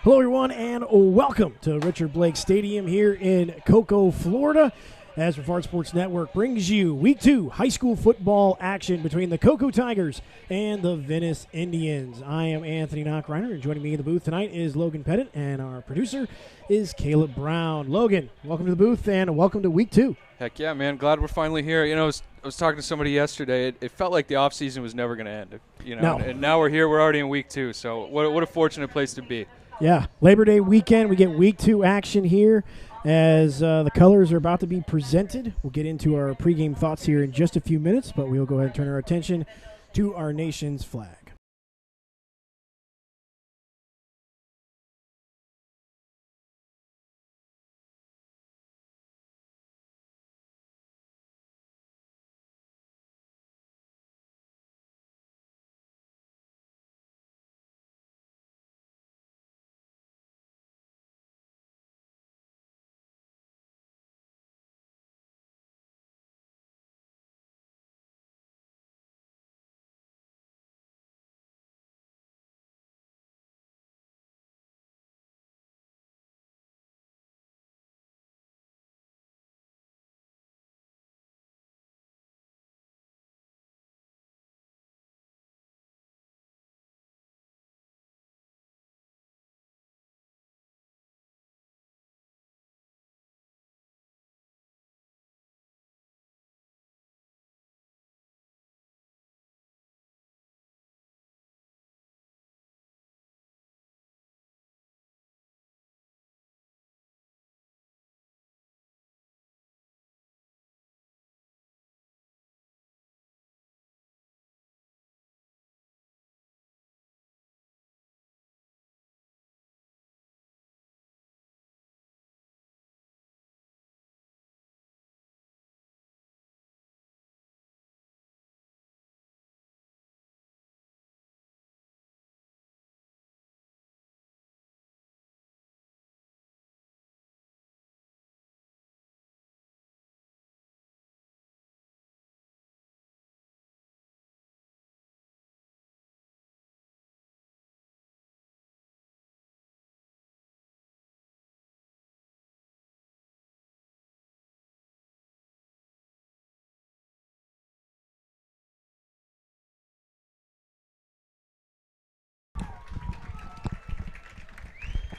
Hello, everyone, and welcome to Richard Blake Stadium here in Cocoa, Florida, as Brevard Sports Network brings you Week 2 high school football action between the Cocoa Tigers and the Venice Indians. I am Anthony Knockreiner, and joining me in the booth tonight is Logan Pettit, and our producer is Caleb Brown. Logan, welcome to the booth, and welcome to Week 2. Heck yeah, man. Glad we're finally here. You know, I was talking to somebody yesterday. It felt like the offseason was never going to end, you know, and now we're here. We're already in Week 2, so what a fortunate place to be. Yeah, Labor Day weekend, we get Week 2 action here as the colors are about to be presented. We'll get into our pregame thoughts here in just a few minutes, but we'll go ahead and turn our attention to our nation's flag.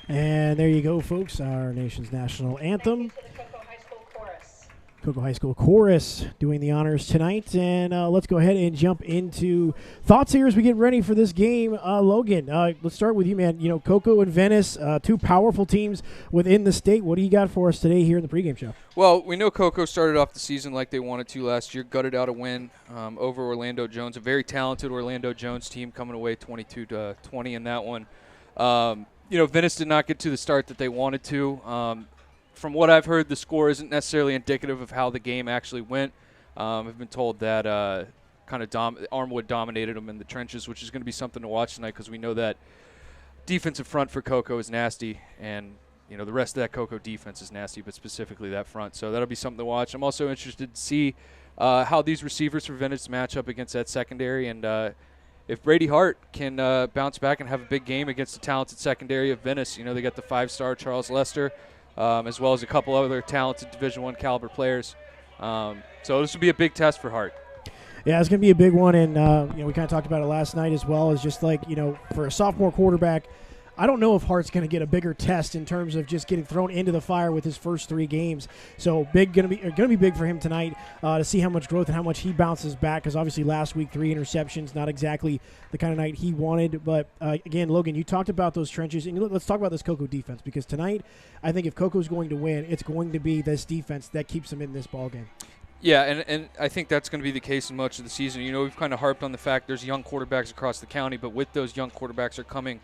And there you go, folks, our nation's national anthem. Cocoa High School Chorus doing the honors tonight. And let's go ahead and jump into thoughts here as we get ready for this game. Logan, let's start with you, man. You know, Cocoa and Venice, two powerful teams within the state. What do you got for us today here in the pregame show? Well, we know Cocoa started off the season like they wanted to last year, gutted out a win over Orlando Jones, a very talented Orlando Jones team coming away 22-20 in that one. You know, Venice did not get to the start that they wanted to. From what I've heard, the score isn't necessarily indicative of how the game actually went. I've been told that Armwood dominated them in the trenches, which is going to be something to watch tonight because we know that defensive front for Cocoa is nasty, and you know the rest of that Cocoa defense is nasty, but specifically that front. So that'll be something to watch. I'm also interested to see how these receivers for Venice match up against that secondary, and if Brady Hart can bounce back and have a big game against the talented secondary of Venice. You know, they got the 5-star Charles Lester, as well as a couple other talented Division I caliber players. So this will be a big test for Hart. Yeah, it's going to be a big one, and you know, we kind of talked about it last night as well. As just like, you know, for a sophomore quarterback, I don't know if Hart's going to get a bigger test in terms of just getting thrown into the fire with his first 3 games. So going to be big for him tonight to see how much growth and how much he bounces back. Because obviously last week 3 interceptions, not exactly the kind of night he wanted. But again, Logan, you talked about those trenches, and let's talk about this Cocoa defense, because tonight I think if Cocoa's going to win, it's going to be this defense that keeps them in this ball game. Yeah, and I think that's going to be the case in much of the season. You know, we've kind of harped on the fact there's young quarterbacks across the county, but with those young quarterbacks are coming,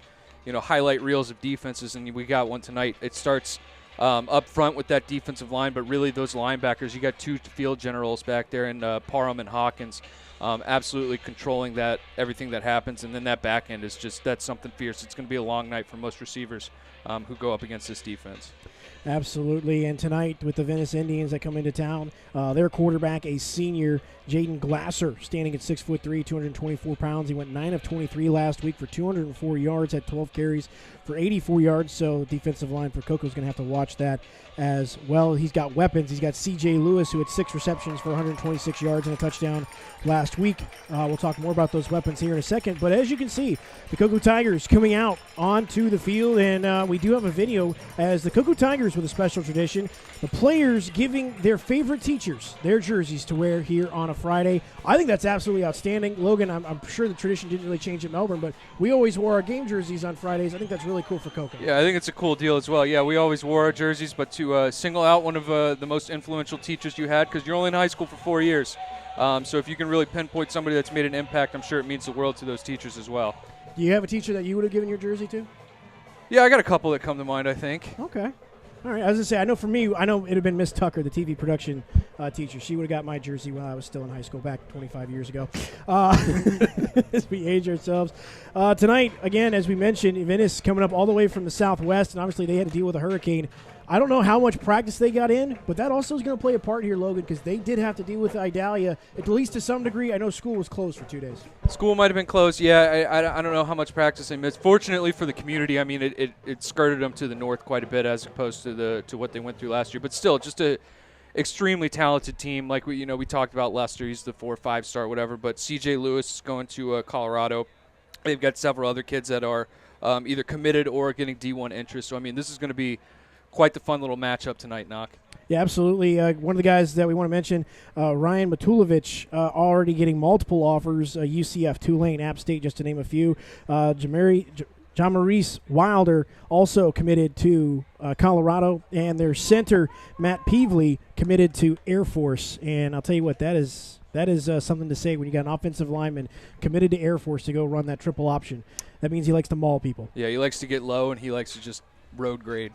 you know, highlight reels of defenses, and we got one tonight. It starts up front with that defensive line, but really those linebackers, you got 2 field generals back there in Parham and Hawkins. absolutely controlling everything that happens, and then that back end is that's something fierce. It's going to be a long night for most receivers who go up against this defense. Absolutely, and tonight with the Venice Indians that come into town, their quarterback, a senior, Jadyn Glasser, standing at 6'3", 224 pounds. He went 9 of 23 last week for 204 yards, had 12 carries for 84 yards, so defensive line for Coco's going to have to watch that as well. He's got weapons. He's got C.J. Lewis, who had 6 receptions for 126 yards and a touchdown last week. We'll talk more about those weapons here in a second, but as you can see, the Cocoa Tigers coming out onto the field, and we do have a video as the Cocoa Tigers with a special tradition, the players giving their favorite teachers their jerseys to wear here on a Friday. I think that's absolutely outstanding. Logan, I'm sure the tradition didn't really change at Melbourne, but we always wore our game jerseys on Fridays. I think that's really cool for Cocoa. Yeah, I think it's a cool deal as well. Yeah, we always wore our jerseys, but to single out one of the most influential teachers you had, because you're only in high school for 4 years. So if you can really pinpoint somebody that's made an impact, I'm sure it means the world to those teachers as well. Do you have a teacher that you would have given your jersey to? Yeah, I got a couple that come to mind, I think. Okay. All right. I was going to say, I know for me, it would have been Miss Tucker, the TV production teacher. She would have got my jersey when I was still in high school back 25 years ago. As we age ourselves. Tonight, again, as we mentioned, Venice coming up all the way from the southwest, and obviously they had to deal with a hurricane. I don't know how much practice they got in, but that also is going to play a part here, Logan, because they did have to deal with Idalia, at least to some degree. I know school was closed for 2 days. School might have been closed. Yeah, I don't know how much practice they missed. Fortunately for the community, I mean, it skirted them to the north quite a bit as opposed to what they went through last year. But still, just a extremely talented team. Like we talked about Lester, he's the 4 or 5 star, whatever. But C.J. Lewis is going to Colorado. They've got several other kids that are either committed or getting D1 interest. So I mean, this is going to be quite the fun little matchup tonight, Knock. Yeah, absolutely. One of the guys that we want to mention, Ryan Matulovic, already getting multiple offers, UCF, Tulane, App State, just to name a few. John Maurice Wilder also committed to Colorado, and their center, Matt Peevely, committed to Air Force. And I'll tell you what, that is something to say when you got an offensive lineman committed to Air Force to go run that triple option. That means he likes to maul people. Yeah, he likes to get low, and he likes to just road grade.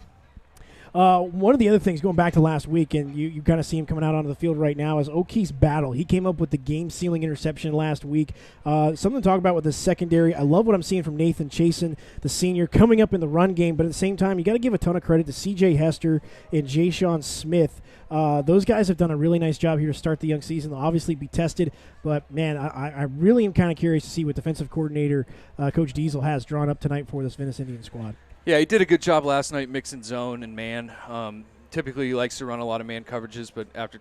One of the other things, going back to last week, and you kind of see him coming out onto the field right now, is O'Keefe's battle. He came up with the game-sealing interception last week. Something to talk about with the secondary. I love what I'm seeing from Nathan Chasen, the senior, coming up in the run game, but at the same time, you got to give a ton of credit to C.J. Hester and Ja'Shawn Smith. Those guys have done a really nice job here to start the young season. They'll obviously be tested, but, man, I really am kind of curious to see what defensive coordinator Coach Diesel has drawn up tonight for this Venice Indian squad. Yeah, he did a good job last night mixing zone and man. Typically, he likes to run a lot of man coverages, but after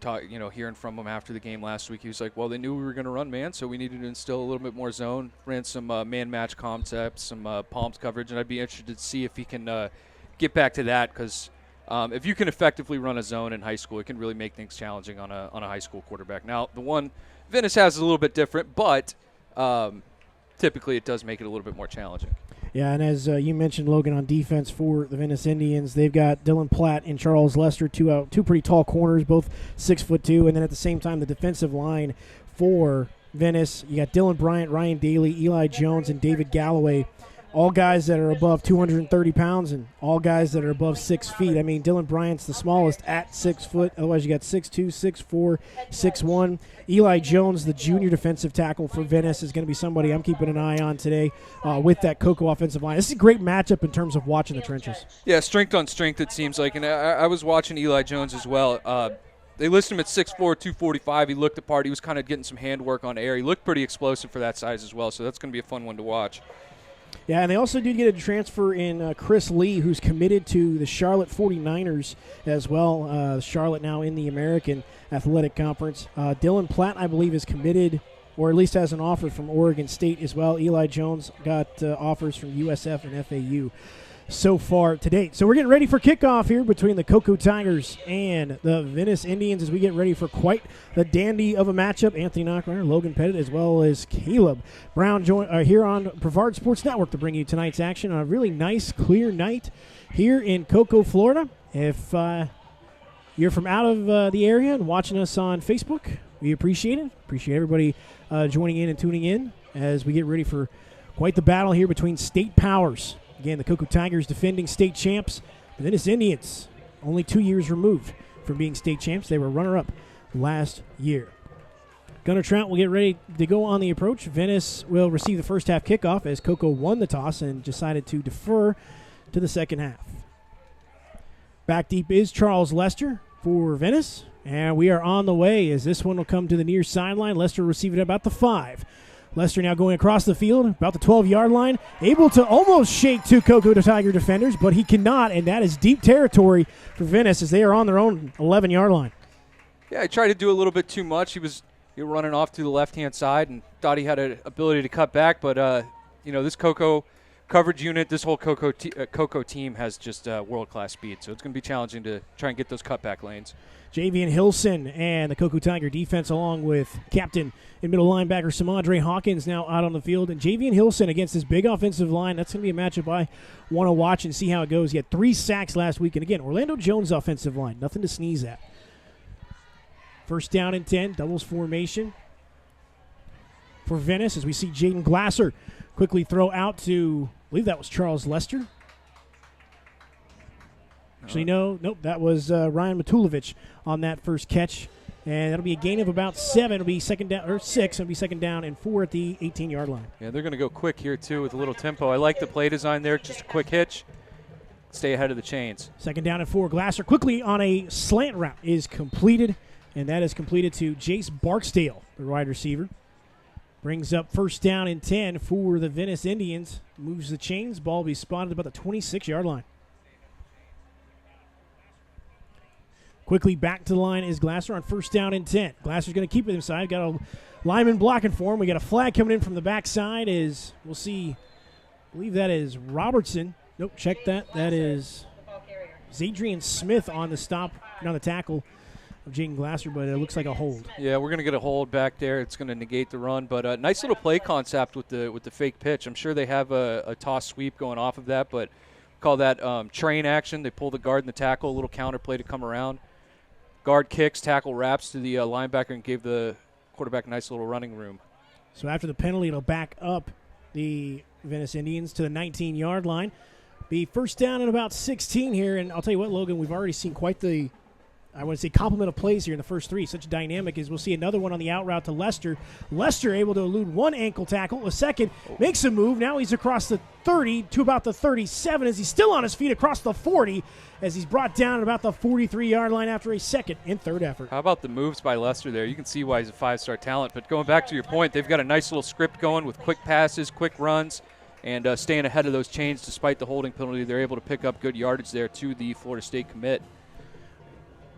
hearing from him after the game last week, he was like, well, they knew we were going to run man, so we needed to instill a little bit more zone. Ran some man match concepts, some palms coverage, and I'd be interested to see if he can get back to that, because if you can effectively run a zone in high school, it can really make things challenging on a high school quarterback. Now, the one Venice has is a little bit different, but typically it does make it a little bit more challenging. Yeah, and as you mentioned, Logan, on defense for the Venice Indians, they've got Dylan Platt and Charles Lester, two pretty tall corners, both 6'2", and then at the same time, the defensive line for Venice, you got Dylan Bryant, Ryan Daly, Eli Jones, and David Galloway, all guys that are above 230 pounds and all guys that are above 6 feet. I mean, Dylan Bryant's the smallest at 6 foot. Otherwise, you got 6'2", 6'4", 6'1". Eli Jones, the junior defensive tackle for Venice, is going to be somebody I'm keeping an eye on today with that Cocoa offensive line. This is a great matchup in terms of watching the trenches. Yeah, strength on strength, it seems like. And I was watching Eli Jones as well. They listed him at 6'4", 245. He looked the part. He was kind of getting some handwork on air. He looked pretty explosive for that size as well, so that's going to be a fun one to watch. Yeah, and they also did get a transfer in Chris Lee, who's committed to the Charlotte 49ers as well. Charlotte now in the American Athletic Conference. Dylan Platt, I believe, is committed, or at least has an offer from Oregon State as well. Eli Jones got offers from USF and FAU so far to date. So we're getting ready for kickoff here between the Cocoa Tigers and the Venice Indians as we get ready for quite the dandy of a matchup. Anthony Knockrunner, Logan Pettit, as well as Caleb Brown here on Brevard Sports Network to bring you tonight's action on a really nice, clear night here in Cocoa, Florida. If you're from out of the area and watching us on Facebook, we appreciate it. Appreciate everybody joining in and tuning in as we get ready for quite the battle here between state powers. Again, the Cocoa Tigers defending state champs. The Venice Indians, only 2 years removed from being state champs. They were runner-up last year. Gunnar Trout will get ready to go on the approach. Venice will receive the first half kickoff as Cocoa won the toss and decided to defer to the second half. Back deep is Charles Lester for Venice. And we are on the way as this one will come to the near sideline. Lester will receive it at about the 5. Lester now going across the field, about the 12-yard line, able to almost shake 2 Cocoa Tiger defenders, but he cannot, and that is deep territory for Venice as they are on their own 11-yard line. Yeah, he tried to do a little bit too much. He was running off to the left-hand side and thought he had an ability to cut back, but this Cocoa coverage unit, this whole Cocoa team has just world-class speed, so it's going to be challenging to try and get those cutback lanes. Javion Hilson and the Cocoa Tiger defense, along with captain and middle linebacker Sanadrea Hawkins, now out on the field. And Javion Hilson against this big offensive line, that's going to be a matchup I want to watch and see how it goes. He had 3 sacks last week. And again, Orlando Jones' offensive line, nothing to sneeze at. First down and 10, doubles formation for Venice as we see Jadyn Glasser quickly throw out to, I believe that was Charles Lester. Actually, nope, that was Ryan Matulovic on that first catch. And that'll be a gain of about 7. It'll be second down, or 6. It'll be second down and 4 at the 18-yard line. Yeah, they're going to go quick here, too, with a little tempo. I like the play design there, just a quick hitch. Stay ahead of the chains. Second down and 4. Glasser quickly on a slant route is completed, and that is completed to Jace Barksdale, the wide receiver. Brings up first down and 10 for the Venice Indians. Moves the chains. Ball will be spotted about the 26-yard line. Quickly back to the line is Glasser on first down and 10. Glasser's going to keep it inside. Got a lineman blocking for him. We got a flag coming in from the backside. We'll see, I believe that is Robertson. Nope, check that. That is Zadrian Smith on the stop, on the tackle of Jadyn Glasser, but it looks like a hold. Yeah, we're going to get a hold back there. It's going to negate the run, but a nice little play concept with the fake pitch. I'm sure they have a toss sweep going off of that, but call that train action. They pull the guard and the tackle, a little counter play to come around. Guard kicks, tackle wraps to the linebacker and gave the quarterback a nice little running room. So after the penalty, it'll back up the Venice Indians to the 19-yard line. Be first down at about 16 here, and I'll tell you what, Logan, we've already seen quite the, I want to say, complement of plays here in the first 3. Such dynamic as we'll see another one on the out route to Lester. Lester able to elude 1 ankle tackle. A second, makes a move. Now he's across the 30 to about the 37 as he's still on his feet across the 40 as he's brought down at about the 43-yard line after a second and third effort. How about the moves by Lester there? You can see why he's a 5-star talent. But going back to your point, they've got a nice little script going with quick passes, quick runs, and staying ahead of those chains despite the holding penalty. They're able to pick up good yardage there to the Florida State commit.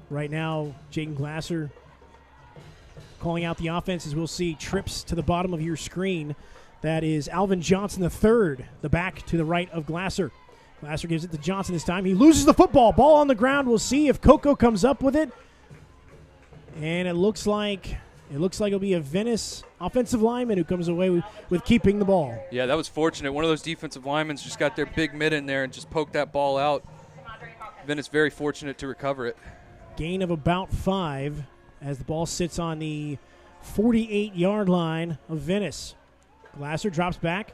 Right now, Jadyn Glasser calling out the offense as we'll see trips to the bottom of your screen. That is Alvin Johnson III, the back to the right of Glasser. Glasser gives it to Johnson this time. He loses the football. Ball on the ground. We'll see if Cocoa comes up with it. And it looks like it'll be a Venice offensive lineman who comes away with keeping the ball. Yeah, that was fortunate. One of those defensive linemen just got their big mid in there and just poked that ball out. Venice very fortunate to recover it. Gain of about 5 as the ball sits on the 48-yard line of Venice. Glasser drops back,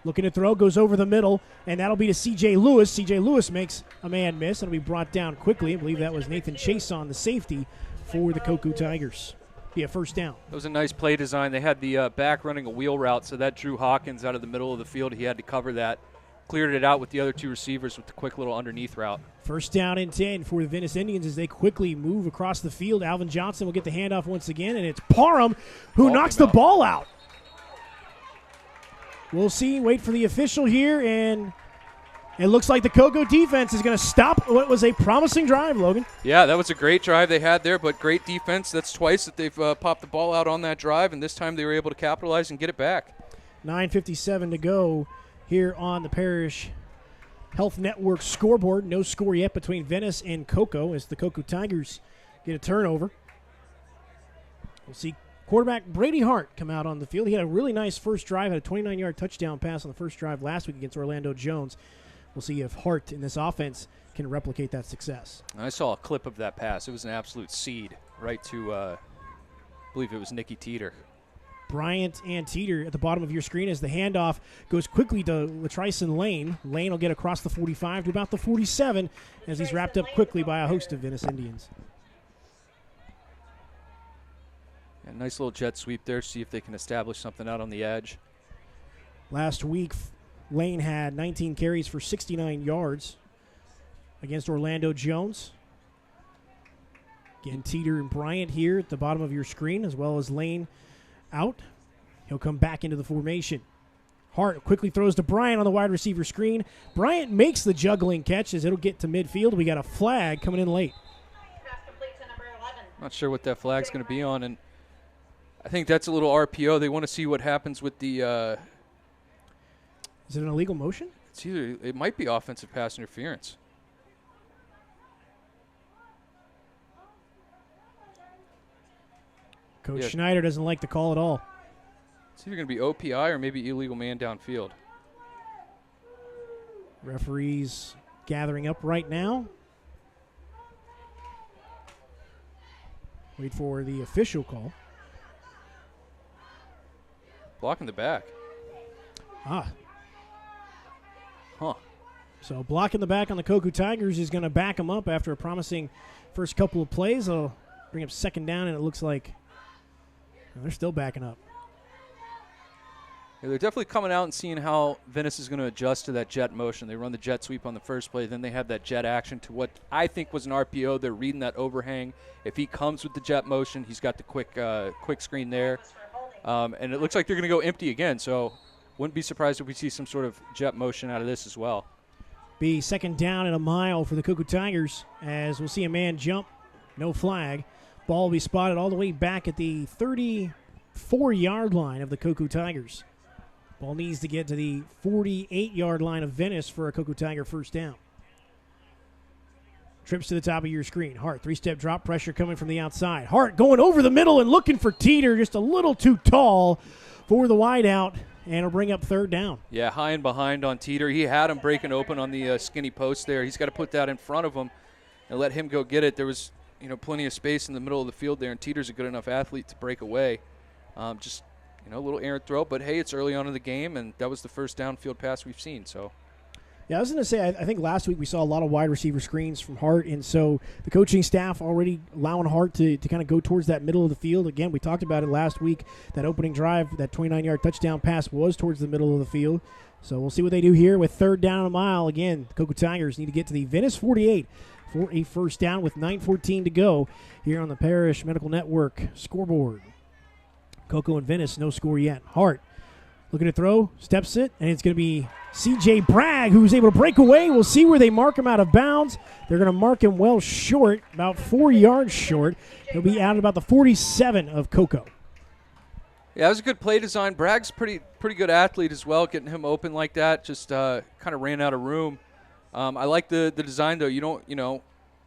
looking to throw, goes over the middle, and that'll be to C.J. Lewis. C.J. Lewis makes a man miss. It'll be brought down quickly. I believe that was Nathan Chase on the safety for the Cocoa Tigers. Be a first down. That was a nice play design. They had the back running a wheel route, so that drew Hawkins out of the middle of the field. He had to cover that. Cleared it out with the other 2 receivers with the quick little underneath route. First down and 10 for the Venice Indians as they quickly move across the field. Alvin Johnson will get the handoff once again, and it's Parham who knocks the ball out. We'll see. Wait for the official here, and it looks like the Cocoa defense is going to stop what was a promising drive, Logan. Yeah, that was a great drive they had there, but great defense. That's twice that they've popped the ball out on that drive, and this time they were able to capitalize and get it back. 9:57 to go here on the Parish Health Network scoreboard. No score yet between Venice and Cocoa as the Cocoa Tigers get a turnover. We'll see quarterback Brady Hart come out on the field. He had a really nice first drive, had a 29-yard touchdown pass on the first drive last week against Orlando Jones. We'll see if Hart in this offense can replicate that success. I saw a clip of that pass. It was an absolute seed right to, I believe it was Nicky Teeter. Bryant and Teeter at the bottom of your screen as the handoff goes quickly to Latrison Lane. Lane will get across the 45 to about the 47 as he's wrapped up quickly by a host of Venice Indians. A nice little jet sweep there, see if they can establish something out on the edge. Last week, Lane had 19 carries for 69 yards against Orlando Jones. Again, Teeter and Bryant here at the bottom of your screen, as well as Lane out. He'll come back into the formation. Hart quickly throws to Bryant on the wide receiver screen. Bryant makes the juggling catch as it'll get to midfield. We got a flag coming in late. Not sure what that flag's going to be on, and I think that's a little RPO. They want to see what happens with the Is it an illegal motion? it might be offensive pass interference. Coach Schneider doesn't like the call at all. It's either going to be OPI or maybe illegal man downfield. Referees gathering up right now. Wait for the official call. Blocking the back. Ah. Huh. So blocking the back on the Cocoa Tigers is going to back them up after a promising first couple of plays. They'll bring up second down, and it looks like they're still backing up. Yeah, they're definitely coming out and seeing how Venice is going to adjust to that jet motion. They run the jet sweep on the first play, then they have that jet action to what I think was an RPO. They're reading that overhang. If he comes with the jet motion, he's got the quick screen there. And it looks like they're going to go empty again, so wouldn't be surprised if we see some sort of jet motion out of this as well. Be second down and a mile for the Cocoa Tigers as we'll see a man jump. No flag. Ball will be spotted all the way back at the 34-yard line of the Cocoa Tigers. Ball needs to get to the 48-yard line of Venice for a Cocoa Tiger first down. Trips to the top of your screen. Hart, three-step drop, pressure coming from the outside. Hart going over the middle and looking for Teeter, just a little too tall for the wideout, and it'll bring up third down. Yeah, high and behind on Teeter. He had him breaking open on the skinny post there. He's got to put that in front of him and let him go get it. There was, plenty of space in the middle of the field there, and Teeter's a good enough athlete to break away. A little errant throw, but hey, it's early on in the game, and that was the first downfield pass we've seen. So, yeah, I was going to say, I think last week we saw a lot of wide receiver screens from Hart, and so the coaching staff already allowing Hart to kind of go towards that middle of the field. Again, we talked about it last week. That opening drive, that 29-yard touchdown pass was towards the middle of the field. So we'll see what they do here with third down and a mile. Again, the Cocoa Tigers need to get to the Venice 48 for a first down with 9:14 to go here on the Parish Medical Network scoreboard. Cocoa and Venice, no score yet. Hart looking to throw, steps it, and it's going to be C.J. Bragg who's able to break away. We'll see where they mark him out of bounds. They're going to mark him well short, about 4 yards short. He'll be out at about the 47 of Cocoa. Yeah, that was a good play design. Bragg's pretty good athlete as well, getting him open like that. Just kind of ran out of room. I like the design, though. You don't, a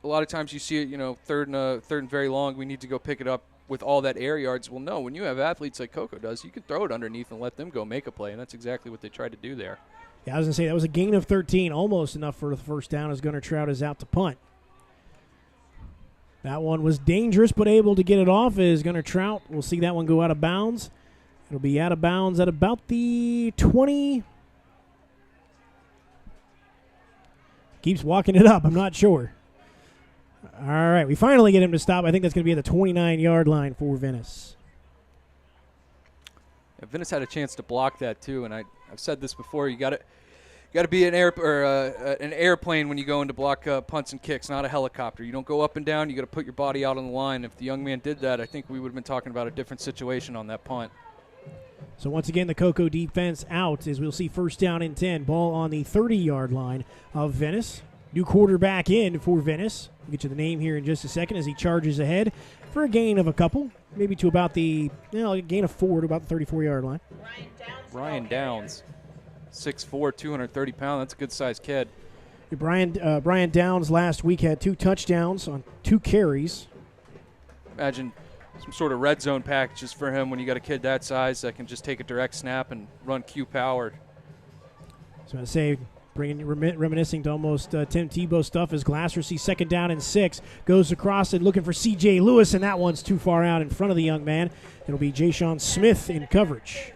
lot of times you see it, third and very long. We need to go pick it up with all that air yards. Well, no, when you have athletes like Cocoa does, you can throw it underneath and let them go make a play, and that's exactly what they tried to do there. Yeah, I was going to say that was a gain of 13, almost enough for the first down as Gunnar Trout is out to punt. That one was dangerous, but able to get it off is Gunnar Trout. We'll see that one go out of bounds. It'll be out of bounds at about the 20. Keeps walking it up. I'm not sure. All right, we finally get him to stop. I think that's going to be at the 29-yard line for Venice. Yeah, Venice had a chance to block that too, and I've said this before. You got to be an airplane when you go in to block punts and kicks, not a helicopter. You don't go up and down. You got to put your body out on the line. If the young man did that, I think we would have been talking about a different situation on that punt. So once again, the Cocoa defense out as we'll see first down and 10. Ball on the 30-yard line of Venice. New quarterback in for Venice. We'll get you the name here in just a second as he charges ahead for a gain of a couple, maybe to about the gain of 4 to about the 34-yard line. Ryan Downs, 6'4", 230 pounds. That's a good-sized kid. Brian Downs last week had 2 touchdowns on 2 carries. Imagine some sort of red zone packages for him when you got a kid that size that can just take a direct snap and run Q-powered. So I say, reminiscing to almost Tim Tebow stuff as Glasser sees second down and 6. Goes across and looking for C.J. Lewis, and that one's too far out in front of the young man. It'll be Jashawn Smith in coverage.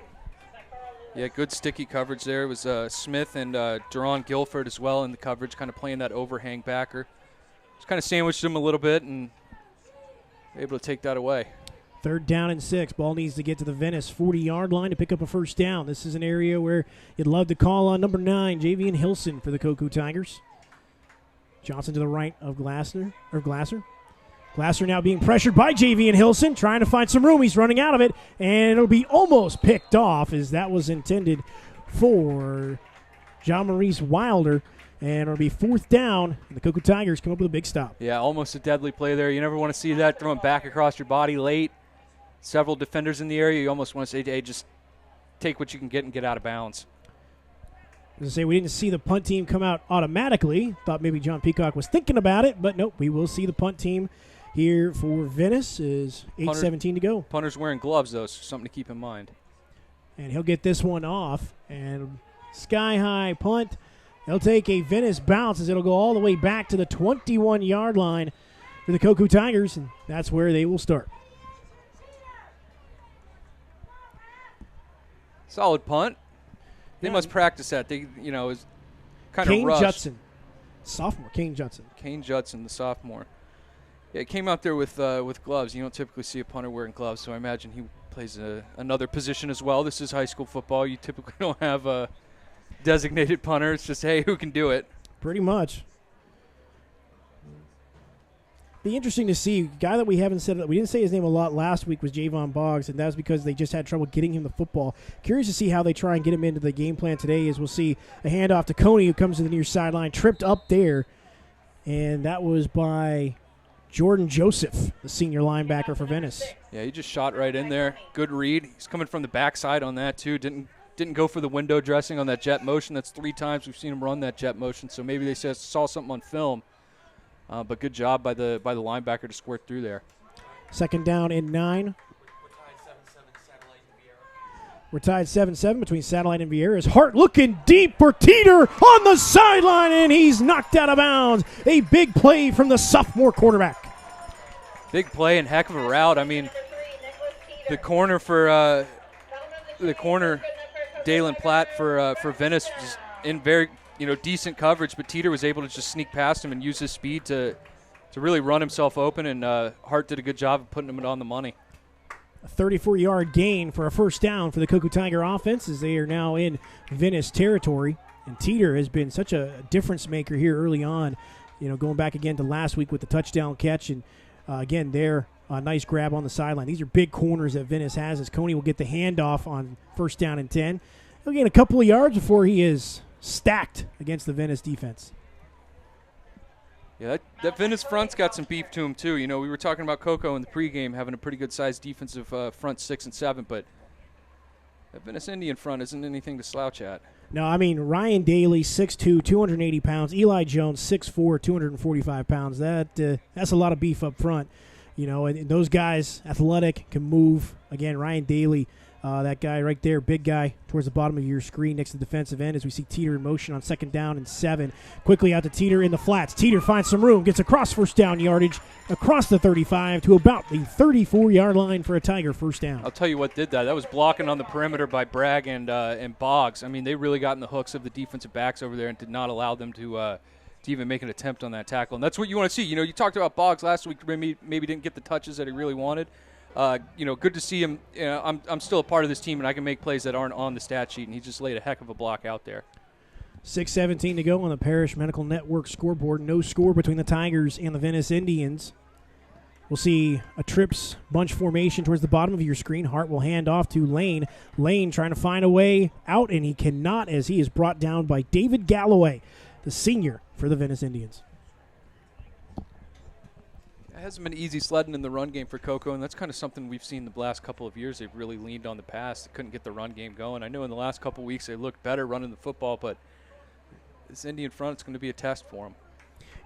Yeah, good sticky coverage there. It was Smith and Deron Guilford as well in the coverage, kind of playing that overhang backer. Just kind of sandwiched him a little bit and able to take that away. 3rd down and 6. Ball needs to get to the Venice 40-yard line to pick up a first down. This is an area where you'd love to call on number 9, Javion Hilson for the Cocoa Tigers. Johnson to the right of Glasser. Glasser now being pressured by Javion Hilson, trying to find some room. He's running out of it, and it'll be almost picked off as that was intended for John Maurice Wilder. And it'll be 4th down, and the Cocoa Tigers come up with a big stop. Yeah, almost a deadly play there. You never want to see that throwing back across your body late. Several defenders in the area. You almost want to say, hey, just take what you can get and get out of bounds. As I say, we didn't see the punt team come out automatically. Thought maybe John Peacock was thinking about it, but nope, we will see the punt team here for Venice. Is 8:17 to go. Punter's wearing gloves, though, so something to keep in mind. And he'll get this one off. And sky-high punt. They'll take a Venice bounce as it'll go all the way back to the 21-yard line for the Cocoa Tigers, and that's where they will start. Solid punt. They must practice that. They, is kind of rushed. Kane Judson, sophomore. Kane Judson, the sophomore. Yeah, he came out there with gloves. You don't typically see a punter wearing gloves, so I imagine he plays another position as well. This is high school football. You typically don't have a designated punter. It's just, hey, who can do it? Pretty much. Be interesting to see. A guy that we haven't said, we didn't say his name a lot last week, was Javon Boggs, and that was because they just had trouble getting him the football. Curious to see how they try and get him into the game plan today, as we'll see a handoff to Coney, who comes to the near sideline, tripped up there, and that was by Jordan Joseph, the senior linebacker for Venice. Yeah, he just shot right in there. Good read. He's coming from the backside on that, too. Didn't go for the window dressing on that jet motion. That's 3 times we've seen him run that jet motion, so maybe they saw something on film. But good job by the linebacker to squirt through there. 2nd down and 9. We're tied 7-7 between Satellite and Vieira. Hart looking deep for Teeter on the sideline, and he's knocked out of bounds. A big play from the sophomore quarterback. Big play and heck of a route. I mean, the corner Dalen Platt for Venice was in very decent coverage, but Teeter was able to just sneak past him and use his speed to really run himself open, and Hart did a good job of putting him on the money. A 34-yard gain for a first down for the Cocoa Tiger offense as they are now in Venice territory. And Teeter has been such a difference maker here early on, going back again to last week with the touchdown catch. And again, there, a nice grab on the sideline. These are big corners that Venice has as Coney will get the handoff on 1st down and 10. He'll gain a couple of yards before he is stacked against the Venice defense. Yeah, that Venice front's got some beef to him, too. We were talking about Cocoa in the pregame having a pretty good-sized defensive front 6 and 7, but that Venice Indian front isn't anything to slouch at. No, I mean, Ryan Daly, 6'2", 280 pounds. Eli Jones, 6'4", 245 pounds. That's a lot of beef up front. And those guys, athletic, can move. Again, Ryan Daly, that guy right there, big guy, towards the bottom of your screen next to the defensive end as we see Teeter in motion on 2nd down and 7. Quickly out to Teeter in the flats. Teeter finds some room, gets across 1st down yardage, across the 35 to about the 34-yard line for a Tiger 1st down. I'll tell you what did that. That was blocking on the perimeter by Bragg and Boggs. I mean, they really got in the hooks of the defensive backs over there and did not allow them to even make an attempt on that tackle. And that's what you want to see. You talked about Boggs last week, maybe didn't get the touches that he really wanted. Good to see him. I'm still a part of this team, and I can make plays that aren't on the stat sheet, and he just laid a heck of a block out there. 6:17 to go on the Parrish Medical Network scoreboard. No score between the Tigers and the Venice Indians. We'll see a trips bunch formation towards the bottom of your screen. Hart will hand off to Lane. Lane trying to find a way out, and he cannot as he is brought down by David Galloway, the senior for the Venice Indians. It hasn't been easy sledding in the run game for Cocoa, and that's kind of something we've seen the last couple of years. They've really leaned on the pass. They couldn't get the run game going. I know in the last couple of weeks they looked better running the football, but this Indian front is going to be a test for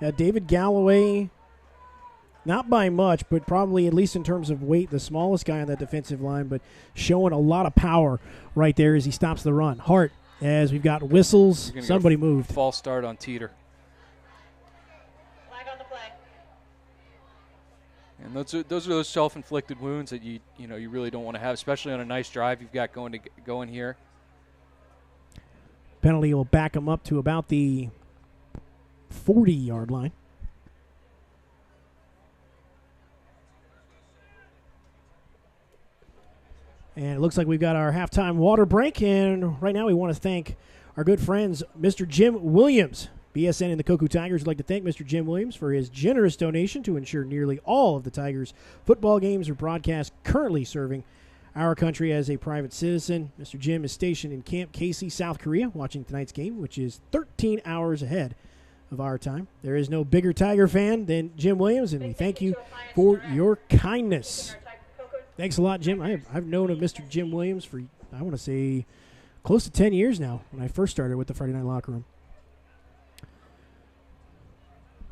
them. David Galloway, not by much, but probably at least in terms of weight, the smallest guy on that defensive line, but showing a lot of power right there as he stops the run. Hart, as we've got whistles, somebody moved. False start on Teeter. And those are those self-inflicted wounds that you really don't want to have, especially on a nice drive you've got going here. Penalty will back him up to about the 40-yard line. And it looks like we've got our halftime water break. And right now we want to thank our good friends, Mr. Jim Williams. BSN and the Cocoa Tigers would like to thank Mr. Jim Williams for his generous donation to ensure nearly all of the Tigers football games are broadcast, currently serving our country as a private citizen. Mr. Jim is stationed in Camp Casey, South Korea, watching tonight's game, which is 13 hours ahead of our time. There is no bigger Tiger fan than Jim Williams, and we thank you for your kindness. Thanks a lot, Jim. I've known of Mr. Jim Williams for, I want to say, close to 10 years now when I first started with the Friday Night Locker Room.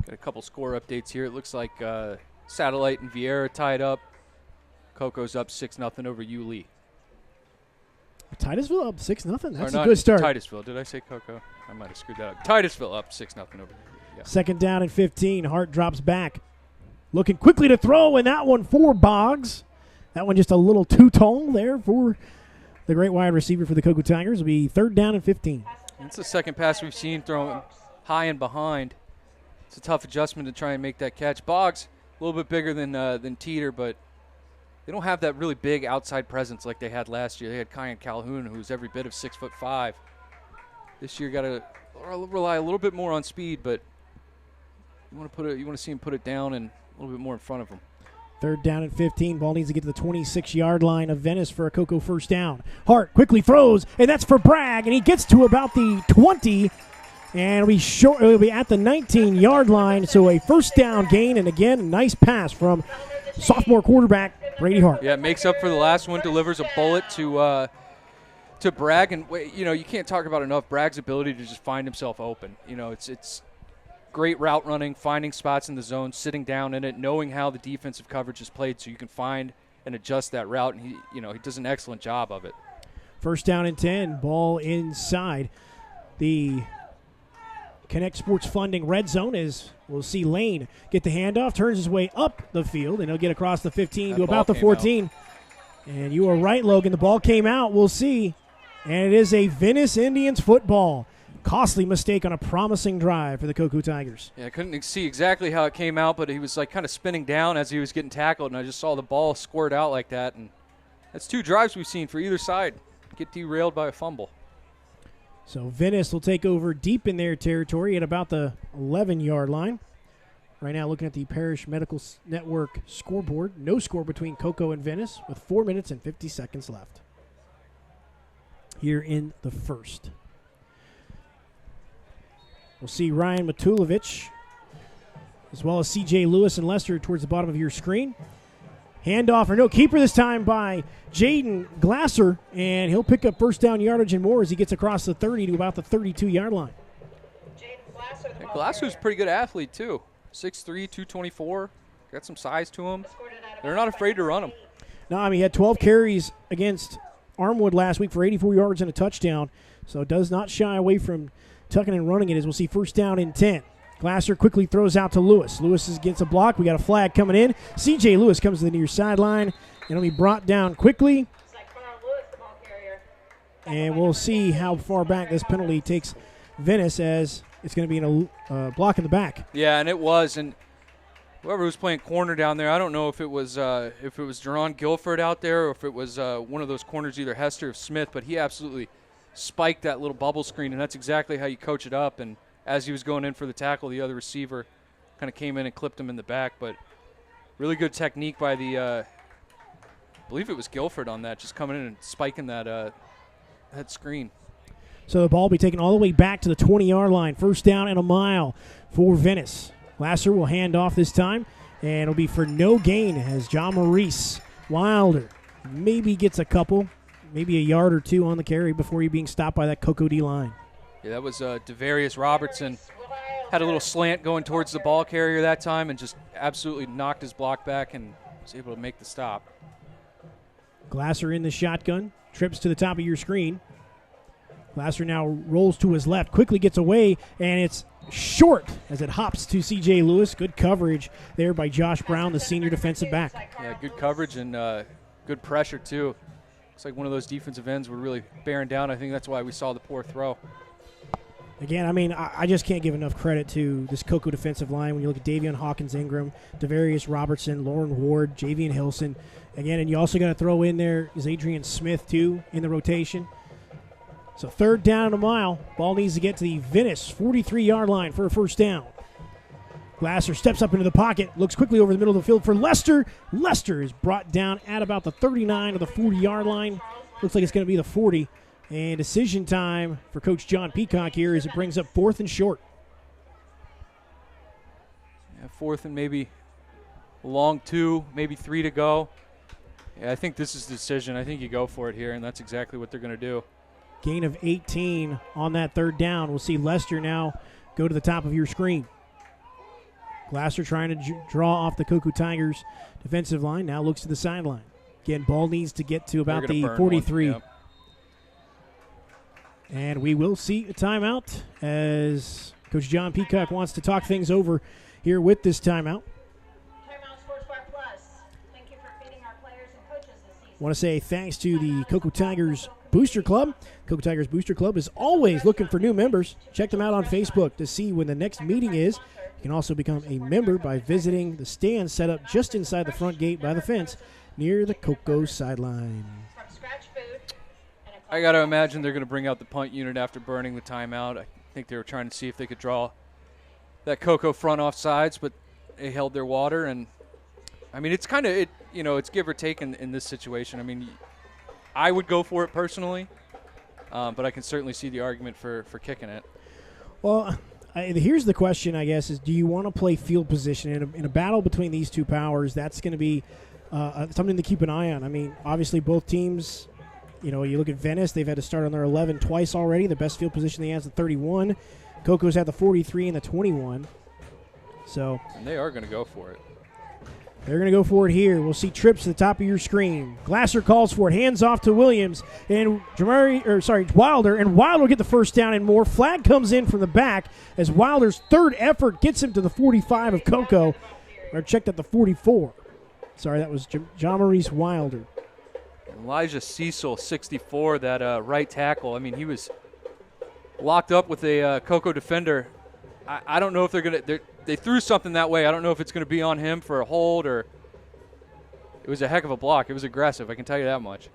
Got a couple score updates here. It looks like Satellite and Vieira tied up. Coco's up 6-0 over Yulee. Titusville up 6-0. That's a good start. Titusville. Did I say Cocoa? I might have screwed that up. Titusville up 6-0 over Yulee. Yeah. Second down and 15. Hart drops back. Looking quickly to throw, and that one for Boggs. That one just a little too tall there for the great wide receiver for the Cocoa Tigers. It'll be third down and 15. It's the second pass we've seen thrown high and behind. It's a tough adjustment to try and make that catch. Boggs, a little bit bigger than Teeter, but they don't have that really big outside presence like they had last year. They had Kyan Calhoun, who's every bit of 6'5". This year, got to rely a little bit more on speed, but you want to see him put it down and a little bit more in front of him. Third down and 15. Ball needs to get to the 26-yard line of Venice for a Cocoa first down. Hart quickly throws, and that's for Bragg, and he gets to about the 20, and it'll be at the 19-yard line. So a first down gain, and again, a nice pass from sophomore quarterback Brady Hart. Yeah, makes up for the last one, delivers a bullet to Bragg, and you can't talk about enough Bragg's ability to just find himself open. It's great route running, finding spots in the zone, sitting down in it, knowing how the defensive coverage is played so you can find and adjust that route, and he does an excellent job of it. First down and 10, ball inside the Connect Sports Funding red zone as we'll see Lane get the handoff, turns his way up the field, and he'll get across the 15 to about the 14. Out. And you are right, Logan. The ball came out. We'll see. And it is a Venice Indians football. Costly mistake on a promising drive for the Cocoa Tigers. Yeah, I couldn't see exactly how it came out, but he was kind of spinning down as he was getting tackled, and I just saw the ball squirt out like that. And that's two drives we've seen for either side get derailed by a fumble. So Venice will take over deep in their territory at about the 11-yard line. Right now looking at the Parish Medical Network scoreboard. No score between Cocoa and Venice with 4 minutes and 50 seconds left here in the first. We'll see Ryan Matulovic as well as C.J. Lewis and Lester towards the bottom of your screen. Handoff, or no, keeper this time by Jadyn Glasser, and he'll pick up first down yardage and more as he gets across the 30 to about the 32-yard line. Glasser's a pretty good athlete, too. 6'3", 224. Got some size to him. They're not afraid to run him. No, he had 12 carries against Armwood last week for 84 yards and a touchdown, so does not shy away from tucking and running it as we'll see first down and 10. Glasser quickly throws out to Lewis. Lewis gets a block. We got a flag coming in. C.J. Lewis comes to the near sideline, and he'll be brought down quickly. And we'll see how far back this penalty takes Venice, as it's going to be in a block in the back. Yeah, and it was. And whoever was playing corner down there, I don't know if it was Jerron Guilford out there or if it was one of those corners, either Hester or Smith, but he absolutely spiked that little bubble screen, and that's exactly how you coach it up. And as he was going in for the tackle, the other receiver kind of came in and clipped him in the back. But really good technique by the, I believe it was Guilford on that, just coming in and spiking that screen. So the ball will be taken all the way back to the 20-yard line. First down and a mile for Venice. Glasser will hand off this time, and it'll be for no gain as John Maurice Wilder maybe gets a couple, maybe a yard or two on the carry before he's being stopped by that Cocoa D line. Yeah, that was Devarius Robertson. Had a little slant going towards the ball carrier that time and just absolutely knocked his block back and was able to make the stop. Glasser in the shotgun, trips to the top of your screen. Glasser now rolls to his left, quickly gets away, and it's short as it hops to C.J. Lewis. Good coverage there by Josh Brown, the senior defensive back. Yeah, good coverage and good pressure, too. Looks like one of those defensive ends were really bearing down. I think that's why we saw the poor throw. Again, I mean, I just can't give enough credit to this Cocoa defensive line. When you look at Davion, Hawkins, Ingram, Devarius Robertson, Lauren Ward, Javion Hilson. Again, and you also got to throw in there is Adrian Smith, too, in the rotation. So 3rd down and a mile. Ball needs to get to the Venice 43-yard line for a first down. Glasser steps up into the pocket, looks quickly over the middle of the field for Lester. Lester is brought down at about the 39 or the 40-yard line. Looks like it's going to be the 40. And decision time for Coach John Peacock here as it brings up 4th and short. Yeah, 4th and maybe long 2, maybe 3 to go. Yeah, I think this is the decision. I think you go for it here, and that's exactly what they're going to do. Gain of 18 on that 3rd down. We'll see Lester now go to the top of your screen. Glasser trying to draw off the Cocoa Tigers defensive line. Now looks to the sideline. Again, ball needs to get to about the 43. Yep. And we will see a timeout as Coach John Peacock wants to talk things over here with this timeout. Timeout Sports Bar Plus. Thank you for feeding our players and coaches this season. Want to say thanks to the Cocoa Tigers Booster Club. Cocoa Tigers Booster Club is always looking for new members. Check them out on Facebook to see when the next meeting is. You can also become a member by visiting the stand set up just inside the front gate by the fence near the Cocoa sideline. From scratch food. I got to imagine they're going to bring out the punt unit after burning the timeout. I think they were trying to see if they could draw that Cocoa front off sides, but they held their water. And, I mean, it's kind of, it's give or take in this situation. I mean, I would go for it personally, but I can certainly see the argument for kicking it. Well, here's the question, I guess, is do you want to play field position? In a battle between these two powers, that's going to be something to keep an eye on. I mean, obviously both teams, you look at Venice, they've had to start on their 11 twice already. The best field position they have is the 31. Cocoa's had the 43 and the 21. And they are going to go for it. They're going to go for it here. We'll see trips to the top of your screen. Glasser calls for it. Hands off to Williams. And Wilder. And Wilder will get the first down and more. Flag comes in from the back as Wilder's 3rd effort gets him to the 45 of Cocoa. Or checked at the 44. Sorry, that was John Maurice Wilder. Elijah Cecil, 64, that right tackle. I mean, he was locked up with a Cocoa defender. I don't know if they're going to – they threw something that way. I don't know if it's going to be on him for a hold or – it was a heck of a block. It was aggressive, I can tell you that much.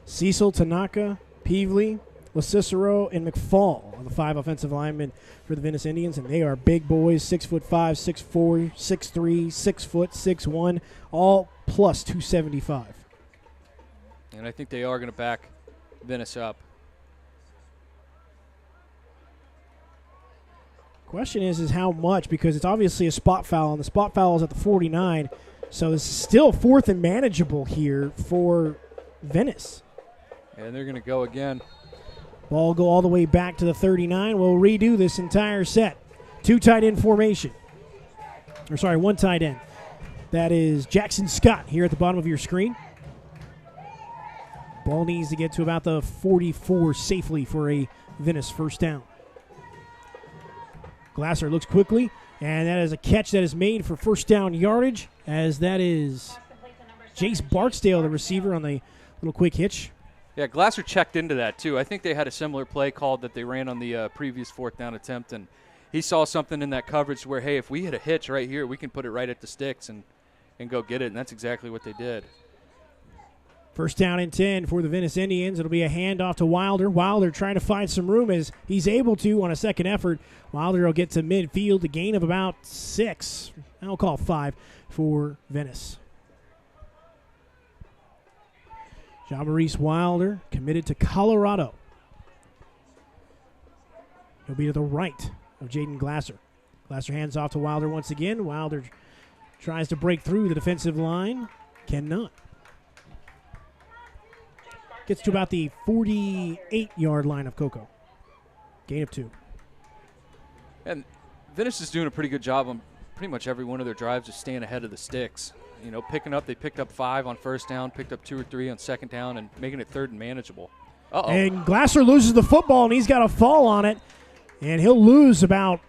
Cecil, Tanaka, Peevely, LaCicero, and McFall are the 5 offensive linemen for the Venice Indians, and they are big boys, 6'5", 6'4", 6'3", 6 foot, 6'1", all plus 275. And I think they are going to back Venice up. Question is how much, because it's obviously a spot foul, and the spot foul is at the 49, so this is still 4th and manageable here for Venice. And they're going to go again. Ball go all the way back to the 39. We'll redo this entire set. 2 tight end formation. 1 tight end. That is Jackson Scott here at the bottom of your screen. Ball needs to get to about the 44 safely for a Venice first down. Glasser looks quickly, and that is a catch that is made for first down yardage, as that is Jace Barksdale, the receiver, on the little quick hitch. Yeah, Glasser checked into that, too. I think they had a similar play called that they ran on the previous 4th down attempt, and he saw something in that coverage where, hey, if we hit a hitch right here, we can put it right at the sticks and go get it, and that's exactly what they did. First down and 10 for the Venice Indians. It'll be a handoff to Wilder. Wilder trying to find some room as he's able to on a second effort. Wilder will get to midfield, a gain of about 6. I'll call 5 for Venice. John Maurice Wilder committed to Colorado. He'll be to the right of Jadyn Glasser. Glasser hands off to Wilder once again. Wilder tries to break through the defensive line. Cannot. Gets to about the 48-yard line of Cocoa. Gain of 2. And Venice is doing a pretty good job on pretty much every one of their drives, just staying ahead of the sticks. They picked up 5 on first down, picked up 2 or 3 on second down, and making it 3rd and manageable. Uh-oh. And Glasser loses the football, and he's got a fall on it. And he'll lose about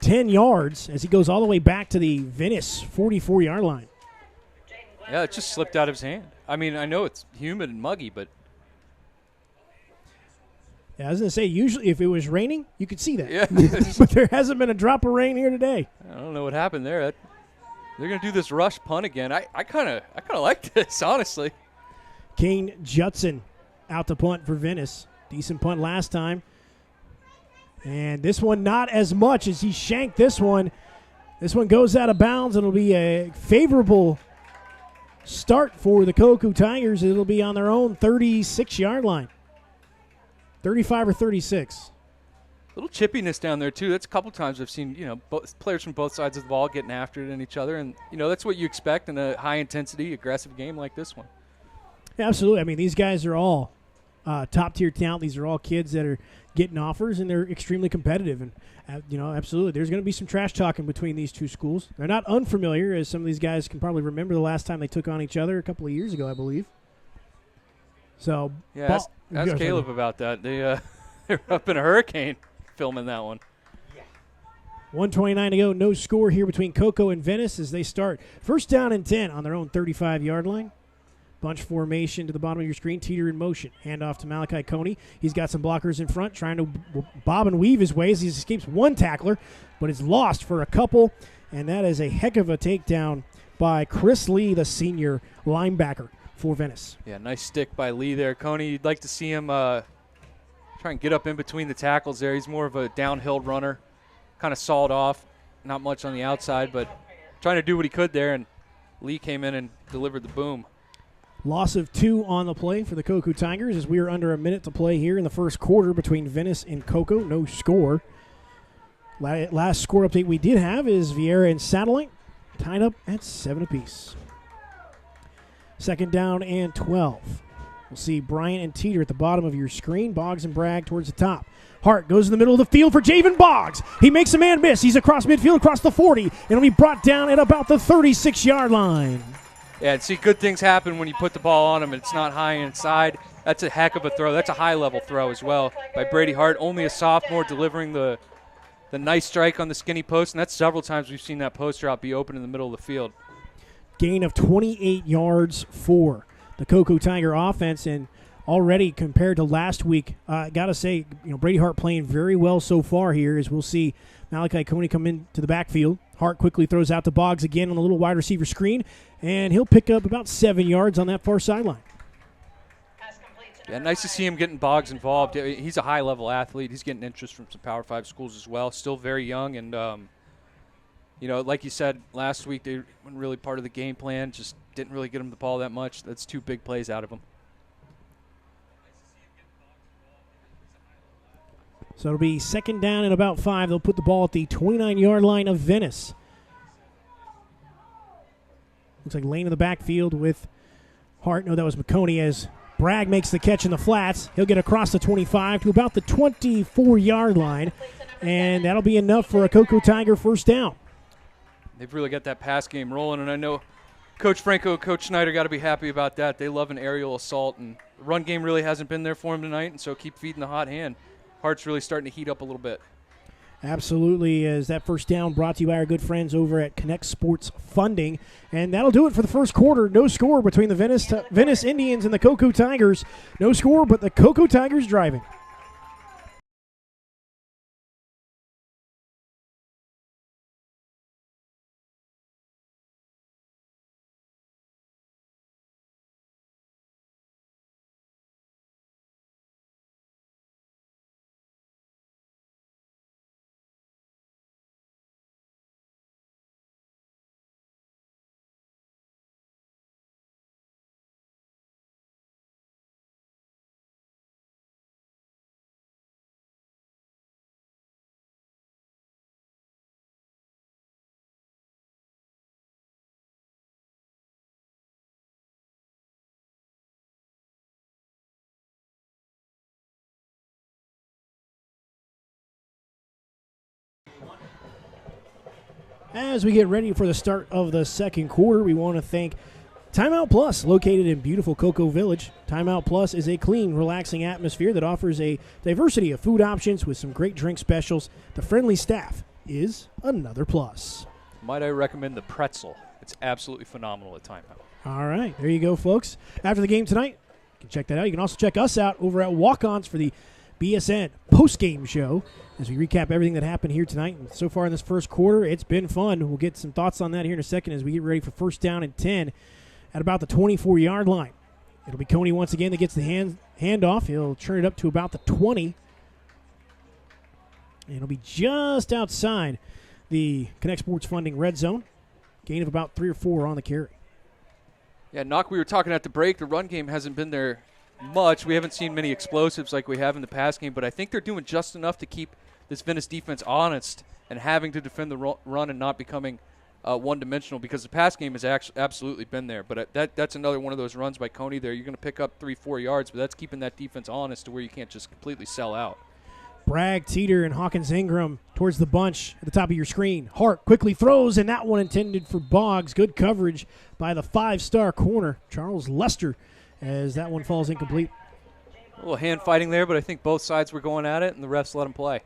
10 yards as he goes all the way back to the Venice 44-yard line. Yeah, it just slipped out of his hand. I mean, I know it's humid and muggy, but Yeah, I was going to say, usually if it was raining, you could see that. Yeah. But there hasn't been a drop of rain here today. I don't know what happened there. They're going to do this rush punt again. I kind of like this, honestly. Kane Judson out to punt for Venice. Decent punt last time. And this one not as much as he shanked this one. This one goes out of bounds. It'll be a favorable start for the Cocoa Tigers. It'll be on their own 36-yard line. 35 or 36. Little chippiness down there, too. That's a couple times I've seen, both players from both sides of the ball getting after it in each other. And, that's what you expect in a high-intensity, aggressive game like this one. Yeah, absolutely. I mean, these guys are all top-tier talent. These are all kids that are getting offers, and they're extremely competitive. And, absolutely, there's going to be some trash talking between these two schools. They're not unfamiliar, as some of these guys can probably remember the last time they took on each other a couple of years ago, I believe. So, yeah, ask Caleb about that. They're up in a hurricane filming that one. 1:29 to go. No score here between Cocoa and Venice as they start. First down and 10 on their own 35-yard line. Bunch formation to the bottom of your screen. Teeter in motion. Hand off to Malachi Coney. He's got some blockers in front trying to bob and weave his way as he escapes one tackler, but is lost for a couple. And that is a heck of a takedown by Chris Lee, the senior linebacker for Venice. Yeah, nice stick by Lee there. Coney, you'd like to see him try and get up in between the tackles there. He's more of a downhill runner, kind of sawed off. Not much on the outside, but trying to do what he could there, and Lee came in and delivered the boom. Loss of 2 on the play for the Cocoa Tigers as we are under a minute to play here in the first quarter between Venice and Cocoa. No score. Last score update we did have is Vieira and Satellite tied up at 7 apiece. Second down and 12. We'll see Bryant and Teeter at the bottom of your screen. Boggs and Bragg towards the top. Hart goes in the middle of the field for Javion Boggs. He makes a man miss. He's across midfield, across the 40, and he'll be brought down at about the 36-yard line. Yeah, and see, good things happen when you put the ball on him. It's not high inside. That's a heck of a throw. That's a high-level throw as well by Brady Hart. Only a sophomore delivering the nice strike on the skinny post, and that's several times we've seen that post route be open in the middle of the field. Gain of 28 yards for the Cocoa Tiger offense, and already compared to last week, got to say, Brady Hart playing very well so far here as we'll see Malachi Coney come into the backfield. Hart quickly throws out to Boggs again on the little wide receiver screen, and he'll pick up about 7 yards on that far sideline. Yeah, nice to see him getting Boggs involved. He's a high-level athlete. He's getting interest from some Power 5 schools as well. Still very young, and, like you said last week, they weren't really part of the game plan. Just didn't really get him the ball that much. That's 2 big plays out of him. So it'll be second down and about 5. They'll put the ball at the 29-yard line of Venice. Looks like Lane in the backfield with Hart. No, that was McConey as Bragg makes the catch in the flats. He'll get across the 25 to about the 24-yard line, and that'll be enough for a Cocoa Tiger first down. They've really got that pass game rolling, and I know Coach Franco and Coach Schneider got to be happy about that. They love an aerial assault, and the run game really hasn't been there for them tonight, and so keep feeding the hot hand. Hart's really starting to heat up a little bit. Absolutely, as that first down brought to you by our good friends over at Connect Sports Funding. And that'll do it for the first quarter. No score between the Venice Indians and the Cocoa Tigers. No score, but the Cocoa Tigers driving. As we get ready for the start of the second quarter, we want to thank Timeout Plus, located in beautiful Cocoa Village. Timeout Plus is a clean, relaxing atmosphere that offers a diversity of food options with some great drink specials. The friendly staff is another plus. Might I recommend the pretzel? It's absolutely phenomenal at Timeout. All right, there you go, folks. After the game tonight, you can check that out. You can also check us out over at Walk-Ons for the BSN post-game show as we recap everything that happened here tonight. And so far in this first quarter, it's been fun. We'll get some thoughts on that here in a second as we get ready for first down and 10 at about the 24-yard line. It'll be Coney once again that gets the handoff. He'll turn it up to about the 20. And it'll be just outside the Connect Sports Funding red zone. Gain of about 3 or 4 on the carry. Yeah, Knock, we were talking at the break. The run game hasn't been there much. We haven't seen many explosives like we have in the pass game, but I think they're doing just enough to keep this Venice defense honest and having to defend the run and not becoming one-dimensional, because the pass game has absolutely been there. But that's another one of those runs by Coney there. You're going to pick up 3-4 yards, but that's keeping that defense honest to where you can't just completely sell out. Bragg, Teeter, and Hawkins Ingram towards the bunch at the top of your screen. Hart quickly throws, and that one intended for Boggs. Good coverage by the 5-star corner, Charles Lester, as that one falls incomplete. A little hand fighting there, but I think both sides were going at it, and the refs let them play.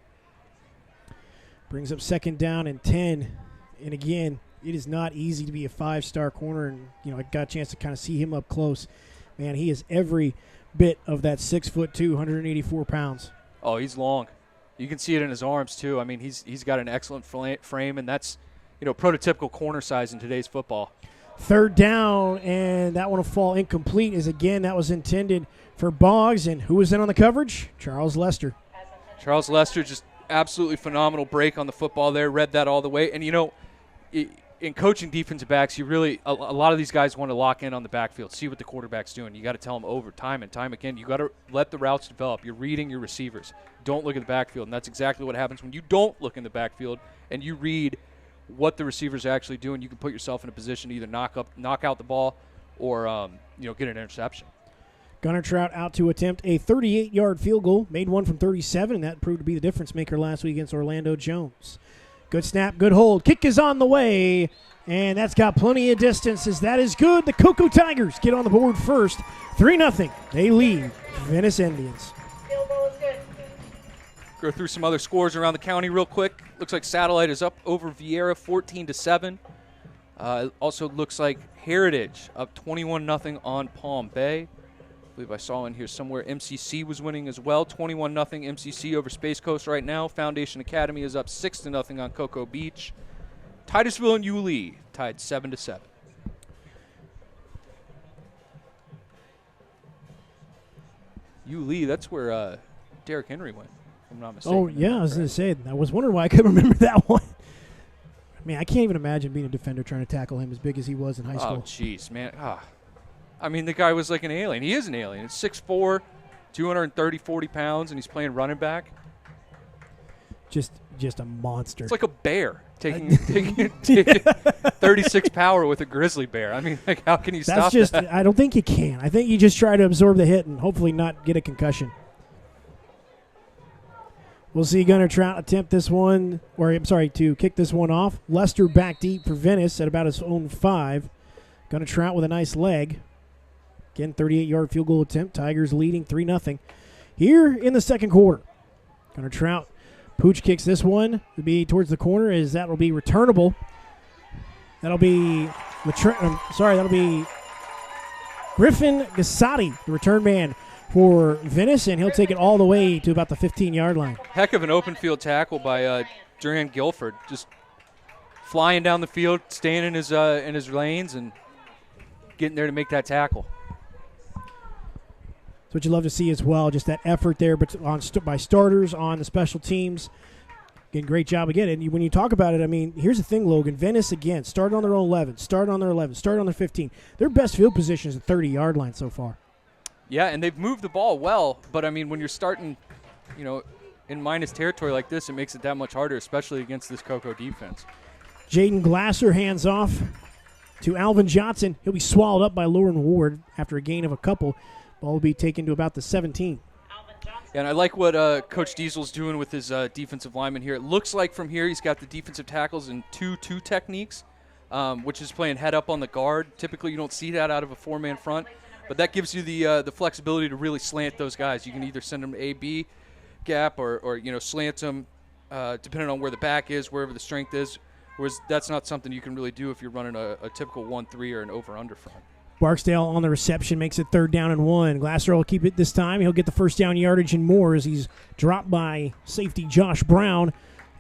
Brings up second down and 10. And again, it is not easy to be a 5-star corner, and I got a chance to kind of see him up close. Man, he is every bit of that 6'2", 184 pounds. Oh, he's long. You can see it in his arms too. I mean, he's got an excellent frame, and that's prototypical corner size in today's football. Third down, and that one will fall incomplete, as again that was intended for Boggs. And who was in on the coverage? Charles Lester. Charles Lester, just absolutely phenomenal break on the football there. Read that all the way. And in coaching defensive backs, you really a lot of these guys want to lock in on the backfield, see what the quarterback's doing. You got to tell them over time and time again. You got to let the routes develop. You're reading your receivers. Don't look at the backfield, and that's exactly what happens when you don't look in the backfield and you read what the receivers are actually doing. You can put yourself in a position to either knock out the ball or get an interception. Gunnar Trout out to attempt a 38-yard field goal, made one from 37, and that proved to be the difference maker last week against Orlando Jones. Good snap, good hold. Kick is on the way, and that's got plenty of distance, as that is good. The Cocoa Tigers get on the board first, 3-0. They lead Venice Indians. Field goal is good. Go through some other scores around the county real quick. Looks like Satellite is up over Vieira 14-7. Also looks like Heritage up 21-0 on Palm Bay. I believe I saw in here somewhere MCC was winning as well. 21-0 MCC over Space Coast right now. Foundation Academy is up 6-0 on Cocoa Beach. Titusville and Yulee tied 7-7. Yulee, that's where Derrick Henry went, if I'm not mistaken. Oh, yeah, I was going to say, I was wondering why I couldn't remember that one. I mean, I can't even imagine being a defender trying to tackle him as big as he was in high school. Oh, jeez, man. I mean, the guy was like an alien. He is an alien. It's 6'4", 230, 40 pounds, and he's playing running back. Just a monster. It's like a bear taking 36 power with a grizzly bear. I mean, like, how can you stop that? I don't think you can. I think you just try to absorb the hit and hopefully not get a concussion. We'll see Gunnar Trout attempt this one, to kick this one off. Lester back deep for Venice at about his own 5. Gunnar Trout with a nice leg. Again, 38-yard field goal attempt. Tigers leading 3-0. Here in the second quarter, Gunnar Trout, Pooch kicks this one to be towards the corner, as that will be returnable. That'll be Griffin Gassotti, the return man for Venice, and he'll take it all the way to about the 15-yard line. Heck of an open field tackle by Duran Guilford, just flying down the field, staying in his lanes, and getting there to make that tackle. That's what you love to see as well, just that effort there by starters on the special teams. Again, great job again. And when you talk about it, I mean, here's the thing, Logan. Venice, again, started on their own 11, started on their 15. Their best field position is the 30-yard line so far. Yeah, and they've moved the ball well, but, I mean, when you're starting, in minus territory like this, it makes it that much harder, especially against this Cocoa defense. Jadyn Glasser hands off to Alvin Johnson. He'll be swallowed up by Lauren Ward after a gain of a couple. Ball will be taken to about the 17. Yeah, and I like what Coach Diesel's doing with his defensive lineman here. It looks like from here he's got the defensive tackles in 2-2 techniques, which is playing head up on the guard. Typically you don't see that out of a four-man front, but that gives you the flexibility to really slant those guys. You can either send them A-B gap or slant them depending on where the back is, wherever the strength is, whereas that's not something you can really do if you're running a typical 1-3 or an over-under front. Barksdale on the reception makes it 3rd down and 1. Glasser will keep it this time. He'll get the first down yardage and more as he's dropped by safety Josh Brown,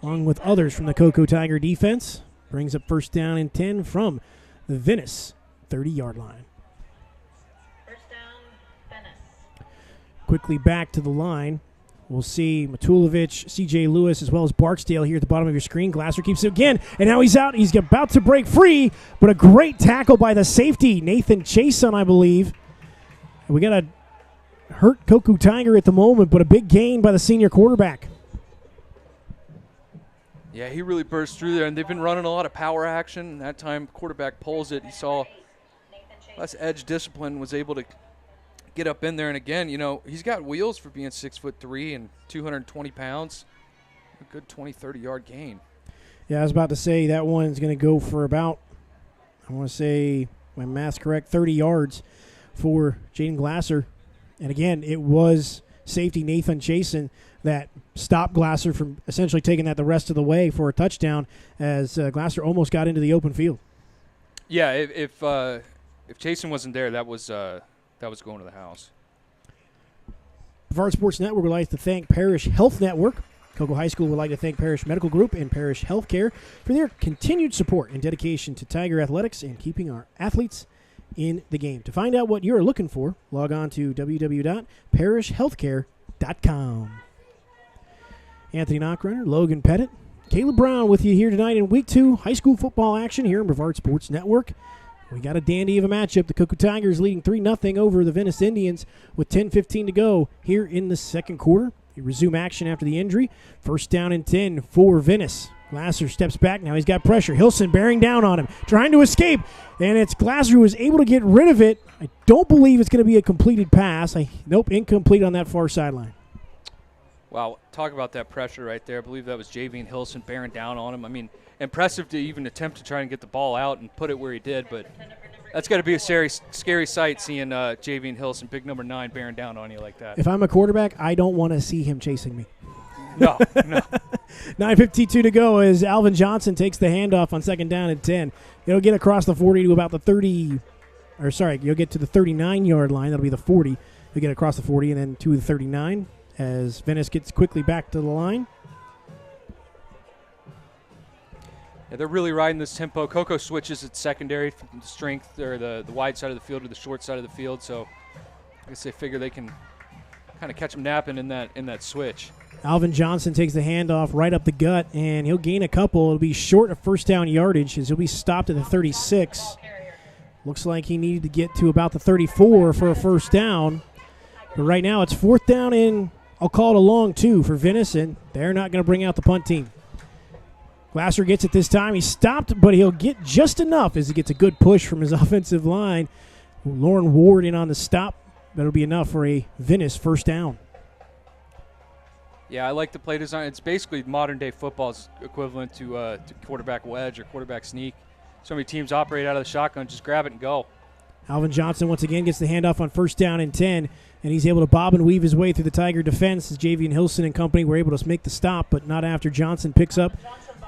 along with others from the Cocoa Tiger defense. Brings up 1st down and 10 from the Venice 30-yard line. First down, Venice. Quickly back to the line. We'll see Matulovic, C.J. Lewis, as well as Barksdale here at the bottom of your screen. Glasser keeps it again, and now he's out. He's about to break free, but a great tackle by the safety, Nathan Chason, I believe. And we got a hurt Cocoa Tiger at the moment, but a big gain by the senior quarterback. Yeah, he really burst through there, and they've been running a lot of power action. That time, quarterback pulls it. He saw less edge discipline, was able to get up in there, and again, you know, he's got wheels for being 6'3" and 220 pounds. A good 20, 30-yard gain. Yeah, I was about to say that one's going to go for about, I want to say, my math's correct, 30 yards for Jadyn Glasser. And again, it was safety Nathan Chason that stopped Glasser from essentially taking that the rest of the way for a touchdown, as Glasser almost got into the open field. Yeah, if Chason wasn't there, that was going to the house. Brevard Sports Network would like to thank Parish Health Network. Cocoa High School would like to thank Parish Medical Group and Parish Healthcare for their continued support and dedication to Tiger athletics and keeping our athletes in the game. To find out what you're looking for, log on to www.parishhealthcare.com. Anthony Knockrunner, Logan Pettit, Caleb Brown with you here tonight in Week 2 high school football action here on Brevard Sports Network. We got a dandy of a matchup. The Cocoa Tigers leading 3-0 over the Venice Indians with 10:15 to go here in the second quarter. They resume action after the injury. 1st down and 10 for Venice. Glasser steps back. Now he's got pressure. Hilson bearing down on him, trying to escape. And it's Glasser who was able to get rid of it. I don't believe it's going to be a completed pass. Nope, incomplete on that far sideline. Wow, talk about that pressure right there. I believe that was Javion Hilson bearing down on him. I mean, impressive to even attempt to try and get the ball out and put it where he did, but that's got to be a scary sight seeing Javion Hilson, big number 9, bearing down on you like that. If I'm a quarterback, I don't want to see him chasing me. No. 9:52 to go as Alvin Johnson takes the handoff on 2nd down and 10. It'll get across the 40 to about the 30, or sorry, you'll get to the 39-yard line. That'll be the 40. You'll get across the 40 and then to the 39 as Venice gets quickly back to the line. Yeah, they're really riding this tempo. Cocoa switches its secondary from the strength or the wide side of the field to the short side of the field, so I guess they figure they can kind of catch them napping in that switch. Alvin Johnson takes the handoff right up the gut, and he'll gain a couple. It'll be short of 1st down yardage as he'll be stopped at the 36. Looks like he needed to get to about the 34 for a 1st down. But right now it's 4th down and I'll call it a long 2 for Venice, and they're not going to bring out the punt team. Glasser gets it this time. He's stopped, but he'll get just enough as he gets a good push from his offensive line. Lauren Ward in on the stop. That'll be enough for a Venice 1st down. Yeah, I like the play design. It's basically modern-day football's equivalent to quarterback wedge or quarterback sneak. So many teams operate out of the shotgun, just grab it and go. Alvin Johnson once again gets the handoff on 1st down and 10, and he's able to bob and weave his way through the Tiger defense as Javion Hilson and company were able to make the stop, but not after Johnson picks up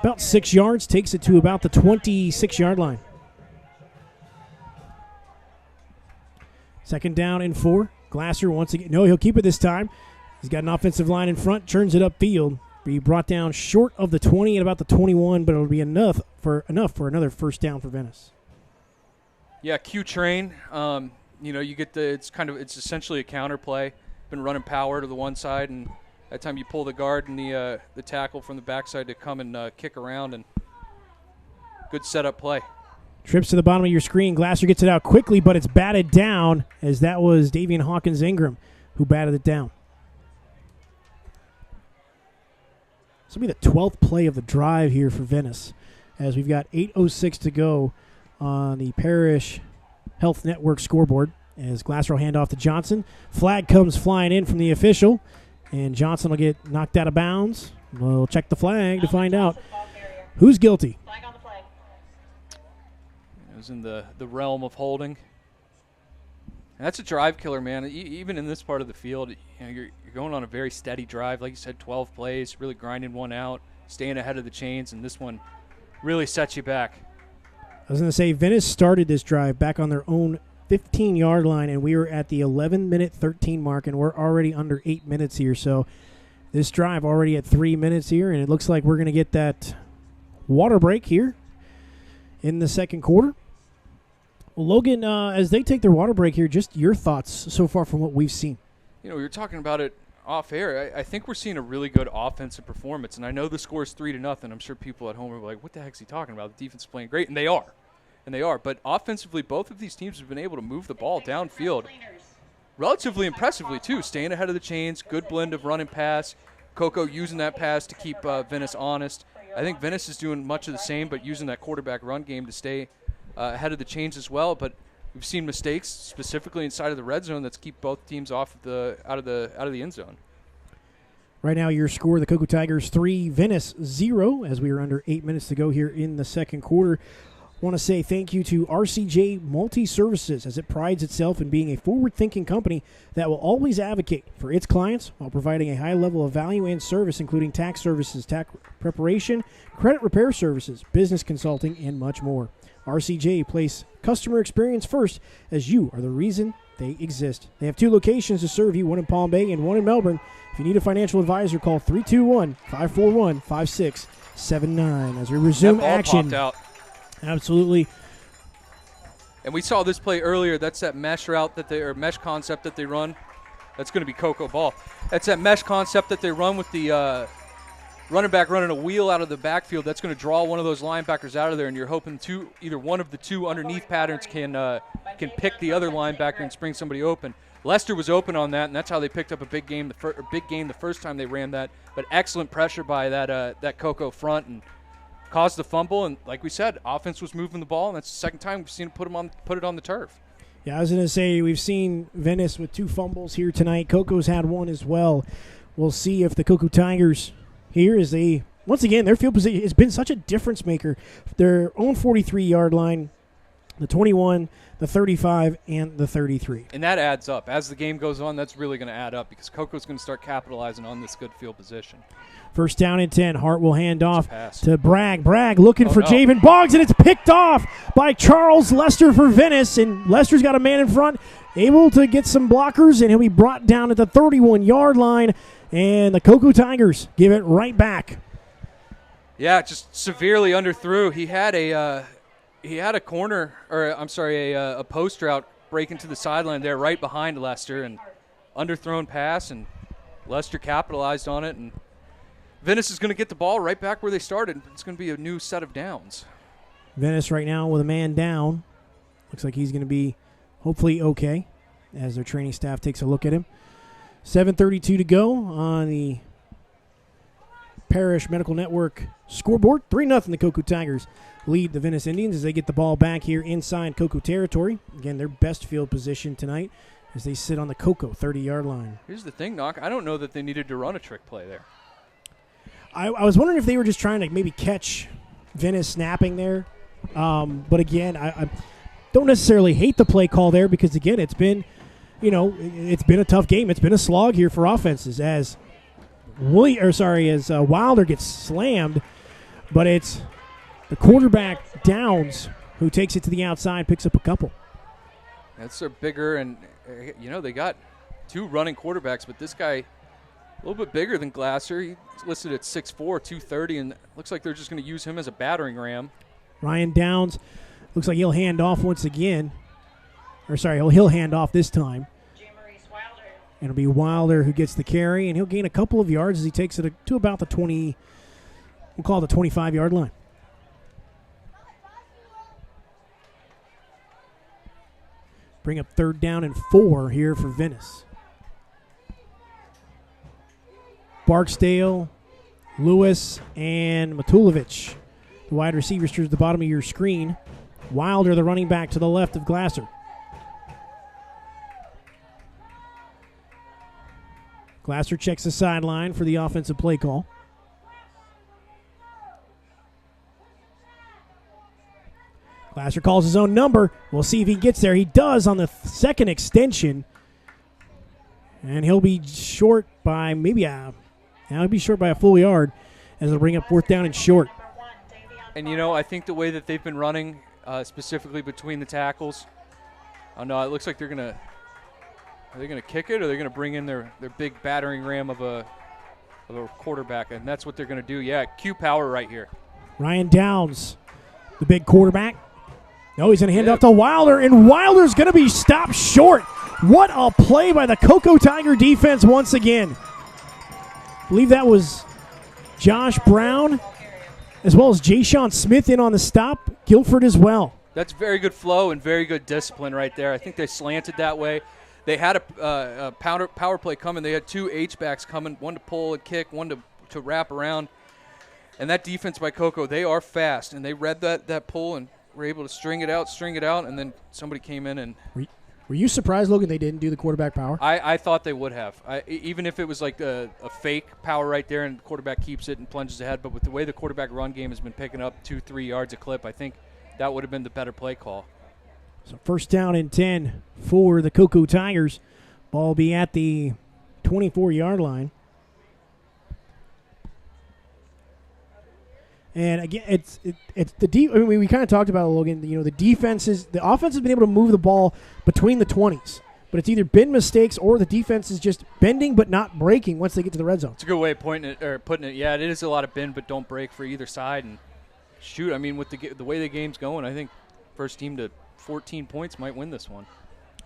about 6 yards, takes it to about the 26-yard line. 2nd down and 4. Glasser once again. No, he'll keep it this time. He's got an offensive line in front, turns it upfield. Be brought down short of the 20 at about the 21, but it'll be enough for another 1st down for Venice. Yeah, Q train. You get it's essentially a counter play. Been running power to the one side, and that time you pull the guard and the tackle from the backside to come and kick around, and good setup play. Trips to the bottom of your screen. Glasser gets it out quickly, but it's batted down as that was Davion Hawkins Ingram who batted it down. This will be the 12th play of the drive here for Venice as we've got 8:06 to go on the Parish Health Network scoreboard as Glasser will hand off to Johnson. Flag comes flying in from the official, and Johnson will get knocked out of bounds. We'll check the flag to find out who's guilty. Flag on the play. It was in the realm of holding. And that's a drive killer, man. Even in this part of the field, you're going on a very steady drive. Like you said, 12 plays, really grinding one out, staying ahead of the chains, and this one really sets you back. I was going to say, Venice started this drive back on their own 15-yard line, and we are at the 11-minute 13 mark, and we're already under 8 minutes here. So this drive already at 3 minutes here, and it looks like we're going to get that water break here in the second quarter. Well, Logan, as they take their water break here, just your thoughts so far from what we've seen. You know, we were talking about it off air. I think we're seeing a really good offensive performance, and I know the score is 3-0. I'm sure people at home are like, what the heck is he talking about? The defense is playing great, and they are. But offensively, both of these teams have been able to move the ball downfield relatively impressively, too, staying ahead of the chains, good blend of run and pass. Cocoa using that pass to keep Venice honest. I think Venice is doing much of the same, but using that quarterback run game to stay ahead of the chains as well. But we've seen mistakes specifically inside of the red zone that's keep both teams off out of the end zone. Right now, your score: the Cocoa Tigers 3, Venice 0. As we are under 8 minutes to go here in the second quarter. Want to say thank you to RCJ Multi-Services, as it prides itself in being a forward-thinking company that will always advocate for its clients while providing a high level of value and service, including tax services, tax preparation, credit repair services, business consulting, and much more. RCJ place customer experience first, as you are the reason they exist. They have 2 locations to serve you, one in Palm Bay and one in Melbourne. If you need a financial advisor, call 321-541-5679. As we resume action. Popped out. Absolutely. And we saw this play earlier. That's that mesh route or mesh concept that they run. That's going to be Cocoa ball. That's that mesh concept that they run with the running back running a wheel out of the backfield. That's going to draw one of those linebackers out of there, and you're hoping either one of the 2 underneath patterns can pick the other linebacker and spring somebody open. Leicester was open on that, and that's how they picked up a big game the first time they ran that. But excellent pressure by that Cocoa front and caused the fumble, and like we said, offense was moving the ball, and that's the second time we've seen it put it on the turf. Yeah, I was going to say, we've seen Venice with 2 fumbles here tonight. Cocoa's had 1 as well. We'll see if the Cocoa Tigers here once again, their field position has been such a difference maker. Their own 43-yard line, the 21, the 35, and the 33. And that adds up. As the game goes on, that's really going to add up because Cocoa's going to start capitalizing on this good field position. First down and 10. Hart will hand off to Bragg. Bragg looking for Javion Boggs, and it's picked off by Charles Lester for Venice. And Lester's got a man in front, able to get some blockers, and he'll be brought down at the 31-yard line. And the Cocoa Tigers give it right back. Yeah, just severely underthrew. He had a corner, or I'm sorry, a post route breaking to the sideline there, right behind Lester, and underthrown pass, and Lester capitalized on it, and Venice is going to get the ball right back where they started. It's going to be a new set of downs. Venice right now with a man down. Looks like he's going to be hopefully okay as their training staff takes a look at him. 7:32 to go on the Parish Medical Network scoreboard. 3-0 the Cocoa Tigers lead the Venice Indians as they get the ball back here inside Cocoa territory. Again, their best field position tonight as they sit on the Cocoa 30-yard line. Here's the thing, Knock. I don't know that they needed to run a trick play there. I was wondering if they were just trying to maybe catch Venice snapping there. But again, I don't necessarily hate the play call there because, again, it's been a tough game. It's been a slog here for offenses as Wilder gets slammed, but it's the quarterback Downs who takes it to the outside, picks up a couple. That's their bigger, and they got 2 running quarterbacks, but this guy a little bit bigger than Glasser. He's listed at 6'4", 230, and looks like they're just going to use him as a battering ram. Ryan Downs looks like he'll hand off once again. He'll hand off this time. And it'll be Wilder who gets the carry, and he'll gain a couple of yards as he takes it to about the 20, we'll call it the 25-yard line. Bring up 3rd down and 4 here for Venice. Barksdale, Lewis, and Matulovic, the wide receivers, towards the bottom of your screen. Wilder, the running back, to the left of Glasser. Glasser checks the sideline for the offensive play call. Glasser calls his own number. We'll see if he gets there. He does on the second extension. And he'll be short by he'll be short by a full yard as they'll bring up 4th down and short. And, I think the way that they've been running, specifically between the tackles, Oh, no, it looks like they're going to – are they going to kick it, or are they going to bring in their big battering ram of a quarterback? And that's what they're going to do. Yeah, Q power right here. Ryan Downs, the big quarterback. No, he's going to hand off to Wilder, and Wilder's going to be stopped short. What a play by the Cocoa Tiger defense once again. I believe that was Josh Brown, as well as Ja'Shawn Smith in on the stop. Guilford as well. That's very good flow and very good discipline right there. I think they slanted that way. They had a power play coming. They had two H-backs coming, one to pull and kick, one to wrap around. And that defense by Cocoa, they are fast, and they read that pull and were able to string it out, and then somebody came in and – Were you surprised, Logan, they didn't do the quarterback power? I thought they would have. Even if it was like a fake power right there and the quarterback keeps it and plunges ahead, but with the way the quarterback run game has been picking up 2-3 yards a clip, I think that would have been the better play call. So first down and 10 for the Cocoa Tigers. Ball will be at the 24-yard line. And again, it's the I mean, we kind of talked about it, Logan. You know, the offense has been able to move the ball between the 20s, but it's either been mistakes or the defense is just bending but not breaking once they get to the red zone. It's a good way of putting it. Yeah, it is a lot of bend but don't break for either side. And shoot, I mean, with the way the game's going, I think first team to 14 points might win this one.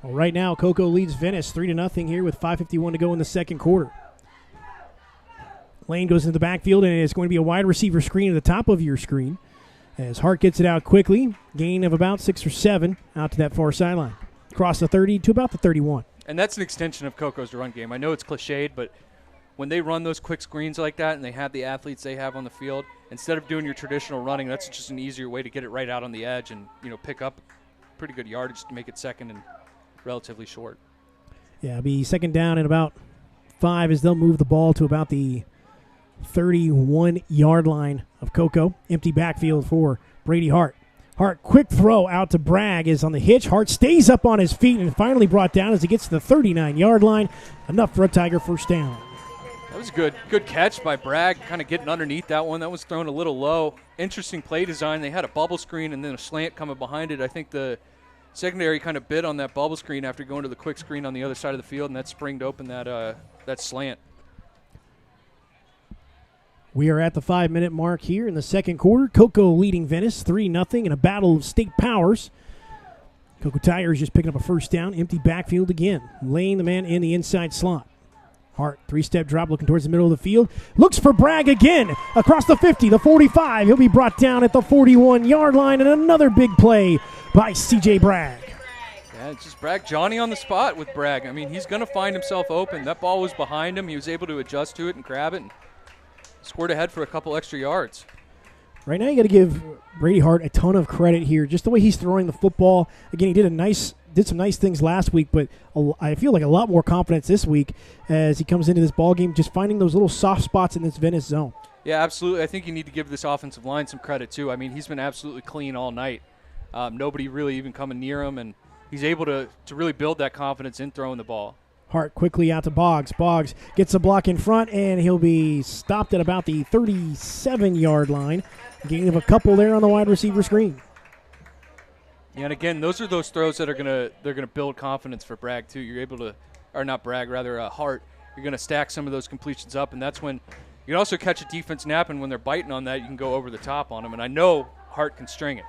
Well, right now, Cocoa leads Venice 3-0 here with 5:51 to go in the second quarter. Lane goes into the backfield, and it's going to be a wide receiver screen at the top of your screen as Hart gets it out quickly. Gain of about 6 or 7 out to that far sideline. Across the 30 to about the 31. And that's an extension of Cocoa's run game. I know it's cliched, but when they run those quick screens like that and they have the athletes they have on the field, instead of doing your traditional running, that's just an easier way to get it right out on the edge and, you know, pick up pretty good yardage to make it second and relatively short. Yeah, it'll be second down and about 5 as they'll move the ball to about the 31-yard line of Cocoa. Empty backfield for Brady Hart. Hart, quick throw out to Bragg is on the hitch. Hart stays up on his feet and finally brought down as he gets to the 39-yard line. Enough for a Tiger first down. That was good catch by Bragg, kind of getting underneath that one. That was thrown a little low. Interesting play design. They had a bubble screen and then a slant coming behind it. I think the secondary kind of bid on that bubble screen after going to the quick screen on the other side of the field, and that springed open that slant. We are at the 5-minute mark here in the second quarter. Cocoa leading Venice 3-0 in a battle of state powers. Cocoa Tigers just picking up a first down. Empty backfield again. Lane, the man in the inside slot. Hart, 3-step drop looking towards the middle of the field. Looks for Bragg again. Across the 50, the 45. He'll be brought down at the 41-yard line. And another big play by C.J. Bragg. Yeah, it's just Bragg. Johnny on the spot with Bragg. I mean, he's going to find himself open. That ball was behind him. He was able to adjust to it and grab it and scored ahead for a couple extra yards. Right now you got to give Brady Hart a ton of credit here. Just the way he's throwing the football. Again, he did some nice things last week, but I feel like a lot more confidence this week as he comes into this ball game, just finding those little soft spots in this Venice zone. Yeah, absolutely. I think you need to give this offensive line some credit, too. I mean, he's been absolutely clean all night. Nobody really even coming near him, and he's able to really build that confidence in throwing the ball. Hart quickly out to Boggs. Boggs gets a block in front, and he'll be stopped at about the 37-yard line. Gain of a couple there on the wide receiver screen. Yeah, and again, those are those throws that are gonna build confidence for Bragg too. You're able to, or not Bragg, rather Hart. You're gonna stack some of those completions up, and that's when you can also catch a defense napping. When they're biting on that, you can go over the top on them, and I know Hart can string it.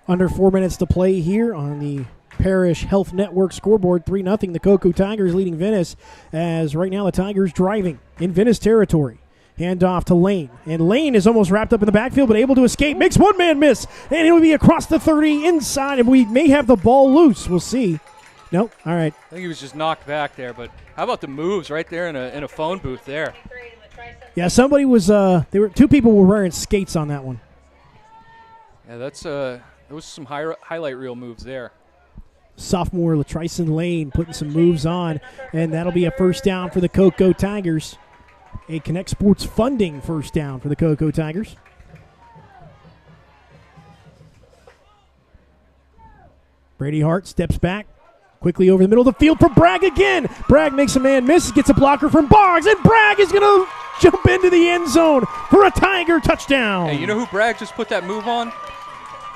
Under 4 minutes to play here on the Parish Health Network scoreboard. 3-0. The Cocoa Tigers leading Venice, as right now the Tigers driving in Venice territory. Hand off to Lane. And Lane is almost wrapped up in the backfield, but able to escape. Makes one man miss. And he'll be across the 30 inside, and we may have the ball loose. We'll see. Nope. All right. I think he was just knocked back there, but how about the moves right there in a phone booth there? Yeah, somebody was two people were wearing skates on that one. Yeah, there was some highlight reel moves there. Sophomore Latrison Lane putting some moves on, and that'll be a first down for the Cocoa Tigers. A Connect Sports funding first down for the Cocoa Tigers. Brady Hart steps back quickly over the middle of the field for Bragg again. Bragg makes a man miss, gets a blocker from Boggs, and Bragg is going to jump into the end zone for a Tiger touchdown. Hey, you know who Bragg just put that move on?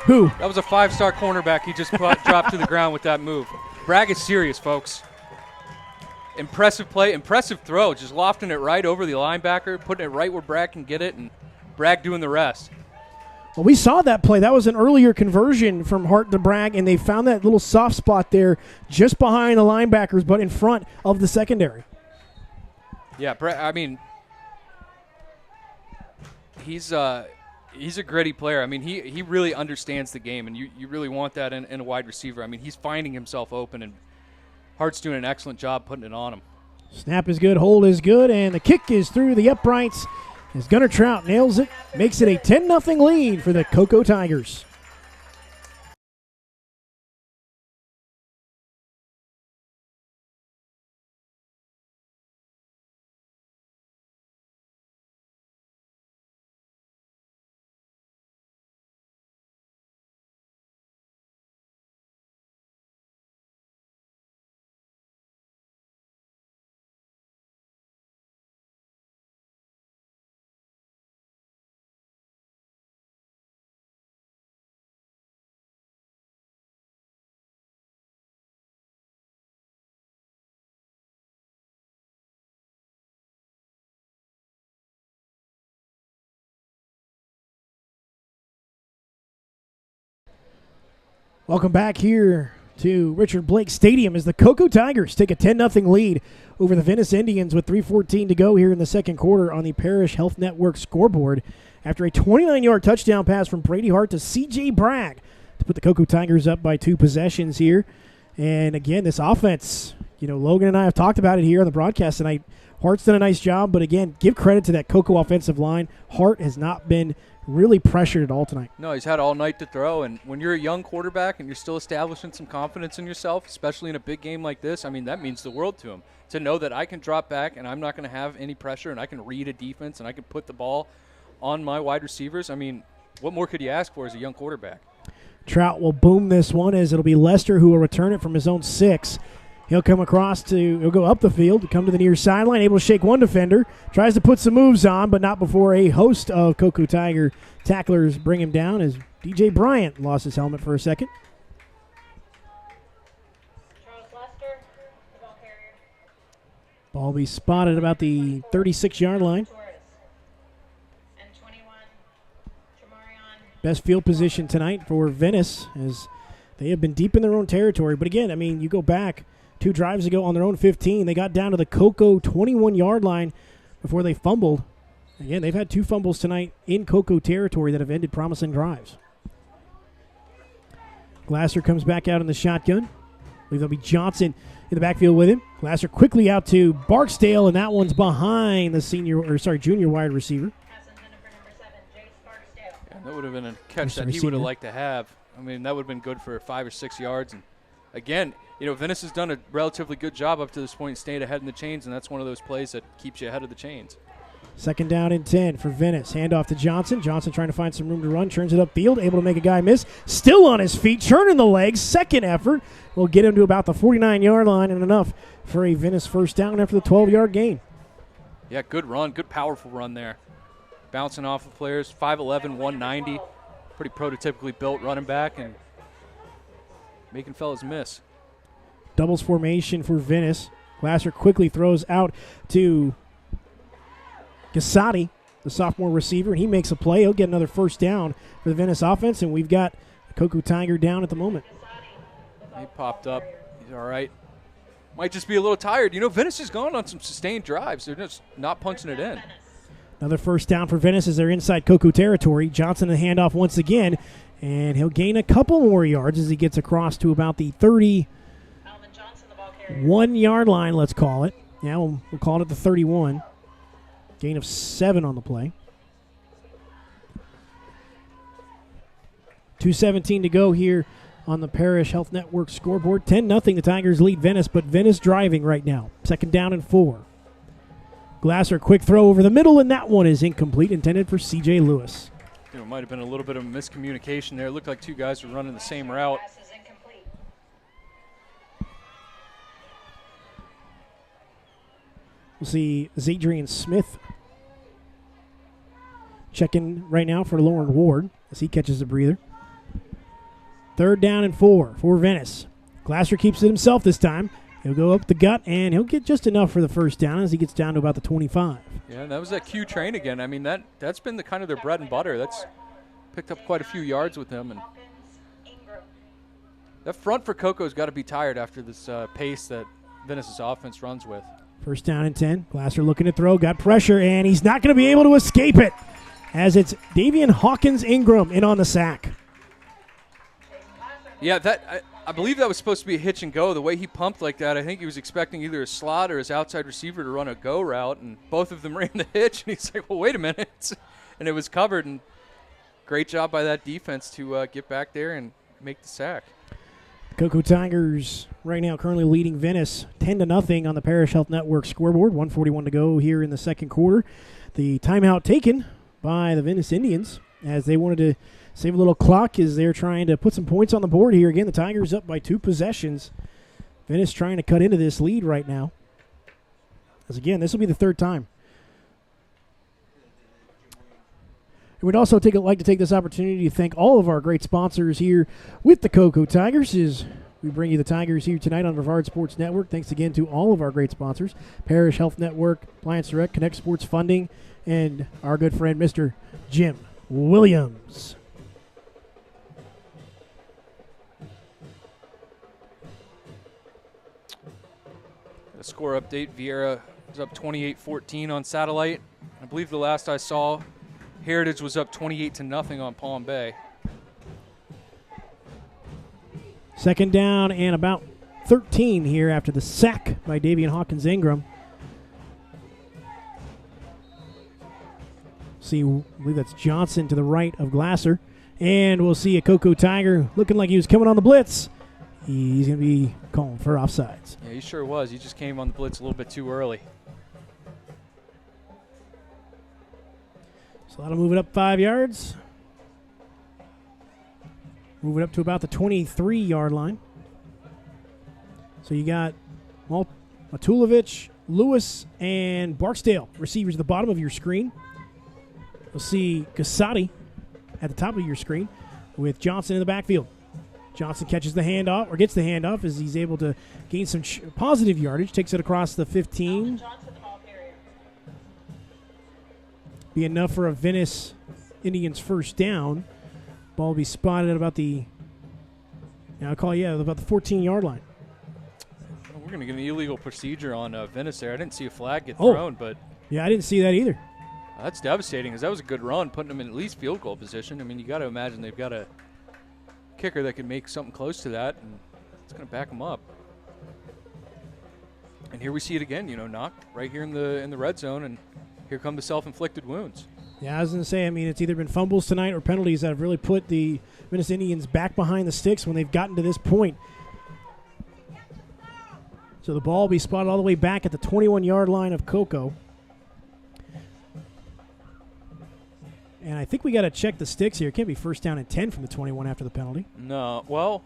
Who? That was a 5-star cornerback. He just dropped to the ground with that move. Bragg is serious, folks. Impressive play, impressive throw. Just lofting it right over the linebacker, putting it right where Bragg can get it, and Bragg doing the rest. Well, we saw that play. That was an earlier conversion from Hart to Bragg, and they found that little soft spot there just behind the linebackers, but in front of the secondary. Yeah, I mean, he's a gritty player. I mean, he really understands the game, and you really want that in a wide receiver. I mean, he's finding himself open, and Hart's doing an excellent job putting it on him. Snap is good, hold is good, and the kick is through the uprights as Gunnar Trout nails it, makes it a 10-0 lead for the Cocoa Tigers. Welcome back here to Richard Blake Stadium as the Cocoa Tigers take a 10-0 lead over the Venice Indians with 3:14 to go here in the second quarter on the Parish Health Network scoreboard after a 29-yard touchdown pass from Brady Hart to C.J. Bragg to put the Cocoa Tigers up by 2 possessions here. And again, this offense, Logan and I have talked about it here on the broadcast tonight. Hart's done a nice job, but again, give credit to that Cocoa offensive line. Hart has not been really pressured at all tonight. No, he's had all night to throw, and when you're a young quarterback and you're still establishing some confidence in yourself, especially in a big game like this, I mean, that means the world to him. To know that I can drop back and I'm not going to have any pressure and I can read a defense and I can put the ball on my wide receivers, I mean, what more could you ask for as a young quarterback? Trout will boom this one as it'll be Lester who will return it from his own 6. He'll go up the field, come to the near sideline, able to shake one defender, tries to put some moves on, but not before a host of Cocoa Tiger tacklers bring him down as DJ Bryant lost his helmet for a second. Charles Lester, the ball carrier. Ball will be spotted about the 36-yard line. Torres. And 21, Jamarion. Best field position tonight for Venice as they have been deep in their own territory. But again, I mean, you go back 2 drives ago on their own 15. They got down to the Cocoa 21-yard line before they fumbled. Again, they've had 2 fumbles tonight in Cocoa territory that have ended promising drives. Glasser comes back out in the shotgun. I believe there'll be Johnson in the backfield with him. Glasser quickly out to Barksdale, and that one's behind the junior wide receiver. Pass intended for number 7, Jace Barksdale. Yeah, that would have been a catch that he would have liked to have. I mean, that would have been good for 5 or 6 yards. And again, Venice has done a relatively good job up to this point, staying ahead in the chains, and that's one of those plays that keeps you ahead of the chains. Second down and 10 for Venice. Handoff to Johnson. Johnson trying to find some room to run. Turns it upfield. Able to make a guy miss. Still on his feet. Churning the legs. Second effort will get him to about the 49-yard line and enough for a Venice first down after the 12-yard gain. Yeah, good run. Good, powerful run there. Bouncing off of players. 5'11", 190. Pretty prototypically built running back and making fellas miss. Doubles formation for Venice. Glasser quickly throws out to Gasati, the sophomore receiver, and he makes a play. He'll get another first down for the Venice offense, and we've got a Cocoa Tiger down at the moment. He popped up. He's all right. Might just be a little tired. Venice has gone on some sustained drives. They're just not punching it in. Another first down for Venice as they're inside Cocoa territory. Johnson the handoff once again, and he'll gain a couple more yards as he gets across to about the 31-yard line, let's call it. Yeah, we'll call it at the 31. Gain of 7 on the play. 2:17 to go here on the Parish Health Network scoreboard. 10-0, the Tigers lead Venice, but Venice driving right now. Second down and 4. Glasser, quick throw over the middle, and that one is incomplete, intended for C.J. Lewis. There might have been a little bit of miscommunication there. It looked like 2 guys were running the same route. We'll see Zadrian Smith check in right now for Lauren Ward as he catches a breather. 3rd down and 4 for Venice. Glasser keeps it himself this time. He'll go up the gut, and he'll get just enough for the first down as he gets down to about the 25. Yeah, and that was that Q train again. I mean, that's been the kind of their bread and butter. That's picked up quite a few yards with him. And that front for Cocoa's got to be tired after this pace that Venice's offense runs with. 1st down and 10. Glasser looking to throw, got pressure, and he's not going to be able to escape it as it's Davion Hawkins Ingram in on the sack. Yeah, I believe that was supposed to be a hitch and go. The way he pumped like that, I think he was expecting either a slot or his outside receiver to run a go route, and both of them ran the hitch, and he's like, well, wait a minute. And it was covered, and great job by that defense to get back there and make the sack. Cocoa Tigers right now currently leading Venice 10-0 on the Parish Health Network scoreboard. 1:41 to go here in the second quarter. The timeout taken by the Venice Indians as they wanted to save a little clock as they're trying to put some points on the board here. Again, the Tigers up by 2 possessions. Venice trying to cut into this lead right now. As again, this will be the 3rd time. And we'd also like to take this opportunity to thank all of our great sponsors here with the Cocoa Tigers as we bring you the Tigers here tonight on Brevard Sports Network. Thanks again to all of our great sponsors, Parish Health Network, Appliance Direct, Connect Sports Funding, and our good friend, Mr. Jim Williams. A score update, Vieira is up 28-14 on Satellite. I believe the last I saw, Heritage was up 28-0 on Palm Bay. 2nd down and about 13 here after the sack by Davion Hawkins Ingram. See, I believe that's Johnson to the right of Glasser. And we'll see a Cocoa Tiger looking like he was coming on the blitz. He's going to be calling for offsides. Yeah, he sure was. He just came on the blitz a little bit too early. So that'll move it up 5 yards. Move it up to about the 23-yard line. So you got Matulovic, Lewis, and Barksdale, receivers at the bottom of your screen. You'll see Gasati at the top of your screen with Johnson in the backfield. Johnson catches the handoff, or gets the handoff as he's able to gain some positive yardage, takes it across the 15. Be enough for a Venice Indians first down. Ball will be spotted at about the, about the 14-yard line. We're going to get an illegal procedure on Venice there. I didn't see a flag get thrown, but yeah, I didn't see that either. That's devastating because that was a good run, putting them in at least field goal position. I mean, you got to imagine they've got a kicker that can make something close to that, and it's going to back them up. And here we see it again, knocked right here in the red zone, and here come the self-inflicted wounds. Yeah, I was going to say, I mean, it's either been fumbles tonight or penalties that have really put the Venice Indians back behind the sticks when they've gotten to this point. So the ball will be spotted all the way back at the 21-yard line of Cocoa. And I think we got to check the sticks here. It can't be 1st down and 10 from the 21 after the penalty. No, well,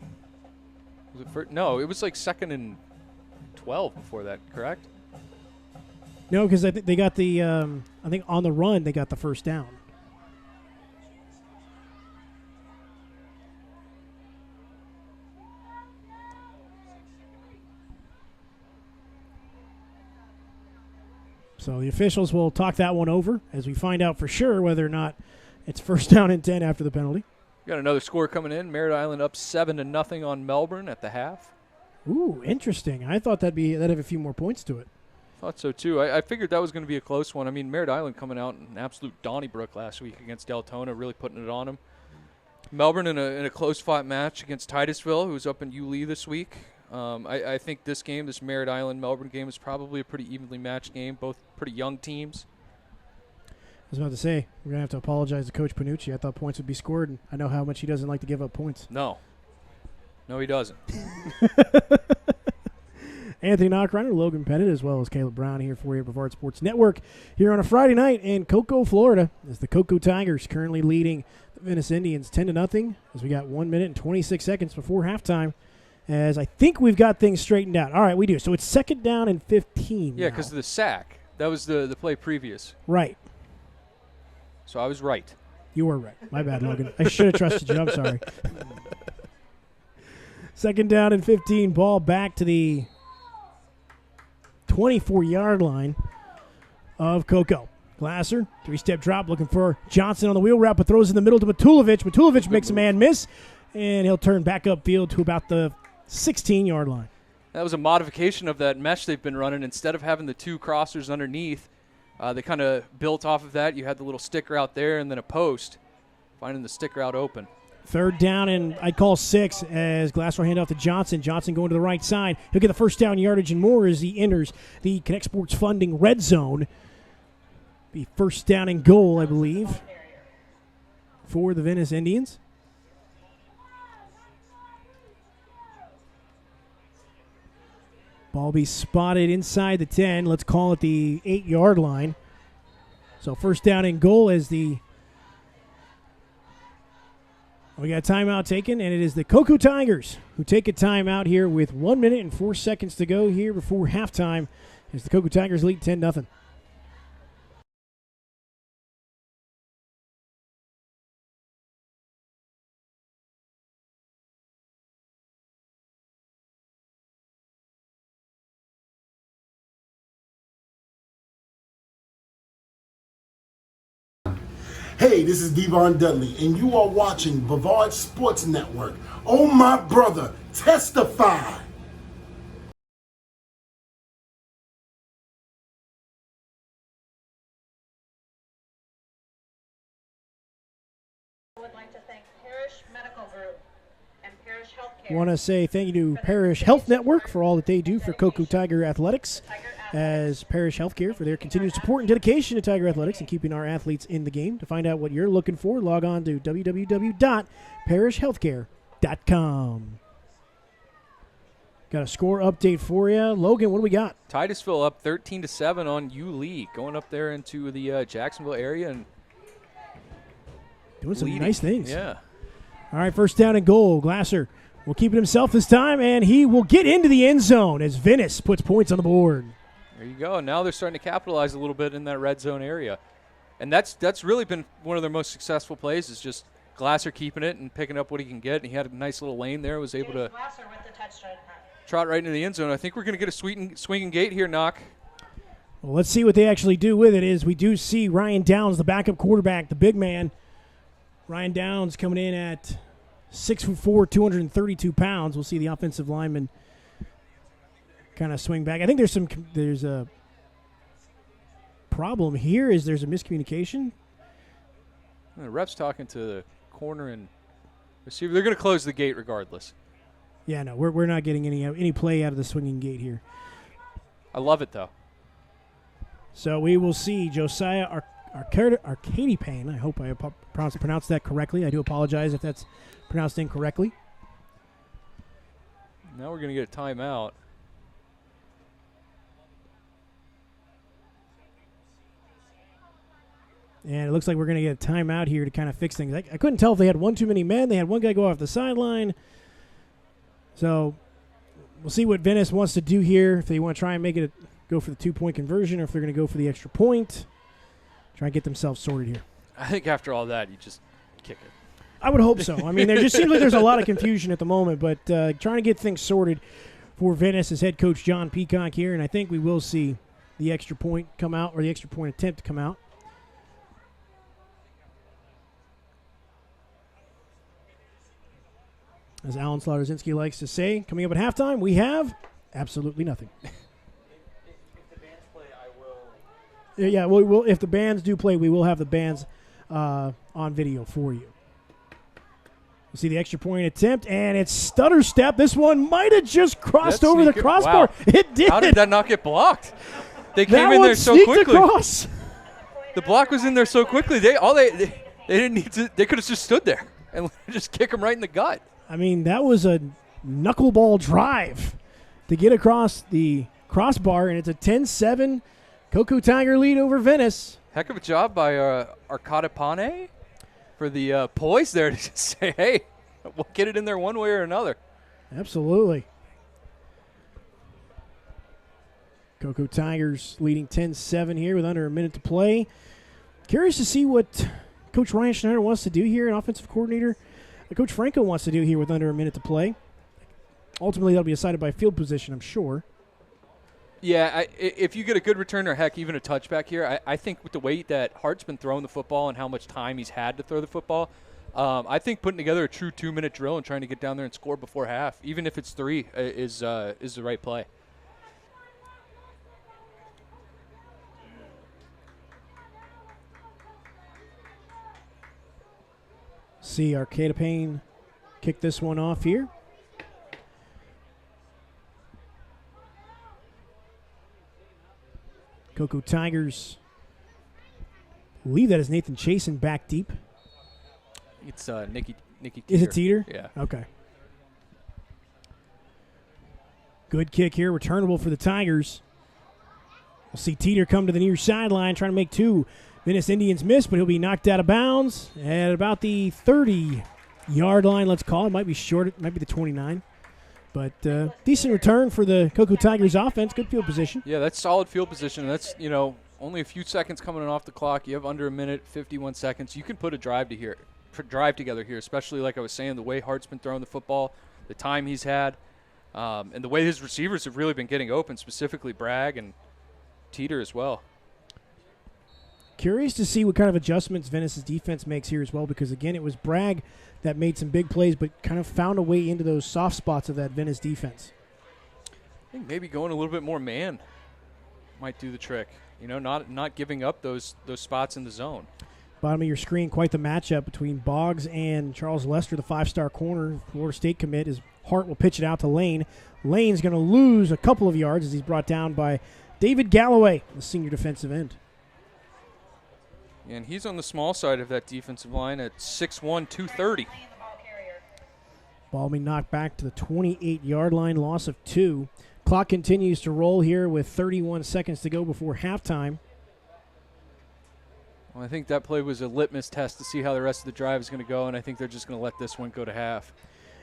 it was like 2nd and 12 before that, correct? No, because I think they got the, I think on the run they got the 1st down. So the officials will talk that one over as we find out for sure whether or not it's 1st down and 10 after the penalty. Got another score coming in. Merritt Island up 7-0 on Melbourne at the half. Ooh, interesting. I thought that'd have a few more points to it. Thought so too. I figured that was going to be a close one. I mean, Merritt Island coming out in absolute Donnybrook last week against Deltona, really putting it on them. Melbourne in a close-fought match against Titusville, who's up in Yulee this week. I think this Merritt Island-Melbourne game is probably a pretty evenly matched game, both pretty young teams. I was about to say, we're going to have to apologize to Coach Panucci. I thought points would be scored, and I know how much he doesn't like to give up points. No, he doesn't. Anthony Knockreiner, Logan Pettit, as well as Caleb Brown here for you at Brevard Sports Network here on a Friday night in Cocoa, Florida, as the Cocoa Tigers currently leading the Venice Indians 10-0 as we got 1 minute and 26 seconds before halftime. As I think we've got things straightened out. All right, we do. So it's 2nd down and 15 Yeah, now. because of the sack. That was the play previous. Right. So I was right. You were right. My bad, Logan. I should have trusted you. I'm sorry. Second down and 15. Ball back to the 24-yard line of Cocoa. Glasser, three-step drop, looking for Johnson on the wheel route, but throws in the middle to Matulovic. Matulovic makes a man miss, and he'll turn back upfield to about the 16-yard line. That was a modification of that mesh they've been running. Instead of having the two crossers underneath, they kind of built off of that. You had the little stick route there and then a post, finding the stick route open. Third down, and I'd call 6 as Glasser hand off to Johnson. Johnson going to the right side. He'll get the first down yardage and more as he enters the Connect Sports Funding red zone. Be first down and goal, I believe, for the Venice Indians. Ball be spotted inside the 10. Let's call it the 8-yard line. So first down and goal as we got a timeout taken, and it is the Cocoa Tigers who take a timeout here with 1 minute and 4 seconds to go here before halftime as the Cocoa Tigers lead 10-0. Hey, this is Davion Dudley, and you are watching Brevard Sports Network. Oh, my brother, testify. I would like to thank Parish Medical Group and Parish Healthcare. I want to say thank you to Parish Health Network for all that they do for Cocoa Tiger Athletics, as Parish Healthcare for their continued support and dedication to Tiger Athletics and keeping our athletes in the game. To find out what you're looking for, log on to www.parishhealthcare.com. Got a score update for you. Logan, what do we got? Titusville up 13-7 on U-Lee, going up there into the Jacksonville area and Doing some leading. nice things. Yeah. All right, first down and goal. Glasser will keep it himself this time, and he will get into the end zone as Venice puts points on the board. There you go. Now they're starting to capitalize a little bit in that red zone area. And that's really been one of their most successful plays, is just Glasser keeping it and picking up what he can get. And he had a nice little lane there, was able to Glasser with the touchdown. trot right into the end zone. I think we're going to get a swinging gate here, Knock. Well, let's see what they actually do with it. Is we do see Ryan Downs, the backup quarterback, the big man. Ryan Downs coming in at 6'4", 232 pounds. We'll see the offensive lineman kind of swing back. I think there's a problem here. There's a miscommunication. The ref's talking to the corner and receiver. They're going to close the gate regardless. Yeah, no, we're not getting any play out of the swinging gate here. I love it, though. So we will see Josiah Arcady Payne. I hope I pronounced that correctly. I do apologize if that's pronounced incorrectly. Now we're going to get a timeout. And it looks like we're going to get a timeout here to kind of fix things. I couldn't tell if they had one too many men. They had one guy go off the sideline. So we'll see what Venice wants to do here, if they want to try and make it go for the 2-point conversion or if they're going to go for the extra point. Try and get themselves sorted here. I think after all that, you just kick it. I would hope so. I mean, there just seems like there's a lot of confusion at the moment, but trying to get things sorted for Venice as head coach John Peacock here, and I think we will see the extra point come out, or the extra point attempt to come out. As Alan Slaughterzinski likes to say, coming up at halftime, we have absolutely nothing. If the bands play, I will. Yeah, if the bands do play, we will have the bands on video for you. You see the extra point attempt, and it's stutter step. This one might have just crossed over the crossbar. Wow. It did. How did that not get blocked? They came that in one there so sneaked quickly. across. The block was in there so quickly. They didn't need to. They could have just stood there and just kick him right in the gut. I mean, that was a knuckleball drive to get across the crossbar, and it's a 10-7 Cocoa Tiger lead over Venice. Heck of a job by Arcada Pane for the poise there to just say, hey, we'll get it in there one way or another. Absolutely. Cocoa Tigers leading 10-7 here with under a minute to play. Curious to see what Coach Ryan Schneider wants to do here, an offensive coordinator. Coach Franco wants to do here with under a minute to play. ultimately that'll be decided by field position, I'm sure. Yeah, if you get a good return or, heck, even a touchback here, I think with the way that Hart's been throwing the football and how much time he's had to throw the football, I think putting together a true 2-minute drill and trying to get down there and score before half, even if it's 3, is the right play. See Arcata Payne kick this one off here. Cocoa Tigers. I believe that is Nathan Chasen back deep. It's Nicky Teeter. Is it Teeter? Yeah. Okay. Good kick here, returnable for the Tigers. We'll see Teeter come to the near sideline, trying to make 2. Venice Indians miss, but he'll be knocked out of bounds at about the 30-yard line, let's call it. Might be short. It might be the 29. But decent return for the Cocoa Tigers offense. Good field position. Yeah, that's solid field position. That's, only a few seconds coming off the clock. You have under a minute, 51 seconds. You can put a drive together here, especially like I was saying, the way Hart's been throwing the football, the time he's had, and the way his receivers have really been getting open, specifically Bragg and Teeter as well. Curious to see what kind of adjustments Venice's defense makes here as well, because, again, it was Bragg that made some big plays but kind of found a way into those soft spots of that Venice defense. I think maybe going a little bit more man might do the trick. Not giving up those spots in the zone. Bottom of your screen, quite the matchup between Boggs and Charles Lester, the 5-star corner. Florida State commit. His Hart will pitch it out to Lane. Lane's going to lose a couple of yards as he's brought down by David Galloway, the senior defensive end. And he's on the small side of that defensive line at 6'1", 230. Ball being knocked back to the 28-yard line, loss of 2. Clock continues to roll here with 31 seconds to go before halftime. Well, I think that play was a litmus test to see how the rest of the drive is going to go, and I think they're just going to let this one go to half.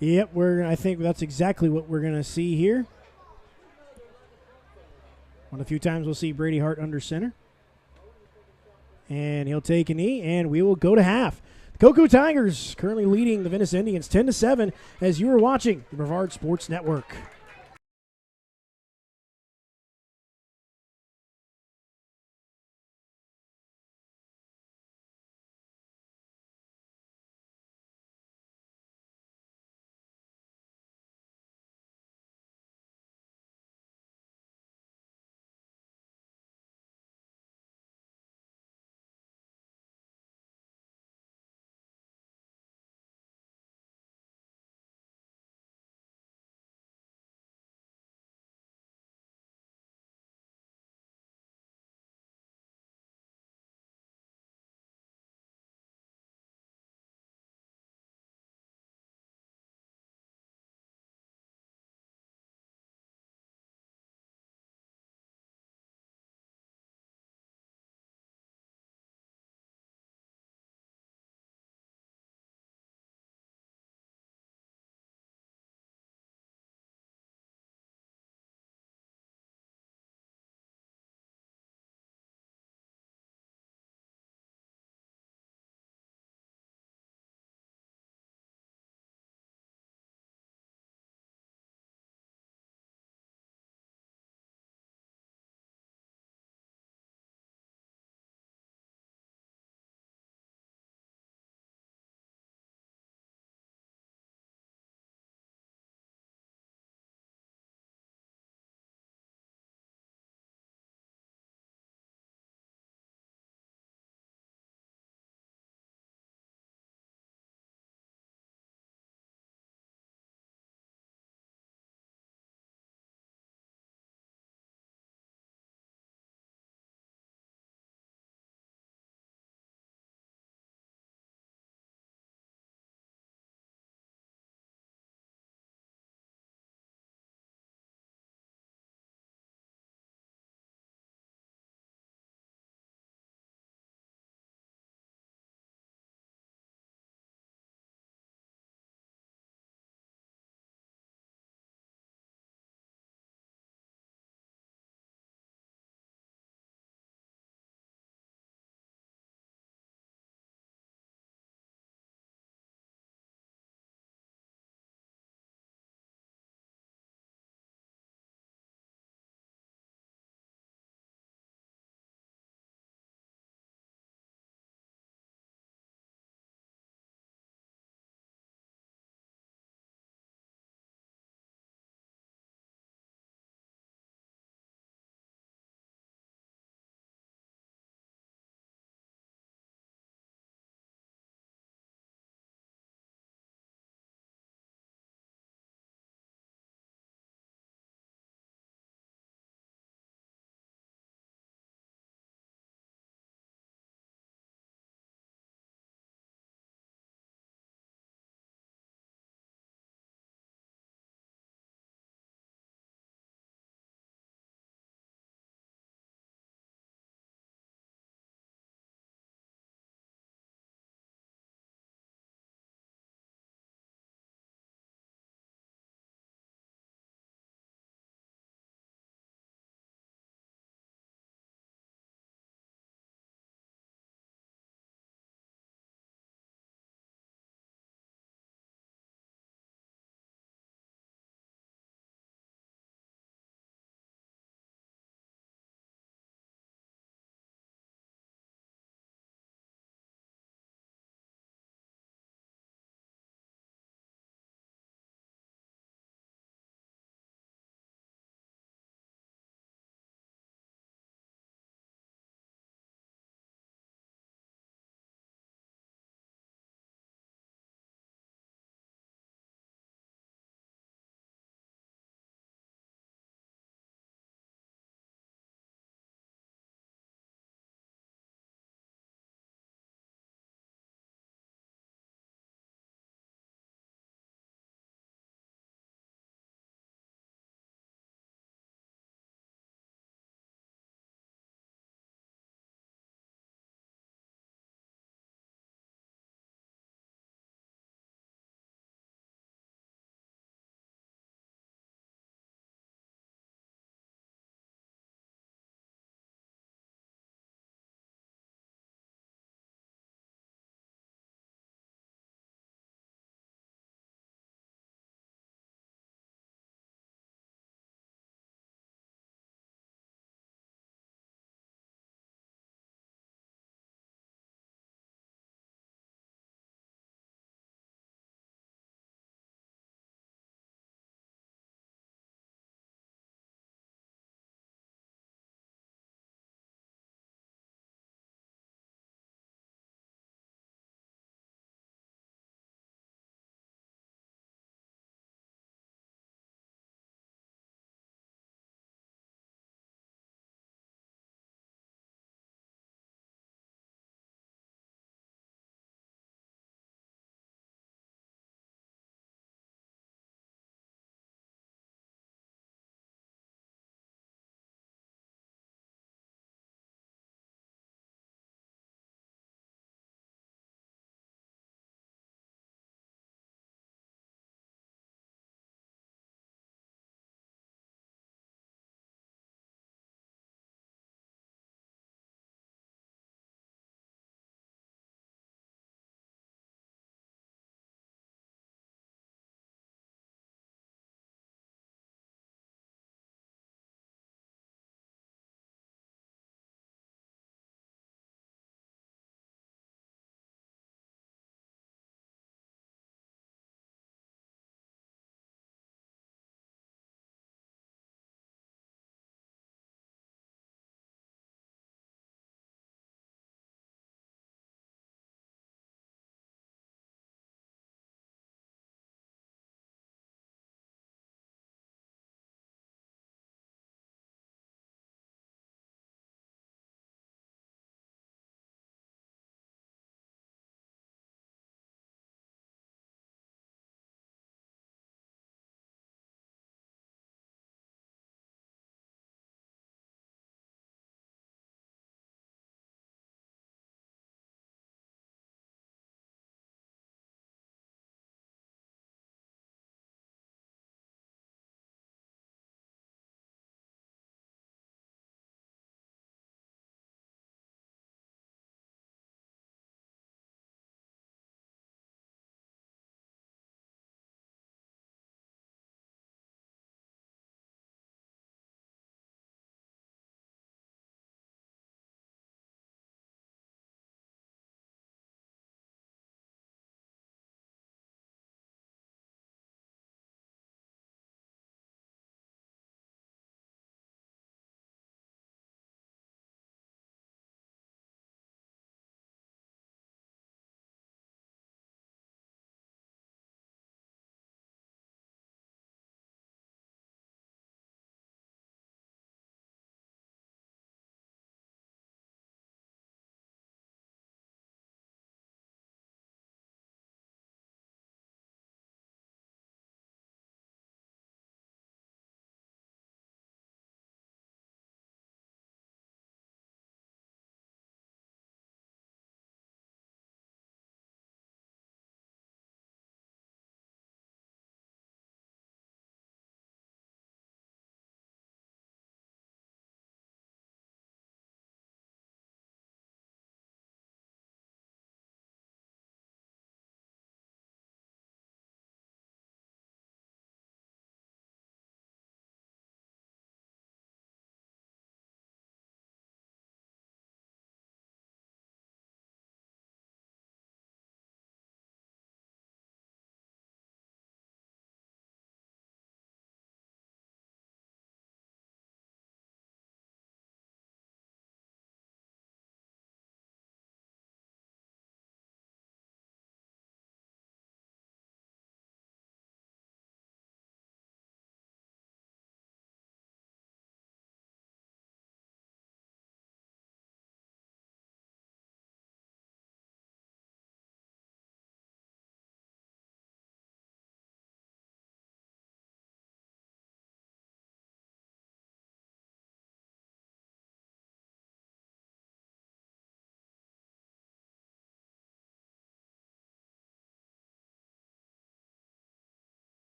Yep, I think that's exactly what we're going to see here. One of the few times we'll see Brady Hart under center. And he'll take a knee, and we will go to half. The Cocoa Tigers currently leading the Venice Indians 10-7 as you are watching the Brevard Sports Network.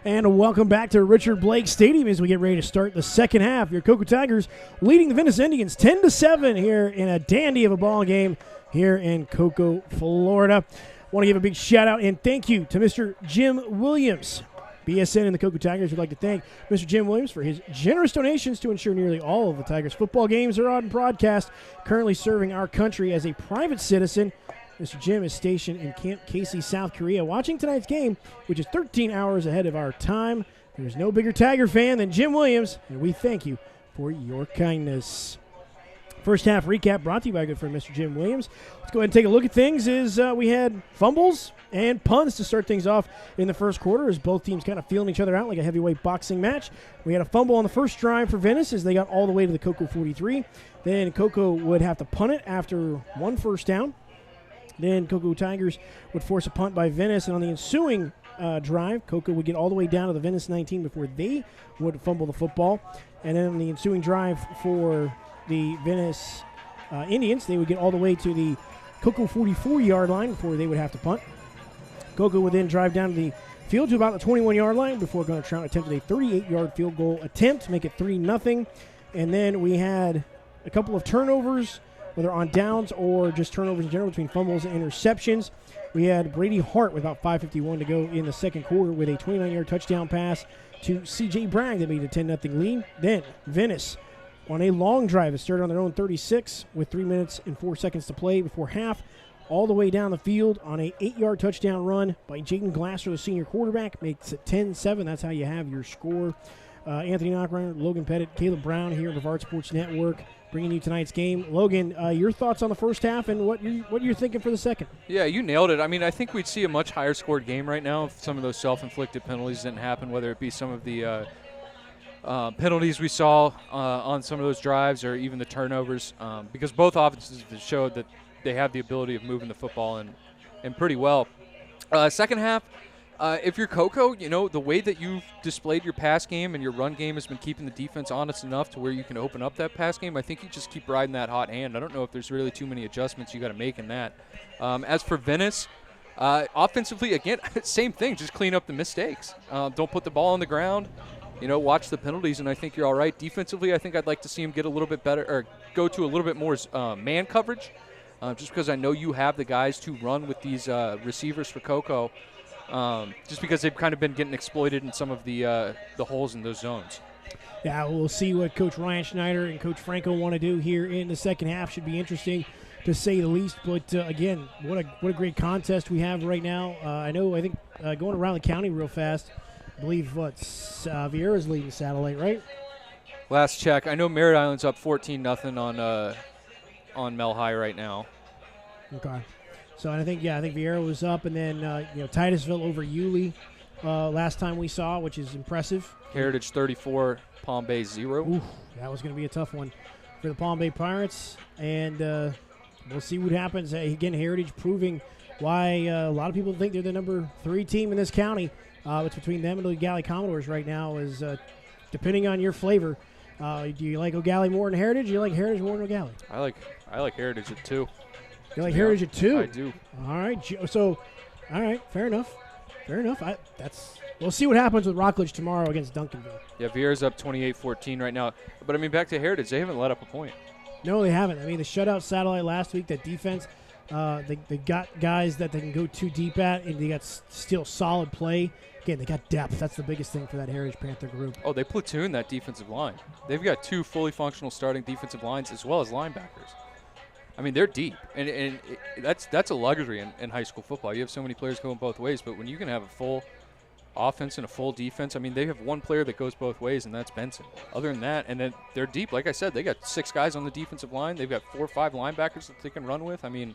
And welcome back to Richard Blake Stadium as we get ready to start the second half. Your Cocoa Tigers leading the Venice Indians 10-7 here in a dandy of a ball game here in Cocoa, Florida. Want to give a big shout out and thank you to Mr. Jim Williams. BSN and the Cocoa Tigers would like to thank Mr. Jim Williams for his generous donations to ensure nearly all of the Tigers football games are on broadcast. Currently serving our country as a private citizen, Mr. Jim is stationed in Camp Casey, South Korea, watching tonight's game, which is 13 hours ahead of our time. There's no bigger Tiger fan than Jim Williams, and we thank you for your kindness. First half recap brought to you by good friend Mr. Jim Williams. Let's go ahead and take a look at things as we had fumbles and punts to start things off in the first quarter as both teams kind of feeling each other out like a heavyweight boxing match. We had a fumble on the first drive for Venice as they got all the way to the Cocoa 43. Then Cocoa would have to punt it after one first down. Then Cocoa Tigers would force a punt by Venice, and on the ensuing drive, Cocoa would get all the way down to the Venice 19 before they would fumble the football. And then on the ensuing drive for the Venice Indians, they would get all the way to the Cocoa 44-yard line before they would have to punt. Cocoa would then drive down to the field to about the 21-yard line before Gunnar Trout attempted a 38-yard field goal attempt to make it 3-0. And then we had a couple of turnovers, whether on downs or just turnovers in general between fumbles and interceptions. We had Brady Hart with about 5:51 to go in the second quarter with a 29-yard touchdown pass to C.J. Bragg that made a 10-0 lead. Then Venice on a long drive that started on their own 36 with 3 minutes and 4 seconds to play before half, all the way down the field on a 8-yard touchdown run by Jadyn Glasser, the senior quarterback, makes it 10-7. That's how you have your score. Anthony Knockreiner, Logan Pettit, Caleb Brown here at Brevard Sports Network, bringing you tonight's game. Logan, your thoughts on the first half and what you're thinking for the second? Yeah, you nailed it. I mean, I think we'd see a much higher scored game right now if some of those self-inflicted penalties didn't happen, whether it be some of the penalties we saw on some of those drives or even the turnovers, because both offenses showed that they have the ability of moving the football and pretty well. Second half, if you're Cocoa, the way that you've displayed your pass game and your run game has been keeping the defense honest enough to where you can open up that pass game, I think you just keep riding that hot hand. I don't know if there's really too many adjustments you got to make in that. As for Venice, offensively, again, same thing, just clean up the mistakes. Don't put the ball on the ground. Watch the penalties, and I think you're all right. Defensively, I think I'd like to see him get a little bit better or go to a little bit more man coverage, just because I know you have the guys to run with these receivers for Cocoa. Just because they've kind of been getting exploited in some of the holes in those zones. Yeah, we'll see what Coach Ryan Schneider and Coach Franco want to do here in the second half. Should be interesting, to say the least. But, again, what a great contest we have right now. I think going around the county real fast, I believe, Vieira's leading Satellite, right? Last check. I know Merritt Island's up 14-0 on Mel High right now. Okay. So I think Vieira was up, and then Titusville over Yulee last time we saw, which is impressive. Heritage 34, Palm Bay 0. Ooh, that was going to be a tough one for the Palm Bay Pirates, and we'll see what happens. Again, Heritage proving why a lot of people think they're the number 3 team in this county. It's between them and the O'Galley Commodores right now. Is depending on your flavor. Do you like O'Galley more than Heritage? Or do you like Heritage more than O'Galley? I like Heritage at 2. You like Heritage at 2? I do. All right. So, all right. Fair enough. We'll see what happens with Rockledge tomorrow against Duncanville. Yeah, Vieira's up 28-14 right now. But, I mean, back to Heritage, they haven't let up a point. No, they haven't. I mean, the shutout Satellite last week, that defense, they got guys that they can go too deep at, and they got still solid play. Again, they got depth. That's the biggest thing for that Heritage Panther group. Oh, they platoon that defensive line. They've got 2 fully functional starting defensive lines as well as linebackers. I mean, they're deep, and that's a luxury in high school football. You have so many players going both ways, but when you can have a full offense and a full defense, I mean, they have one player that goes both ways, and that's Benson. Other than that, and then they're deep. Like I said, they got 6 guys on the defensive line. They've got 4 or 5 linebackers that they can run with. I mean,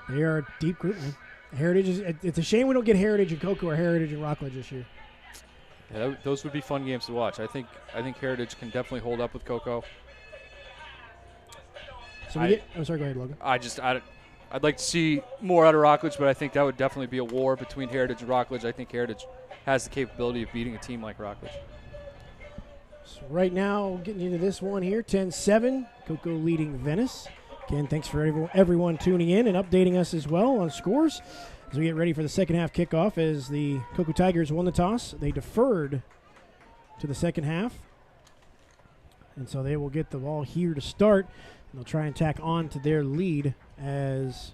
they are a deep group, man. Heritage is. It's a shame we don't get Heritage and Cocoa or Heritage and Rockledge this year. Yeah, those would be fun games to watch. I think Heritage can definitely hold up with Cocoa. So I'm sorry. Go ahead, Logan. I'd like to see more out of Rockledge, but I think that would definitely be a war between Heritage and Rockledge. I think Heritage has the capability of beating a team like Rockledge. So right now, getting into this one here, 10-7, Cocoa leading Venice. Again, thanks for everyone tuning in and updating us as well on scores. As we get ready for the second half kickoff, as the Cocoa Tigers won the toss, they deferred to the second half. And so they will get the ball here to start. And they'll try and tack on to their lead as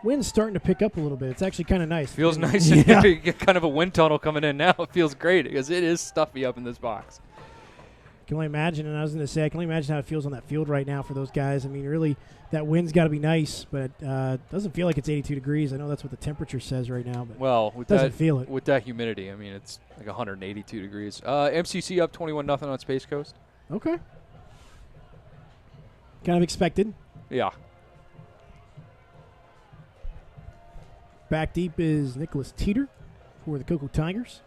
wind's starting to pick up a little bit. It's actually kind of nice. Feels nice. Yeah. You get kind of a wind tunnel coming in now. It feels great because it is stuffy up in this box. I can only imagine, and I was going to say, I can only imagine how it feels on that field right now for those guys. I mean, really, that wind's got to be nice, but it doesn't feel like it's 82 degrees. I know that's what the temperature says right now, but well, with doesn't that, feel it. With that humidity, I mean, it's like 182 degrees. MCC up 21-0 on Space Coast. Okay. Kind of expected. Yeah. Back deep is Nicholas Teeter for the Cocoa Tigers.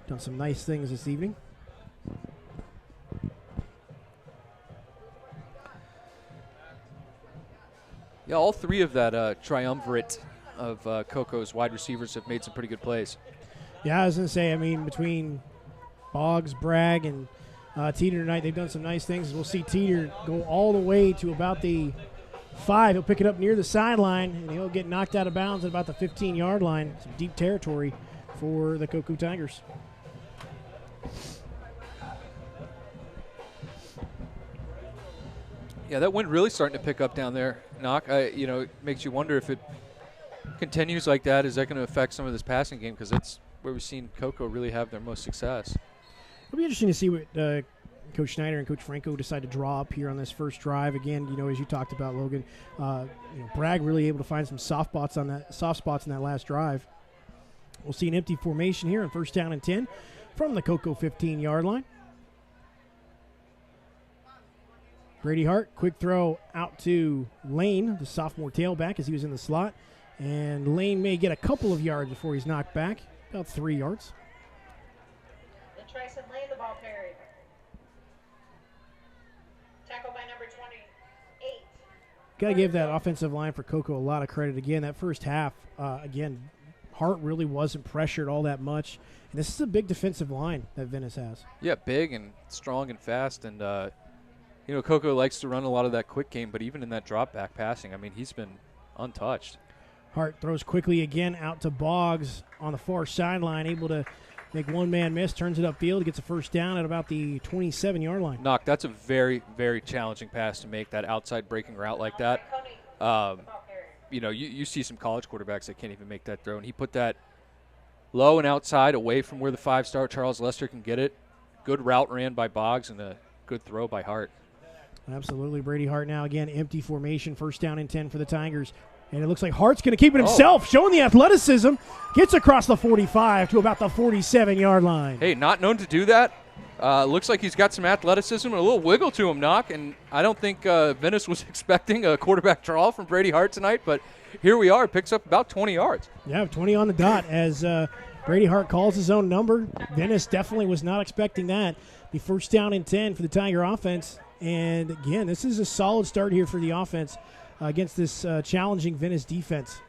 Done some nice things this evening. Yeah, all three of that triumvirate of Coco's wide receivers have made some pretty good plays. Yeah, I was going to say, I mean, between Boggs, Bragg, and Teeter tonight, they've done some nice things. We'll see Teeter go all the way to about the 5. He'll pick it up near the sideline, and he'll get knocked out of bounds at about the 15-yard line. Some deep territory for the Cocoa Tigers. Yeah, that wind really starting to pick up down there, Knock. It makes you wonder if it continues like that, is that going to affect some of this passing game? Because that's where we've seen Cocoa really have their most success. It'll be interesting to see what Coach Schneider and Coach Franco decide to draw up here on this first drive. Again, as you talked about, Logan, Bragg really able to find some soft spots in that last drive. We'll see an empty formation here on 1st down and 10 from the Cocoa 15-yard line. Brady Hart, quick throw out to Lane, the sophomore tailback, as he was in the slot. And Lane may get a couple of yards before he's knocked back, about 3 yards. The Trison Lane, the ball carried. Tackle by number 28. Got to give that offensive line for Cocoa a lot of credit. Again, that first half, Hart really wasn't pressured all that much. And this is a big defensive line that Venice has. Yeah, big and strong and fast. And, Cocoa likes to run a lot of that quick game, but even in that drop back passing, I mean, he's been untouched. Hart throws quickly again out to Boggs on the far sideline, able to make one man miss, turns it upfield, gets a first down at about the 27-yard line. Knock, that's a very, very challenging pass to make, that outside breaking route like that. You see some college quarterbacks that can't even make that throw, and he put that low and outside away from where the 5-star Charles Lester can get it. Good route ran by Boggs and a good throw by Hart. Absolutely. Brady Hart now again, empty formation, 1st down and 10 for the Tigers. And it looks like Hart's going to keep it himself, showing the athleticism. Gets across the 45 to about the 47-yard line. Hey, not known to do that. Looks like he's got some athleticism and a little wiggle to him, Knock. And I don't think Venice was expecting a quarterback draw from Brady Hart tonight, but here we are. Picks up about 20 yards. Yeah, 20 on the dot as Brady Hart calls his own number. Venice definitely was not expecting that. The 1st down and 10 for the Tiger offense. And, again, this is a solid start here for the offense against this challenging Venice defense.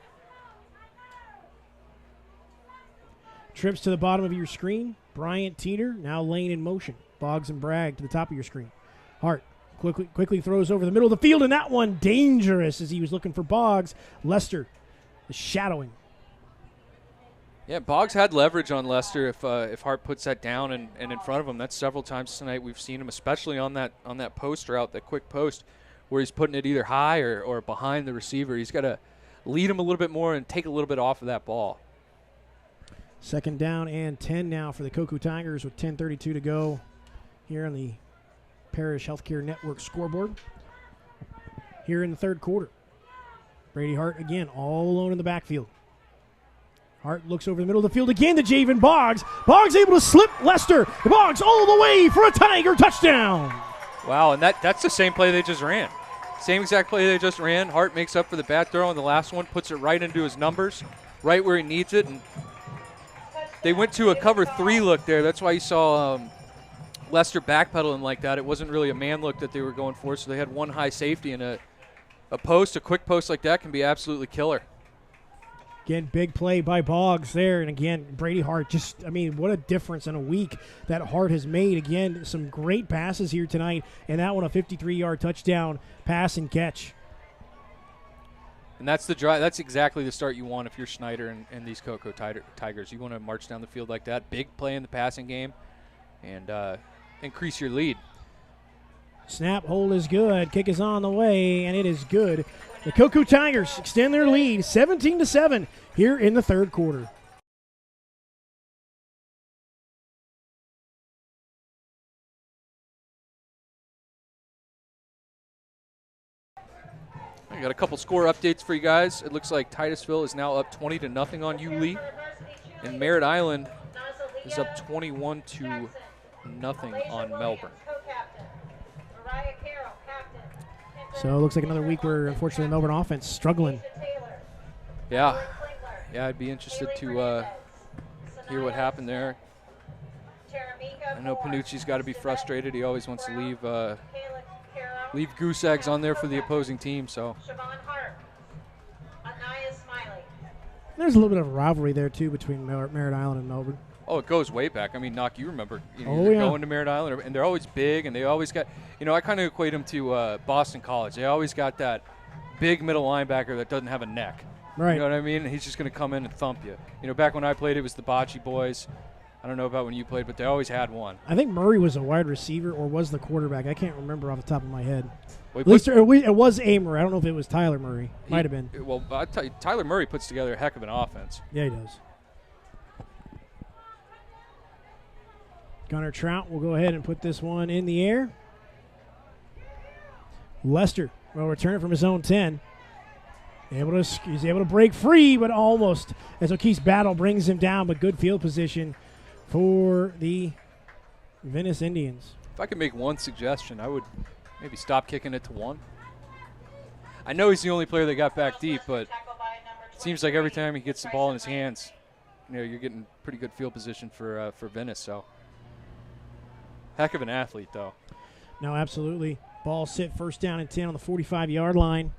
Trips to the bottom of your screen. Bryant Teeter, now Lane in motion. Boggs and Bragg to the top of your screen. Hart quickly throws over the middle of the field, and that one dangerous as he was looking for Boggs. Lester is shadowing. Yeah, Boggs had leverage on Lester if Hart puts that down and in front of him. That's several times tonight we've seen him, especially on that post route, that quick post, where he's putting it either high or behind the receiver. He's got to lead him a little bit more and take a little bit off of that ball. 2nd down and 10 now for the Cocoa Tigers with 10:32 to go here on the Parish Healthcare Network scoreboard. Here in the 3rd quarter. Brady Hart again all alone in the backfield. Hart looks over the middle of the field again to Javion Boggs. Boggs able to slip Lester. Boggs all the way for a Tiger touchdown. Wow, and that's the same play they just ran. Same exact play they just ran. Hart makes up for the bad throw on the last one, puts it right into his numbers, right where he needs it. And they went to a cover 3 look there. That's why you saw Lester backpedaling like that. It wasn't really a man look that they were going for, so they had one high safety, and a quick post like that can be absolutely killer. Again, big play by Boggs there. And again, Brady Hart, what a difference in a week that Hart has made. Again, some great passes here tonight. And that one, a 53-yard touchdown pass and catch. And that's the drive. That's exactly the start you want if you're Schneider and these Cocoa Tigers. You want to march down the field like that, big play in the passing game, and increase your lead. Snap, hold is good. Kick is on the way, and it is good. The Cocoa Tigers extend their lead 17-7 here in the third quarter. I got a couple score updates for you guys. It looks like Titusville is now up 20-0 on Yulee, and Merritt Island is up 21-0 on Melbourne. So it looks like another week where, unfortunately, the Melbourne offense struggling. Yeah, I'd be interested to hear what happened there. I know Panucci's got to be frustrated. He always wants to leave goose eggs on there for the opposing team. So there's a little bit of a rivalry there, too, between Merritt Island and Melbourne. Oh, it goes way back. I mean, Knock, you remember going to Merritt Island, and they're always big, and they always got, I kind of equate them to Boston College. They always got that big middle linebacker that doesn't have a neck. Right. You know what I mean? He's just going to come in and thump you. Back when I played, it was the Bocce boys. I don't know about when you played, but they always had one. I think Murray was a wide receiver or was the quarterback. I can't remember off the top of my head. Well, At least it was a Murray. I don't know if it was Tyler Murray. Might have been. Well, I tell you, Tyler Murray puts together a heck of an offense. Yeah, he does. Gunnar Trout will go ahead and put this one in the air. Lester will return it from his own 10. He's able to break free, but almost as O'Keefe's battle brings him down, but good field position for the Venice Indians. If I could make one suggestion, I would maybe stop kicking it to one. I know he's the only player that got back deep, but it seems like every time he gets the ball in his hands, you're getting pretty good field position for Venice. So, heck of an athlete, though. No, absolutely. Ball sit first down and 10 on the 45-yard line.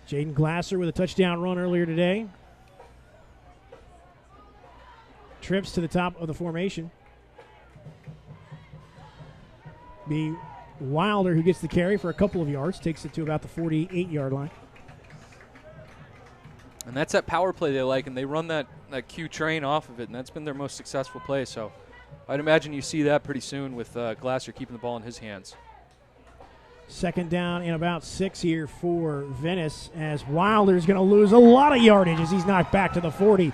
Jadyn Glasser with a touchdown run earlier today. Trips to the top of the formation. Be Wilder who gets the carry for a couple of yards, takes it to about the 48-yard line. And that's that power play they like, and they run that Q train off of it, and that's been their most successful play. So I'd imagine you see that pretty soon with Glasser keeping the ball in his hands. Second down and about 6 here for Venice, as Wilder's going to lose a lot of yardage as he's knocked back to the 40.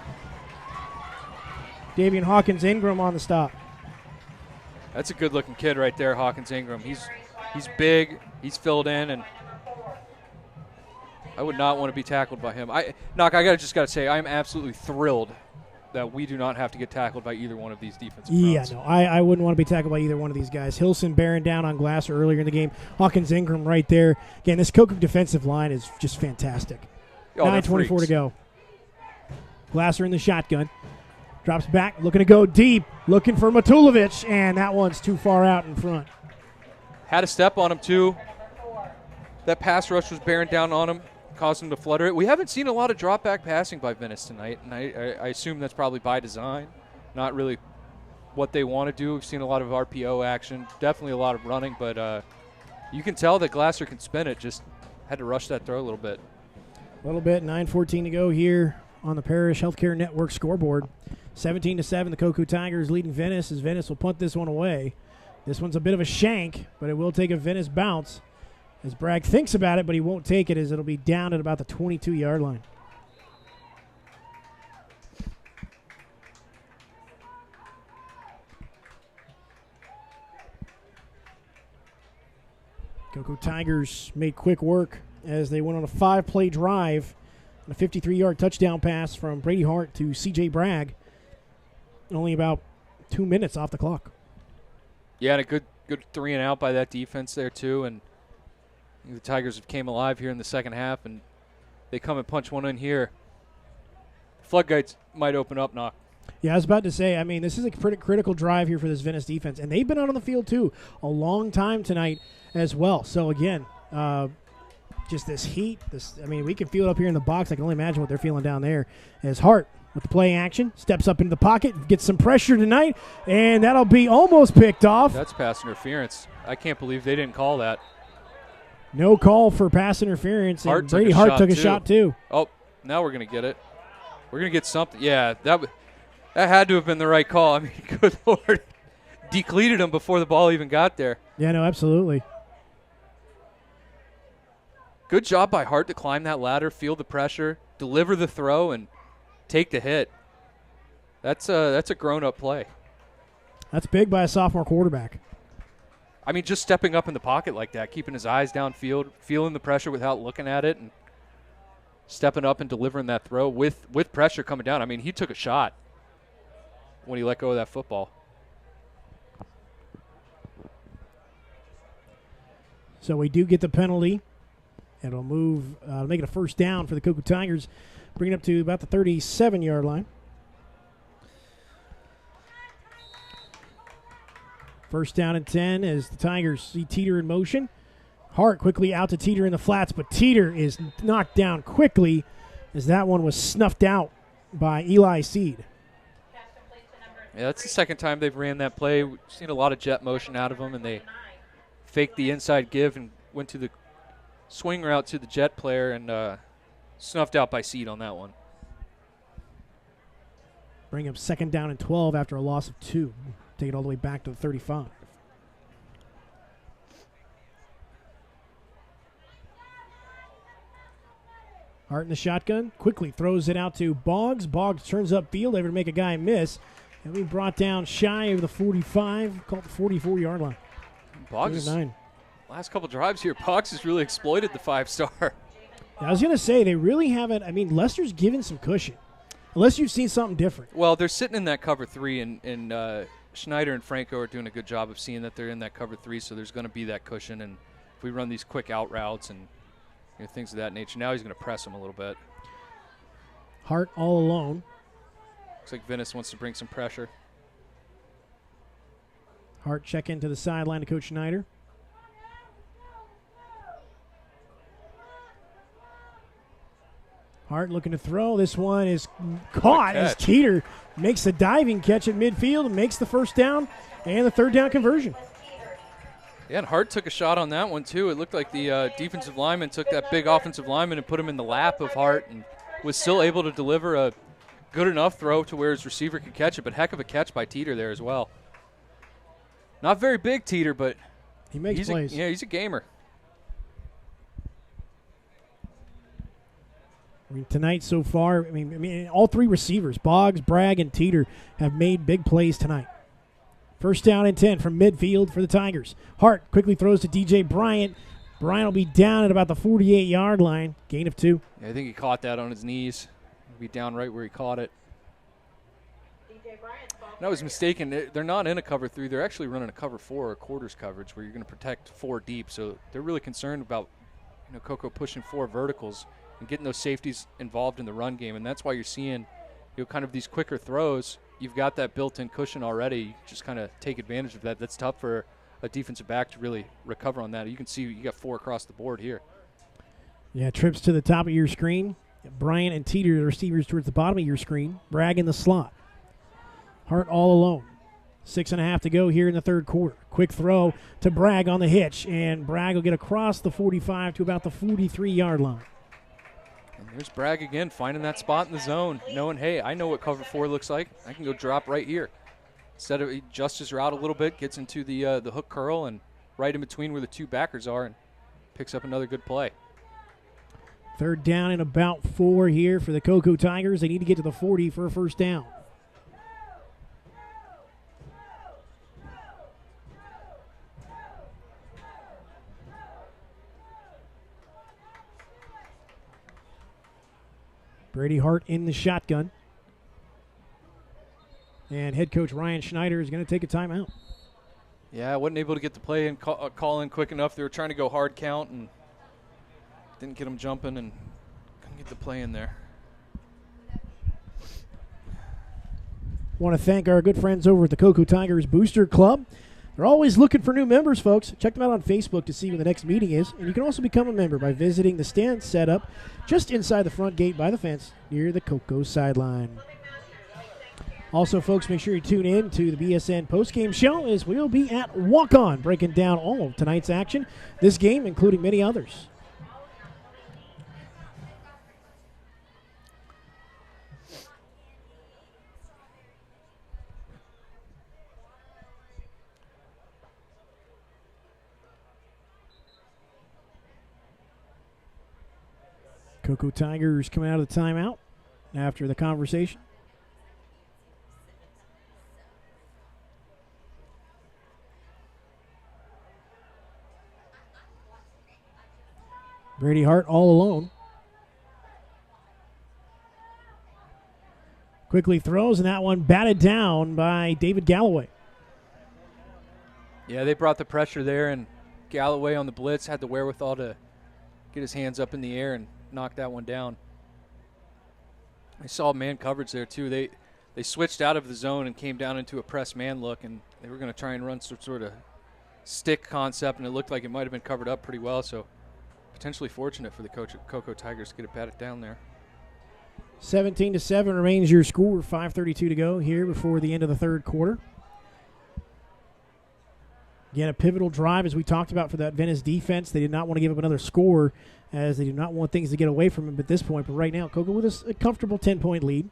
Davion Hawkins Ingram on the stop. That's a good-looking kid right there, Hawkins Ingram. He's big, he's filled in, and I would not want to be tackled by him. I got to say, I'm absolutely thrilled that we do not have to get tackled by either one of these defensive fronts. Yeah, no, I wouldn't want to be tackled by either one of these guys. Hilson bearing down on Glasser earlier in the game. Hawkins Ingram right there. Again, this Cocoa defensive line is just fantastic. 9:24 to go. Glasser in the shotgun. Drops back, looking to go deep, looking for Matulovic, and that one's too far out in front. Had a step on him, too. That pass rush was bearing down on him, caused him to flutter it. We haven't seen a lot of drop-back passing by Venice tonight, and I assume that's probably by design, not really what they want to do. We've seen a lot of RPO action, definitely a lot of running, but you can tell that Glasser can spin it, just had to rush that throw a little bit. 9:14 to go here on the Parish Healthcare Network scoreboard. 17-7, the Cocoa Tigers leading Venice, as Venice will punt this one away. This one's a bit of a shank, but it will take a Venice bounce as Bragg thinks about it, but he won't take it, as it'll be down at about the 22-yard line. Cocoa Tigers made quick work as they went on a 5-play drive, a 53-yard touchdown pass from Brady Hart to C.J. Bragg. Only about 2 minutes off the clock. Yeah, and a good 3 and out by that defense there, too. And the Tigers have came alive here in the second half, and they come and punch one in here. Floodgates might open up, Knock. Yeah, I was about to say, I mean, this is a pretty critical drive here for this Venice defense, and they've been out on the field, too, a long time tonight as well. So, again, just this heat, we can feel it up here in the box. I can only imagine what they're feeling down there. As Hart, with the play action, steps up into the pocket, gets some pressure tonight, and that'll be almost picked off. That's pass interference. I can't believe they didn't call that. No call for pass interference, and Hart took Brady a Hart shot, took a too. shot too. Oh, now we're going to get it. We're going to get something. Yeah, that had to have been the right call. I mean, good Lord. Decleated him before the ball even got there. Yeah, no, absolutely. Good job by Hart to climb that ladder, feel the pressure, deliver the throw, and take the hit. That's a grown-up play. That's big by a sophomore quarterback. I mean, just stepping up in the pocket like that, keeping his eyes downfield, feeling the pressure without looking at it, and stepping up and delivering that throw with pressure coming down. I mean, he took a shot when he let go of that football. So we do get the penalty. It'll move, make it a first down for the Cocoa Tigers, bring it up to about the 37-yard line. First down and 10 as the Tigers see Teeter in motion. Hart quickly out to Teeter in the flats, but Teeter is knocked down quickly as that one was snuffed out by Eli Seed. Yeah, that's the second time they've ran that play. We've seen a lot of jet motion out of them, and they faked the inside give and went to the swing route to the jet player and snuffed out by Seed on that one. Bring up second down and 12 after a loss of 2. Take it all the way back to the 35. Hart in the shotgun, quickly throws it out to Boggs. Boggs turns upfield, able to make a guy miss. And we brought down shy of the 45, called the 44-yard line. Boggs, last couple drives here, Boggs has really exploited the 5-star. I was going to say, they really haven't. I mean, Lester's given some cushion, unless you've seen something different. Well, they're sitting in that cover 3, and Schneider and Franco are doing a good job of seeing that they're in that cover 3, so there's going to be that cushion. And if we run these quick out routes and things of that nature, now he's going to press him a little bit. Hart all alone. Looks like Venice wants to bring some pressure. Hart check into the sideline to Coach Schneider. Hart looking to throw. This one is caught as Teeter makes a diving catch at midfield and makes the first down and the third down conversion. Yeah, and Hart took a shot on that one, too. It looked like the defensive lineman took that big offensive lineman and put him in the lap of Hart and was still able to deliver a good enough throw to where his receiver could catch it, but heck of a catch by Teeter there as well. Not very big, Teeter, but he makes plays. He's a gamer. I mean, tonight so far, I mean, all three receivers, Boggs, Bragg, and Teeter, have made big plays tonight. First down and 10 from midfield for the Tigers. Hart quickly throws to DJ Bryant. Bryant will be down at about the 48-yard line. Gain of 2. Yeah, I think he caught that on his knees. He'll be down right where he caught it. And I was mistaken. They're not in a cover 3. They're actually running a cover 4 or quarters coverage where you're going to protect 4 deep. So they're really concerned about Cocoa pushing 4 verticals and getting those safeties involved in the run game. And that's why you're seeing kind of these quicker throws. You've got that built-in cushion already. You just kind of take advantage of that. That's tough for a defensive back to really recover on that. You can see you got 4 across the board here. Yeah, trips to the top of your screen. Bryant and Teeter, the receivers, towards the bottom of your screen. Bragg in the slot. Hart all alone. 6.5 to go here in the third quarter. Quick throw to Bragg on the hitch, and Bragg will get across the 45 to about the 43-yard line. And there's Bragg again, finding that spot in the zone, knowing, hey, I know what cover 4 looks like. I can go drop right here. Instead of he adjusts his route a little bit, gets into the hook curl and right in between where the 2 backers are and picks up another good play. Third down and about 4 here for the Cocoa Tigers. They need to get to the 40 for a first down. Brady Hart in the shotgun. And head coach Ryan Schneider is going to take a timeout. Yeah, I wasn't able to get the play and call in quick enough. They were trying to go hard count and didn't get them jumping and couldn't get the play in there. Want to thank our good friends over at the Cocoa Tigers Booster Club. They're always looking for new members, folks. Check them out on Facebook to see when the next meeting is. And you can also become a member by visiting the stand setup just inside the front gate by the fence near the Cocoa sideline. Also, folks, make sure you tune in to the BSN postgame show as we'll be at Walk-On breaking down all of tonight's action, this game, including many others. Cocoa Tigers coming out of the timeout after the conversation. Brady Hart all alone. Quickly throws, and that one batted down by David Galloway. Yeah, they brought the pressure there, and Galloway on the blitz had the wherewithal to get his hands up in the air and knock that one down. I saw man coverage there, too. They switched out of the zone and came down into a press man look, and they were going to try and run some sort of stick concept, and it looked like it might have been covered up pretty well, so potentially fortunate for the Cocoa Tigers to get it batted down there. 17-7 remains your score. 5:32 to go here before the end of the third quarter. Again, a pivotal drive, as we talked about, for that Venice defense. They did not want to give up another score, as they do not want things to get away from them at this point. But right now, Cocoa with a comfortable 10-point lead.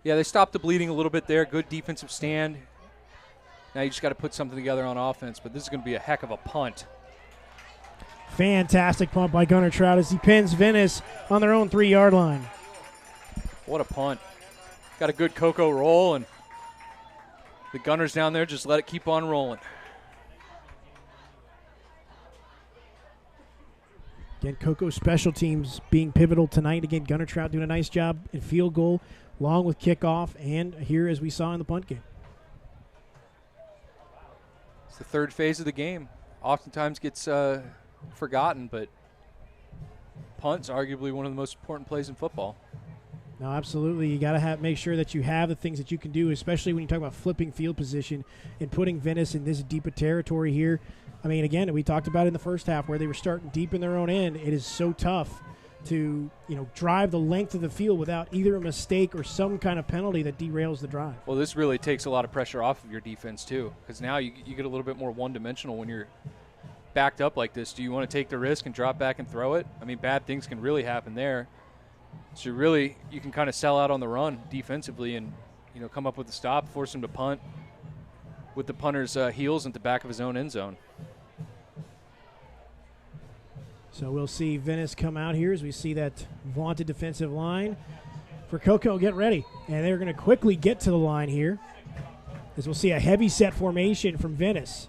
Yeah, they stopped the bleeding a little bit there. Good defensive stand. Now you just got to put something together on offense, but this is going to be a heck of a punt. Fantastic punt by Gunnar Trout as he pins Venice on their own 3-yard line. What a punt. Got a good Cocoa roll, and the Gunners down there just let it keep on rolling. Again, Cocoa special teams being pivotal tonight. Again, Gunnar Trout doing a nice job in field goal, along with kickoff, and here as we saw in the punt game. It's the third phase of the game. Oftentimes gets forgotten, but punt's arguably one of the most important plays in football. No, absolutely. You got to make sure that you have the things that you can do, especially when you talk about flipping field position and putting Venice in this deeper territory here. I mean, again, we talked about it in the first half where they were starting deep in their own end. It is so tough to, drive the length of the field without either a mistake or some kind of penalty that derails the drive. Well, this really takes a lot of pressure off of your defense, too, because now you get a little bit more one-dimensional when you're backed up like this. Do you want to take the risk and drop back and throw it? I mean, bad things can really happen there. So you can kind of sell out on the run defensively and, come up with a stop, force him to punt with the punter's heels at the back of his own end zone. So we'll see Venice come out here as we see that vaunted defensive line for Cocoa get ready. And they're going to quickly get to the line here as we'll see a heavy set formation from Venice.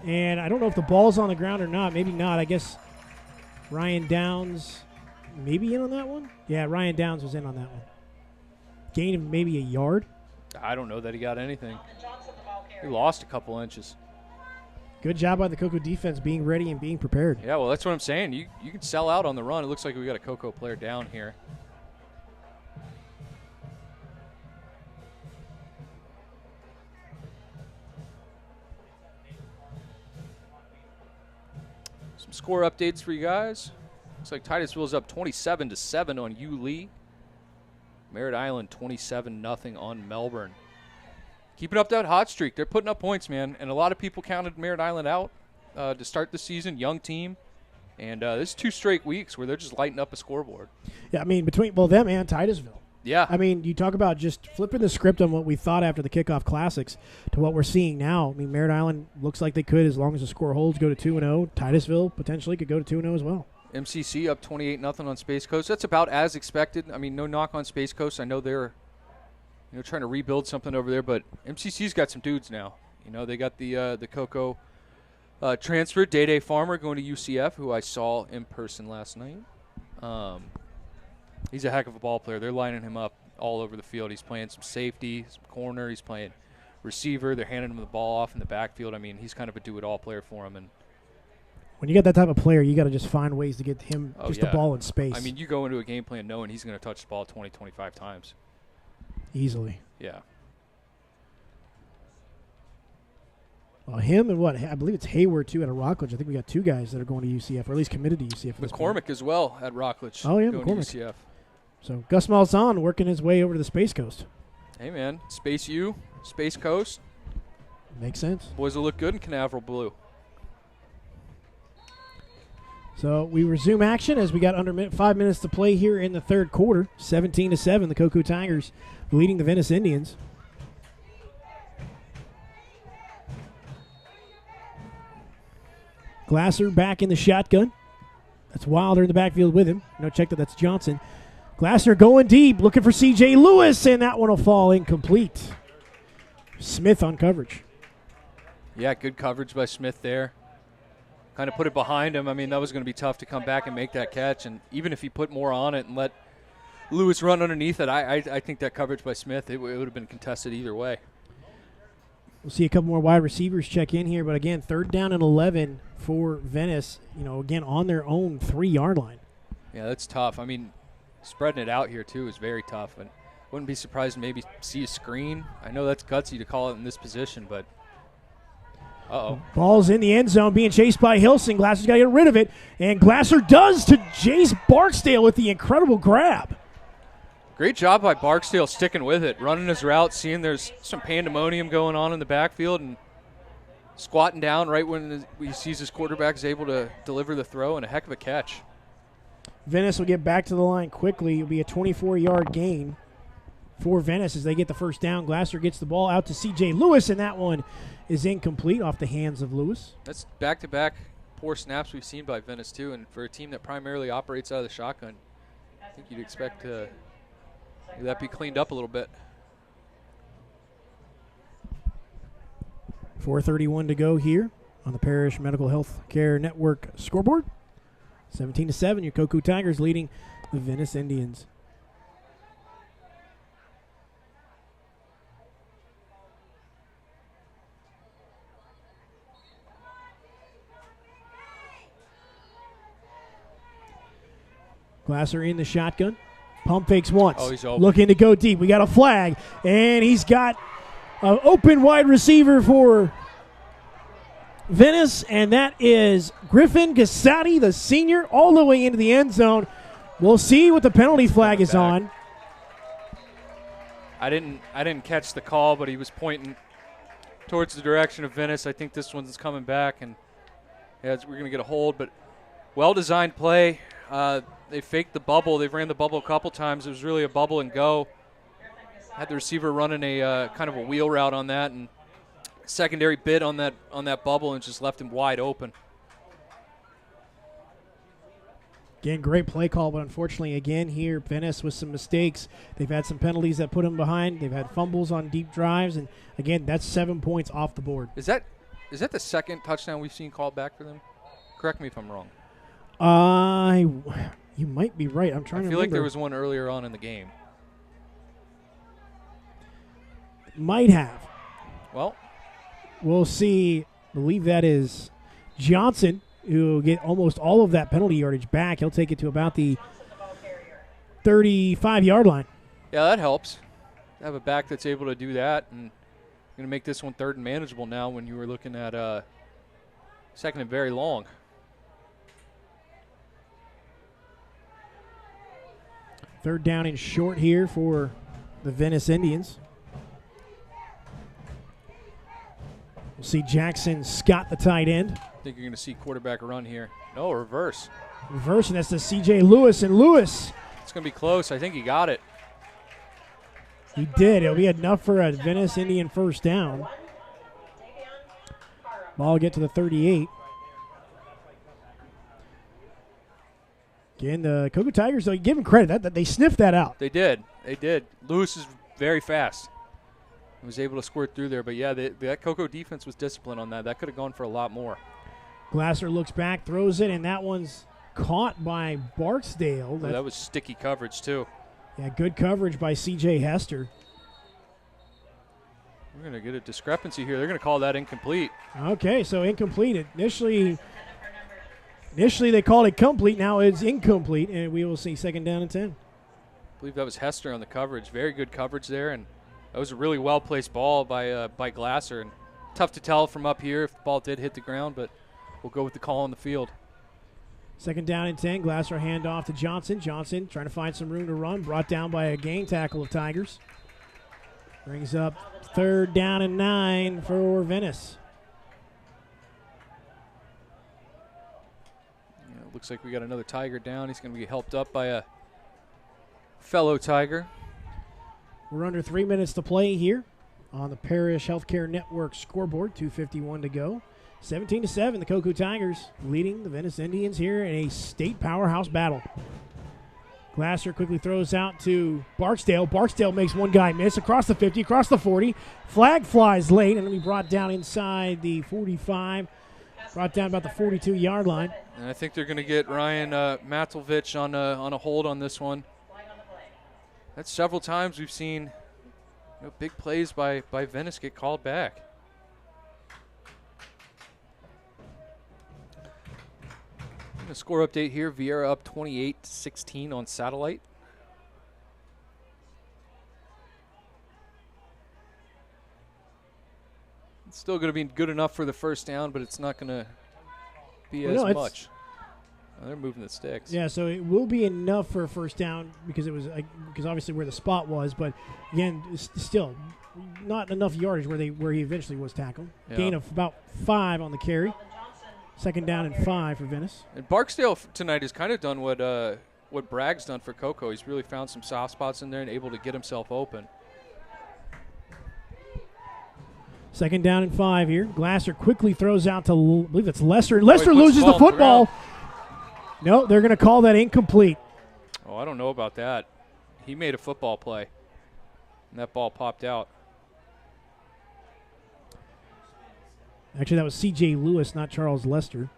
And I don't know if the ball's on the ground or not. Maybe not. I guess Ryan Downs maybe in on that one? Yeah, Ryan Downs was in on that one. Gain of maybe a yard. I don't know that he got anything. He lost a couple inches. Good job by the Cocoa defense being ready and being prepared. Yeah, well, that's what I'm saying. You can sell out on the run. It looks like we got a Cocoa player down here. Some score updates for you guys. Looks like Titusville's up 27-7 on U-Lee. Merritt Island 27-0 on Melbourne. Keeping up that hot streak. They're putting up points, man. And a lot of people counted Merritt Island out to start the season. Young team. And this is 2 straight weeks where they're just lighting up a scoreboard. Yeah, I mean, between them and Titusville. Yeah. I mean, you talk about just flipping the script on what we thought after the kickoff classics to what we're seeing now. I mean, Merritt Island looks like they could, as long as the score holds, go to 2-0. Titusville potentially could go to 2-0 as well. MCC up 28-0 on Space Coast. That's about as expected. I mean, no knock on Space Coast. I know they're trying to rebuild something over there, but MCC's got some dudes now. They got the Cocoa transfer, Day Farmer, going to UCF, who I saw in person last night. He's a heck of a ball player. They're lining him up all over the field. He's playing some safety, some corner. He's playing receiver. They're handing him the ball off in the backfield. I mean, he's kind of a do-it-all player for him. And when you get that type of player, you got to just find ways to get him the ball in space. I mean, you go into a game plan knowing he's going to touch the ball 20, 25 times. Easily. Yeah. Well, him and I believe it's Hayward, too, out of Rockledge. I think we got 2 guys that are going to UCF, or at least committed to UCF. McCormick as well at Rockledge. Oh, yeah, going McCormick. to UCF. So Gus Malzahn working his way over to the Space Coast. Hey, man. Space U, Space Coast. Makes sense. Boys will look good in Canaveral blue. So we resume action as we got under 5 minutes to play here in the third quarter. 17-7, the Cocoa Tigers leading the Venice Indians. Glasser back in the shotgun. That's Wilder in the backfield with him. No, check that's Johnson. Glasser going deep, looking for C.J. Lewis, and that one will fall incomplete. Smith on coverage. Yeah, good coverage by Smith there. Kind of put it behind him. I mean, that was going to be tough to come back and make that catch. And even if he put more on it and let Lewis run underneath it, I think that coverage by Smith, it would have been contested either way. We'll see a couple more wide receivers check in here. But, again, 3rd down and 11 for Venice, again, on their own 3-yard line. Yeah, that's tough. I mean, spreading it out here, too, is very tough. And wouldn't be surprised to maybe see a screen. I know that's gutsy to call it in this position, but uh-oh. Ball's in the end zone, being chased by Hilson. Glasser's got to get rid of it, and Glasser does to Jace Barksdale with the incredible grab. Great job by Barksdale sticking with it, running his route, seeing there's some pandemonium going on in the backfield, and squatting down right when he sees his quarterback is able to deliver the throw, and a heck of a catch. Venice will get back to the line quickly. It'll be a 24-yard gain for Venice as they get the first down. Glasser gets the ball out to C.J. Lewis, and that one is incomplete off the hands of Lewis. That's back-to-back poor snaps we've seen by Venice, too, and for a team that primarily operates out of the shotgun, I think you'd expect that be cleaned up a little bit. 4:31 to go here on the Parish Medical Health Care Network scoreboard. 17-7, your Cocoa Tigers leading the Venice Indians. Glasser in the shotgun. Pump fakes once. Oh, he's open. Looking to go deep. We got a flag, and he's got an open wide receiver for Venice, and that is Griffin Gassati, the senior, all the way into the end zone. We'll see what the penalty flag is on. I didn't catch the call, but he was pointing towards the direction of Venice. I think this one's coming back, and we're going to get a hold, but well-designed play. They faked the bubble. They've ran the bubble a couple times. It was really a bubble and go. Had the receiver running a kind of a wheel route on that, and secondary bid on that bubble, and just left him wide open. Again, great play call, but unfortunately, again here, Venice with some mistakes. They've had some penalties that put them behind. They've had fumbles on deep drives, and again, that's 7 points off the board. Is that the second touchdown we've seen called back for them? Correct me if I'm wrong. You might be right. I'm trying to remember. I feel like there was one earlier on in the game. Might have. Well, we'll see. I believe that is Johnson, who will get almost all of that penalty yardage back. He'll take it to about the 35-yard line. Yeah, that helps. Have a back that's able to do that, and going to make this one 3rd and manageable now when you were looking at 2nd and very long. Third down and short here for the Venice Indians. We'll see Jackson Scott, the tight end. I think you're going to see quarterback run here. No, reverse. Reverse, and that's to C.J. Lewis. And Lewis. It's going to be close. I think he got it. He did. It'll be enough for a Venice Indian first down. Ball will get to the 38. Again, the Cocoa Tigers, though, you give them credit. That they sniffed that out. They did. Lewis is very fast. He was able to squirt through there. But, yeah, that Cocoa defense was disciplined on that. That could have gone for a lot more. Glasser looks back, throws it, and that one's caught by Barksdale. Oh, that was sticky coverage, too. Yeah, good coverage by C.J. Hester. We're going to get a discrepancy here. They're going to call that incomplete. Okay, so incomplete. Initially they called it complete. Now it's incomplete, and we will see 2nd down and 10. I believe that was Hester on the coverage. Very good coverage there, and that was a really well-placed ball by Glasser. And tough to tell from up here if the ball did hit the ground, but we'll go with the call on the field. Second down and 10. Glasser handoff to Johnson. Johnson trying to find some room to run. Brought down by a gang tackle of Tigers. Brings up third down and 9 for Venice. Yeah, looks like we got another Tiger down. He's going to be helped up by a fellow Tiger. We're under 3 minutes to play here on the Parish Healthcare Network scoreboard. 2:51 to go. 17-7, the Cocoa Tigers leading the Venice Indians here in a state powerhouse battle. Glasser quickly throws out to Barksdale. Barksdale makes one guy miss across the 50, across the 40. Flag flies late, and then we brought down inside the 45. Brought down about the 42-yard line. And I think they're going to get Ryan Matulvich on a hold on this one. That's several times we've seen big plays by Venice get called back. A score update here. Viera up 28-16 on satellite. It's still going to be good enough for the first down, but it's not going to be as much. Oh, they're moving the sticks. Yeah, so it will be enough for a first down because it was because obviously where the spot was, but again, it's still not enough yardage where he eventually was tackled. Yeah. Gain of about 5 on the carry. Second down and 5 for Venice. And Barksdale tonight has kind of done what Bragg's done for Cocoa. He's really found some soft spots in there and able to get himself open. Second down and 5 here. Glasser quickly throws out to, I believe it's Lesser. Lesser he puts loses the the ball on the football. No, they're going to call that incomplete. Oh, I don't know about that. He made a football play, and that ball popped out. Actually, that was C.J. Lewis, not Charles Lester.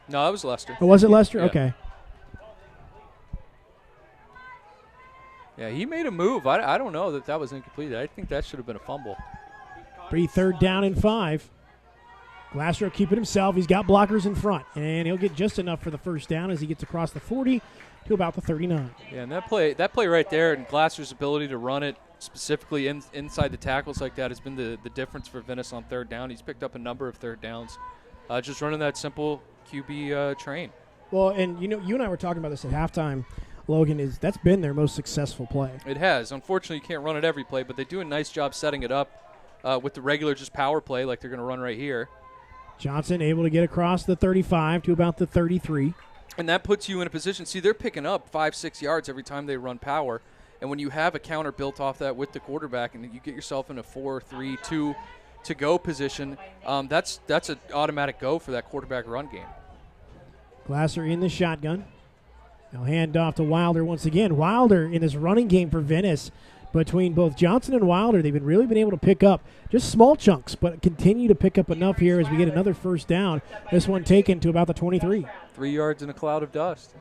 No, that was Lester. Oh, was it Lester? Yeah. Okay. Yeah, he made a move. I don't know that was incomplete. I think that should have been a fumble. Third down and 5. Glasser will keep it himself. He's got blockers in front, and he'll get just enough for the first down as he gets across the 40 to about the 39. Yeah, and that play right there, and Glasser's ability to run it specifically inside the tackles like that has been the difference for Venice on third down. He's picked up a number of third downs, just running that simple QB train. Well, and you and I were talking about this at halftime, Logan. That's been their most successful play. It has. Unfortunately, you can't run it every play, but they do a nice job setting it up with the regular just power play like they're going to run right here. Johnson able to get across the 35 to about the 33. And that puts you in a position. See, they're picking up 5-6 yards every time they run power. And when you have a counter built off that with the quarterback and you get yourself in a 4-3-2 to go position, that's an automatic go for that quarterback run game. Glasser in the shotgun. They'll hand off to Wilder once again. Wilder in this running game for Venice. Between both Johnson and Wilder, they've really been able to pick up just small chunks, but continue to pick up enough here as we get another first down. This one taken to about the 23. 3 yards in a cloud of dust.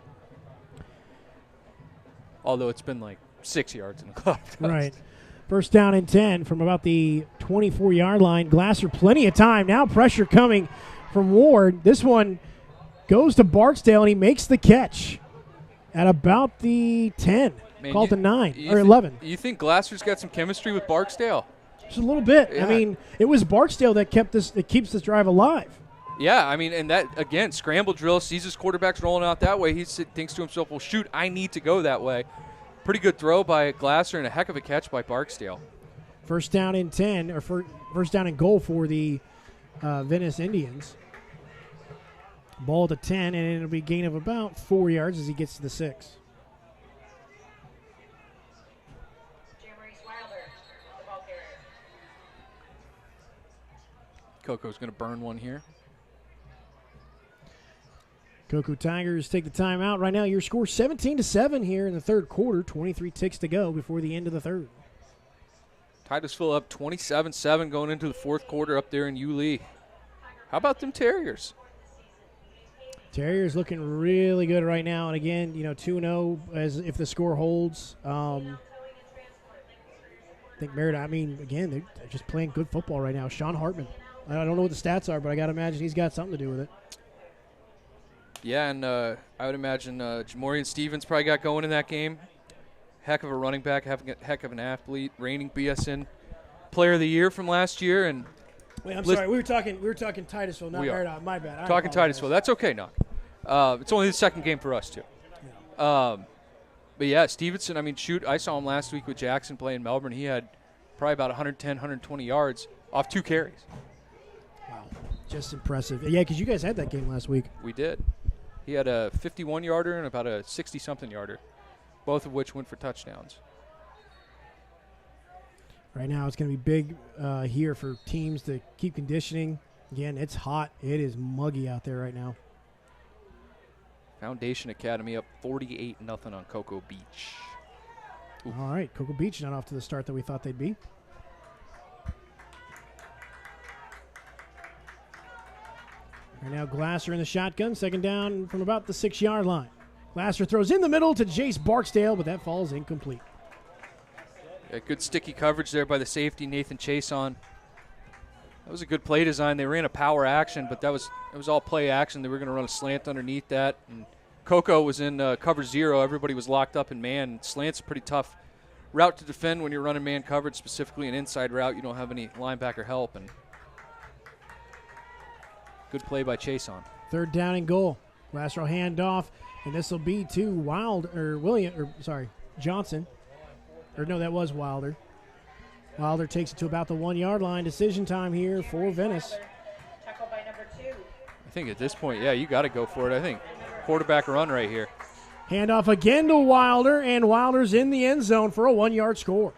Although it's been like 6 yards in a cloud of dust. Right. First down and 10 from about the 24-yard line. Glasser, plenty of time. Now pressure coming from Ward. This one goes to Barksdale, and he makes the catch at about the 10. Man, Called to 9 or think, 11. You think Glasser's got some chemistry with Barksdale? Just a little bit. Yeah. I mean, it was Barksdale that keeps this drive alive. Yeah, I mean, and that, again, scramble drill, sees his quarterback's rolling out that way. He thinks to himself, well, shoot, I need to go that way. Pretty good throw by Glasser and a heck of a catch by Barksdale. First down and 10, or first down and goal for the Venice Indians. Ball to 10, and it'll be a gain of about 4 yards as he gets to the 6. Coco's going to burn one here. Cocoa Tigers take the timeout. Right now, your score 17-7 here in the third quarter. 23 ticks to go before the end of the third. Titusville up 27-7 going into the fourth quarter up there in Yulee. How about them Terriers? Terriers looking really good right now. And again, 2-0 as if the score holds. I think Merida, again, they're just playing good football right now. Sean Hartman. I don't know what the stats are, but I got to imagine he's got something to do with it. Yeah, and I would imagine Jamorian Stevens probably got going in that game. Heck of a running back, heck of an athlete, reigning BSN Player of the Year from last year. And wait, I'm sorry, we were talking Titusville, not We are. Merida. My bad. Talking Titusville, that's okay, Knock. It's only the second game for us, too. But, yeah, Stevenson, I mean, I saw him last week with Jackson playing Melbourne. He had probably about 110, 120 yards off 2 carries. Wow. Just impressive. Yeah, because you guys had that game last week. We did. He had a 51-yarder and about a 60-something yarder, both of which went for touchdowns. Right now it's going to be big here for teams to keep conditioning. Again, it's hot. It is muggy out there right now. Foundation Academy up 48-0 on Cocoa Beach. Ooh. All right, Cocoa Beach not off to the start that we thought they'd be. Right now, Glasser in the shotgun, second down from about the 6-yard line. Glasser throws in the middle to Jace Barksdale, but that falls incomplete. Yeah, good sticky coverage there by the safety, Nathan Chason. That was a good play design. They ran a power action, but it was all play action. They were going to run a slant underneath that. And Coco was in cover 0. Everybody was locked up in man. Slant's a pretty tough route to defend when you're running man coverage, specifically an inside route. You don't have any linebacker help. And good play by Chason. Third down and goal. Glasser will hand off, and this will be to Johnson. Or no, that was Wilder. Wilder takes it to about the 1-yard line. Decision time here for Venice. Tackle by number 2. I think at this point, yeah, you got to go for it. I think quarterback run right here. Handoff again to Wilder, and Wilder's in the end zone for a 1-yard score.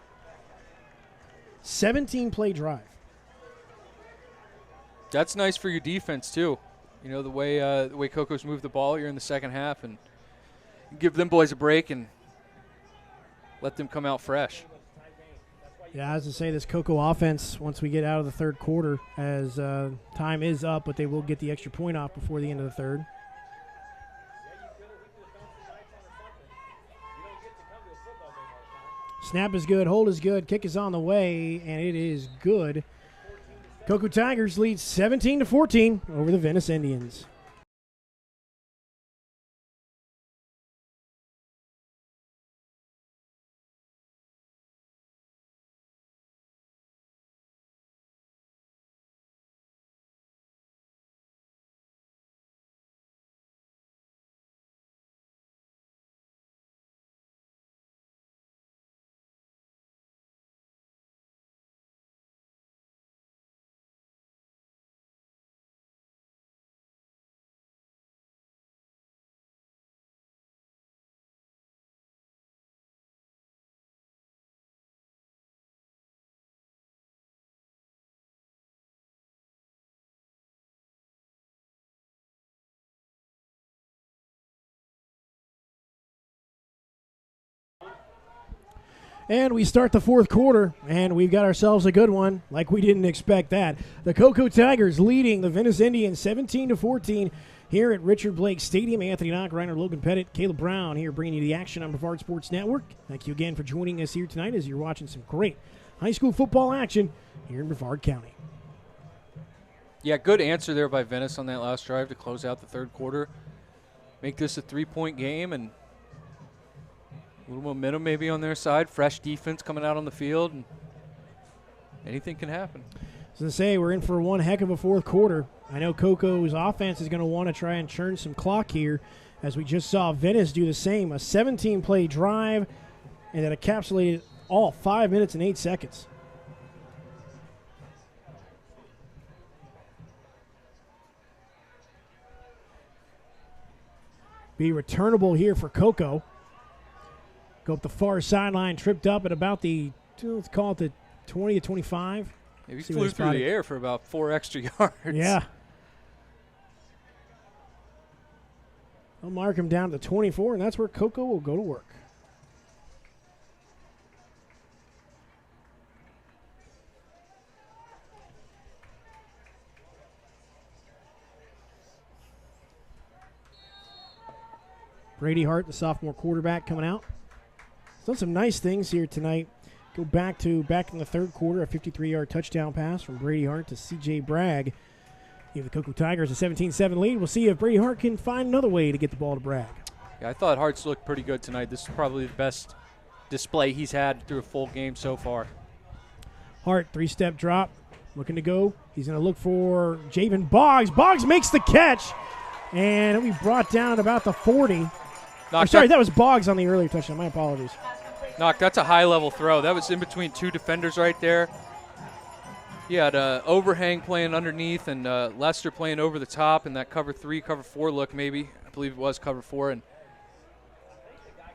17-play drive. That's nice for your defense too. You know the way Coco's moved the ball here in the second half, and give them boys a break and let them come out fresh. Yeah, as I say, this Cocoa offense, once we get out of the third quarter, as time is up, but they will get the extra point off before the end of the third. Snap is good, hold is good, kick is on the way, and it is good. Cocoa Tigers lead 17-14 over the Venice Indians. And we start the fourth quarter, and we've got ourselves a good one, like we didn't expect that. The Cocoa Tigers leading the Venice Indians 17-14 here at Richard Blake Stadium. Anthony Knock, Reiner Logan Pettit, Caleb Brown here bringing you the action on Brevard Sports Network. Thank you again for joining us here tonight as you're watching some great high school football action here in Brevard County. Yeah, good answer there by Venice on that last drive to close out the third quarter. Make this a 3-point game and a little momentum maybe on their side. Fresh defense coming out on the field, and anything can happen. As I say, we're in for one heck of a fourth quarter. I know Coco's offense is going to want to try and churn some clock here, as we just saw Venice do the same. A 17-play drive, and that encapsulated all 5 minutes and 8 seconds. Be returnable here for Coco. Go up the far sideline, tripped up at about the, let's call it the 20 to 25. Maybe he flew through the air for about 4 extra yards. Yeah. I'll mark him down to the 24, and that's where Coco will go to work. Brady Hart, the sophomore quarterback, coming out. He's done some nice things here tonight. Go back in the third quarter, a 53-yard touchdown pass from Brady Hart to C.J. Bragg. Give the Cocoa Tigers a 17-7 lead. We'll see if Brady Hart can find another way to get the ball to Bragg. Yeah, I thought Hart's looked pretty good tonight. This is probably the best display he's had through a full game so far. Hart, 3-step drop, looking to go. He's going to look for Javen Boggs. Boggs makes the catch And it'll be brought down at about the 40. Sorry, that was Boggs on the earlier touchdown. My apologies. That's a high-level throw. That was in between two defenders right there. He had overhang playing underneath and Lester playing over the top in that cover 3, cover 4 look maybe. I believe it was cover 4. And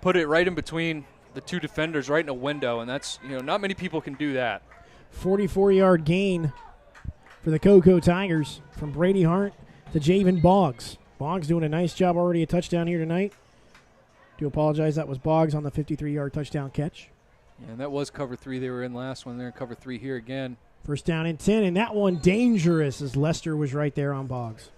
put it right in between the two defenders right in a window. And that's, not many people can do that. 44-yard gain for the Cocoa Tigers from Brady Hart to Javion Boggs. Boggs doing a nice job already, a touchdown here tonight. Do apologize, that was Boggs on the 53-yard touchdown catch. Yeah, and that was cover 3 they were in last one. They're in cover 3 here again. First down and 10, and that one dangerous as Lester was right there on Boggs.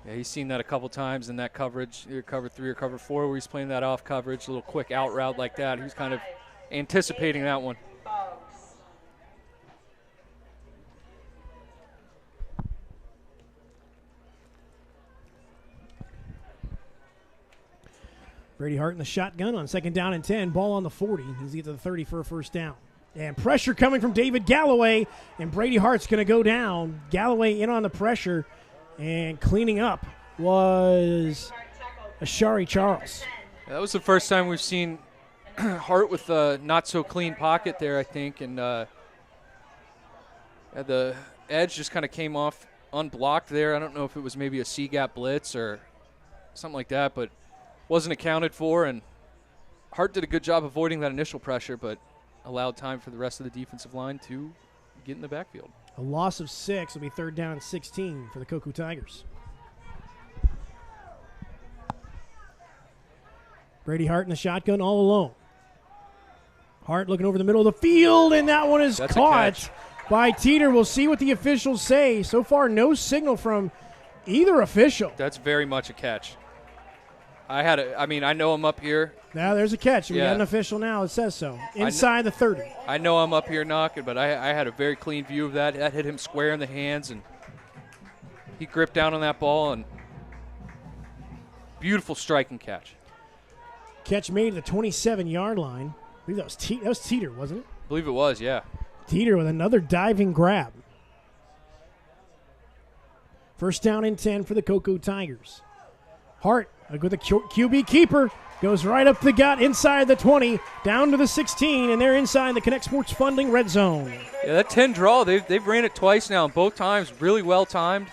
Yeah, he's seen that a couple times in that coverage, either cover 3 or cover 4, where he's playing that off coverage, a little quick out route like that. He's kind of anticipating that one. Brady Hart in the shotgun on second down and 10. Ball on the 40. He's at the 30 for a first down. And pressure coming from David Galloway. And Brady Hart's going to go down. Galloway in on the pressure. And cleaning up was Ashari Charles. Yeah, that was the first time we've seen Hart with a not-so-clean pocket there, I think. And the edge just kind of came off unblocked there. I don't know if it was maybe a C-gap blitz or something like that, but wasn't accounted for, and Hart did a good job avoiding that initial pressure, but allowed time for the rest of the defensive line to get in the backfield. A loss of 6 will be third down and 16 for the Cocoa Tigers. Brady Hart in the shotgun all alone. Hart looking over the middle of the field, and that one is caught by Teeter. We'll see what the officials say. So far, no signal from either official. That's very much a catch. I know I'm up here. Now there's a catch. We got an official now. It says so. Inside the 30. I know I'm up here knocking, but I had a very clean view of that. That hit him square in the hands, and he gripped down on that ball, and beautiful striking catch. Catch made at the 27-yard line. I believe that was Teeter, wasn't it? I believe it was, yeah. Teeter with another diving grab. First down and 10 for the Cocoa Tigers. Hart with a QB keeper, goes right up the gut inside the 20, down to the 16, and they're inside the Connect Sports Funding red zone. Yeah, that 10 draw, they've ran it twice now, and both times really well timed.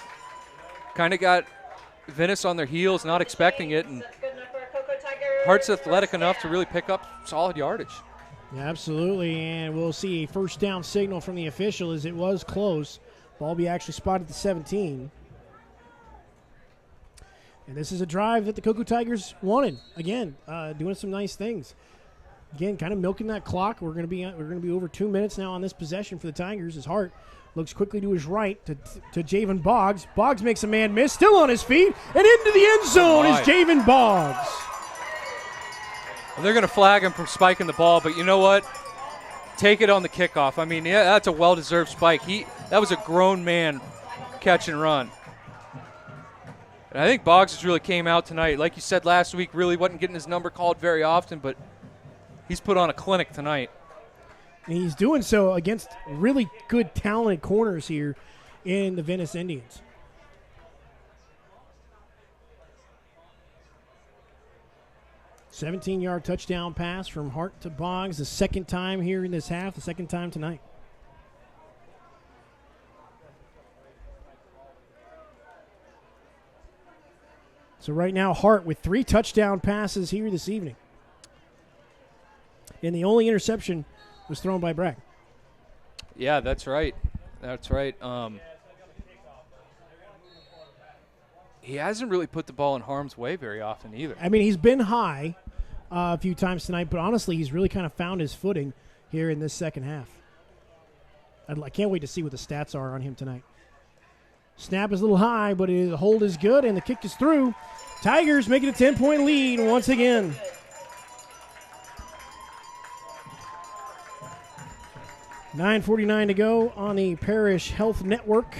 Kind of got Venice on their heels, not expecting it, and Hart's athletic enough to really pick up solid yardage. Yeah, absolutely, and we'll see a first down signal from the official as it was close. Ball be actually spotted at the 17. And this is a drive that the Cocoa Tigers wanted. Again, doing some nice things. Again, kind of milking that clock. We're going to be over 2 minutes now on this possession for the Tigers. As Hart looks quickly to his right to Javion Boggs. Boggs makes a man miss, still on his feet, and into the end zone is Javion Boggs. Well, they're going to flag him for spiking the ball, but you know what? Take it on the kickoff. I mean, yeah, that's a well-deserved spike. That was a grown man catch and run. And I think Boggs has really came out tonight. Like you said last week, really wasn't getting his number called very often, but he's put on a clinic tonight. And he's doing so against really good, talented corners here in the Venice Indians. $17-yard touchdown pass from Hart to Boggs, the second time here in this half, the second time tonight. So right now, Hart with 3 touchdown passes here this evening. And the only interception was thrown by Bragg. Yeah, that's right. That's right. He hasn't really put the ball in harm's way very often either. I mean, he's been high a few times tonight, but honestly, he's really kind of found his footing here in this second half. I can't wait to see what the stats are on him tonight. Snap is a little high, but the hold is good, and the kick is through. Tigers making a 10-point lead once again. $9:49 to go on the Parish Health Network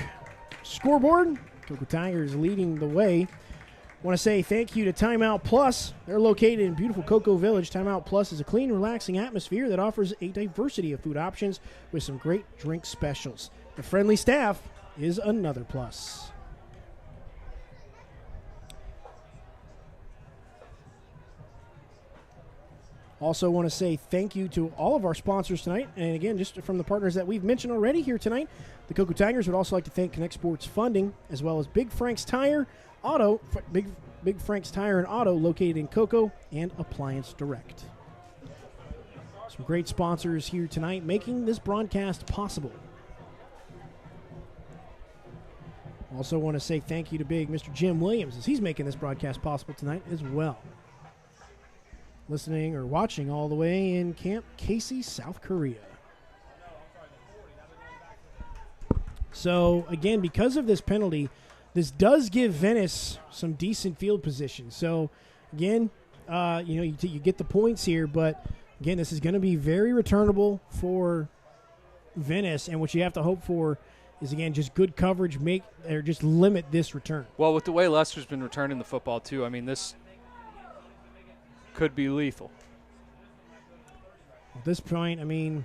scoreboard. Cocoa Tigers leading the way. Want to say thank you to Timeout Plus. They're located in beautiful Cocoa Village. Timeout Plus is a clean, relaxing atmosphere that offers a diversity of food options with some great drink specials. The friendly staff is another plus. Also want to say thank you to all of our sponsors tonight. And again, just from the partners that we've mentioned already here tonight, the Cocoa Tigers would also like to thank Connect Sports Funding, as well as Big Frank's Tire Auto, Big Frank's Tire and Auto, located in Cocoa, and Appliance Direct. Some great sponsors here tonight making this broadcast possible. Also want to say thank you to big Mr. Jim Williams, as he's making this broadcast possible tonight as well. Listening or watching all the way in Camp Casey, South Korea. So, again, because of this penalty, this does give Venice some decent field position. So, again, you get the points here, but, again, this is going to be very returnable for Venice, and what you have to hope for is, again, just good coverage, just limit this return. Well, with the way Leicester's been returning the football, too, I mean, this could be lethal. At this point, I mean,